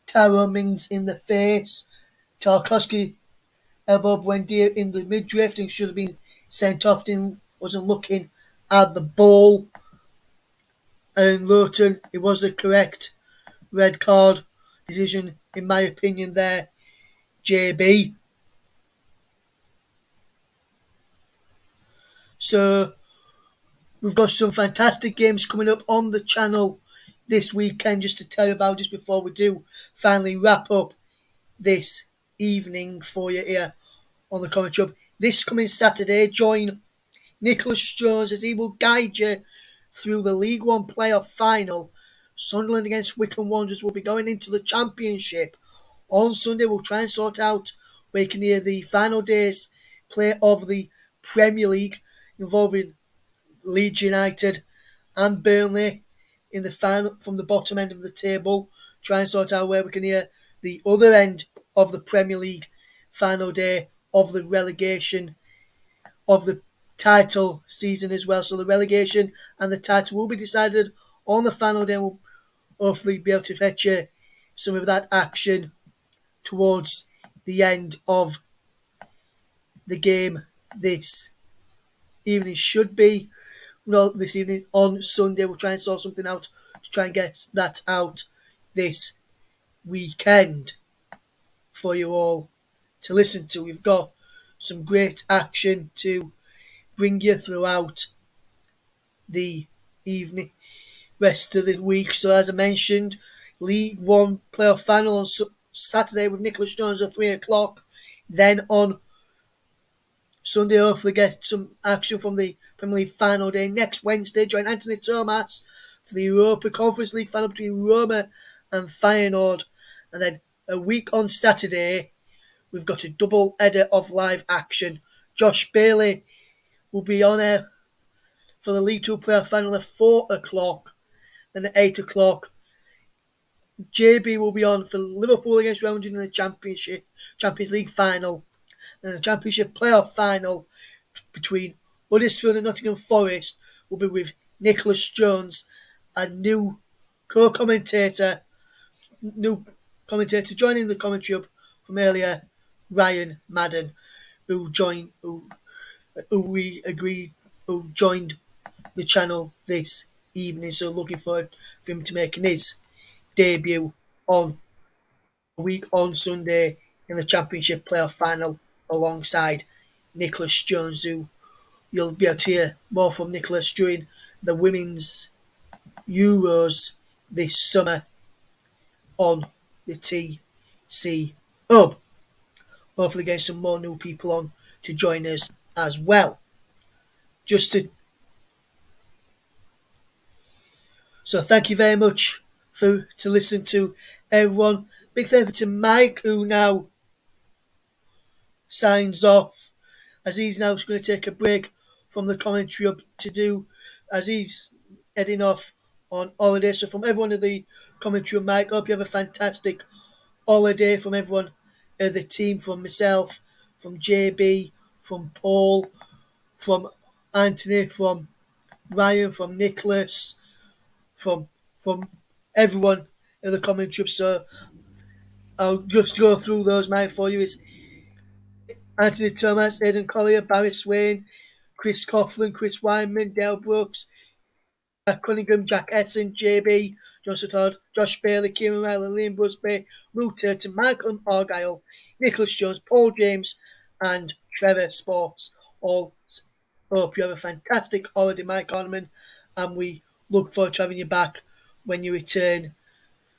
Tyrone Mings in the face. Tarkowski elbowed Buendia in the midriff and should have been sent off, wasn't looking at the ball. And Lowton, it was the correct red card decision, in my opinion, there, JB. So, we've got some fantastic games coming up on the channel this weekend, just to tell you about, just before we do finally wrap up this evening for you here on the Commentary Hub. This coming Saturday, join Nicholas Jones as he will guide you through the League One playoff final. Sunderland against Wycombe Wanderers will be going into the Championship. On Sunday, we'll try and sort out where you can hear the final day's play of the Premier League involving Leeds United and Burnley in the final from the bottom end of the table. Try and sort out where we can hear the other end of the Premier League final day of the relegation of the title season as well. So the relegation and the title will be decided on the final day. We'll hopefully be able to fetch you some of that action towards the end of the game this evening. Should be this evening on Sunday. We'll try and sort something out to try and get that out this weekend for you all to listen to. We've got some great action to bring you throughout the evening, rest of the week. So as I mentioned, League One playoff final on Saturday with Nicholas Jones at 3 o'clock. Then on Sunday, hopefully get some action from the Premier League final day. Next Wednesday, join Anthony Thomas for the Europa Conference League final between Roma and Feyenoord. And then a week on Saturday, we've got a double header of live action. Josh Bailey will be on air for the League Two playoff final at 4 o'clock. Then at 8 o'clock, JB will be on for Liverpool against Real Madrid in the Champions League final. And the Championship playoff final between Huddersfield and Nottingham Forest will be with Nicholas Jones, a new commentator joining the commentary up from earlier, Ryan Madden, who joined the channel this evening. So looking forward for him to making his debut on a week on Sunday in the Championship playoff final alongside Nicholas Jones, who you'll be able to hear more from Nicholas during the Women's Euros this summer on the TC Hub. Hopefully get some more new people on to join us as well. So thank you very much to listen to everyone. Big thank you to Mike, who now signs off, as he's now going to take a break from the commentary up to do, as he's heading off on holiday. So from everyone at the commentary, Mike, hope you have a fantastic holiday. From everyone at the team, from myself, from JB, from Paul, from Anthony, from Ryan, from Nicholas, from everyone in the commentary. So I'll just go through those, Mike, for you. It's Anthony Thomas, Aidan Collier, Barry Swain, Chris Coughlin, Chris Wyman, Dale Brooks, Jack Cunningham, Jack Essen, JB, Joseph Todd, Josh Bailey, Kieran Riley, Liam Busby, Will Turton, Michael Argyle, Nicholas Jones, Paul James, and Trevor Sports. All hope you have a fantastic holiday, Mike Ornament, and we look forward to having you back when you return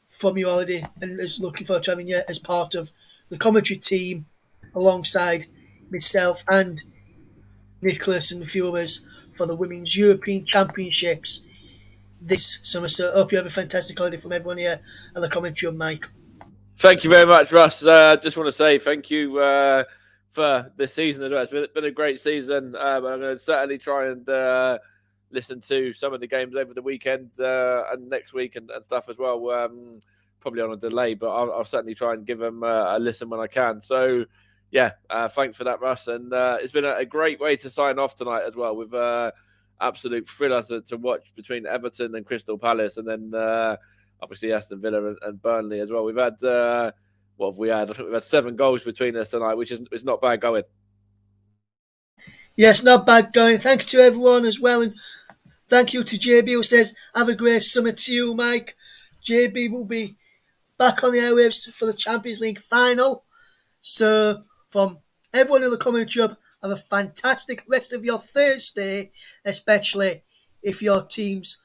from your holiday, and is looking forward to having you as part of the commentary team alongside myself and Nicholas and a few others for the Women's European Championships this summer. So I hope you have a fantastic holiday from everyone here at the commentary on Mike. Thank you very much, Russ. Just want to say thank you for this season as well. It's been a great season. I'm going to certainly try and listen to some of the games over the weekend and next week and stuff as well. Probably on a delay, but I'll certainly try and give them a listen when I can. So, yeah, thanks for that, Russ. And it's been a great way to sign off tonight as well, with absolute thriller to watch between Everton and Crystal Palace, and then obviously Aston Villa and Burnley as well. We've had, what have we had? I think we've had 7 goals between us tonight, which is not bad going. Yes, not bad going. Thank you to everyone as well, and thank you to JB, who says, have a great summer to you, Mike. JB will be back on the airwaves for the Champions League final. So, from everyone in the commentary hub, have a fantastic rest of your Thursday, especially if your teams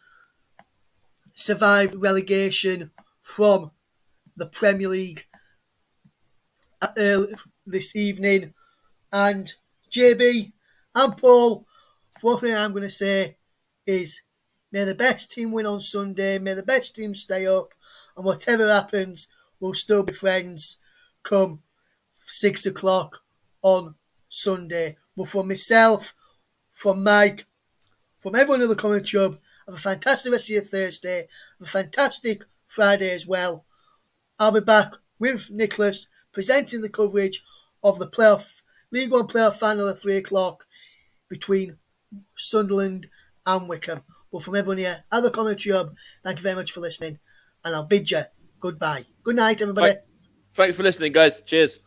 survive relegation from the Premier League this evening. And JB and Paul, one thing I'm going to say is, may the best team win on Sunday, may the best team stay up, and whatever happens, we'll still be friends come 6 o'clock on Sunday. But from myself, from Mike, from everyone in the comment hub, have a fantastic rest of your Thursday. Have a fantastic Friday as well. I'll be back with Nicholas presenting the coverage of the League One playoff final at 3 o'clock between Sunderland and Wickham. But from everyone here at the commentary hub, thank you very much for listening, and I'll bid you goodbye. Good night, everybody. Thanks for listening, guys. Cheers.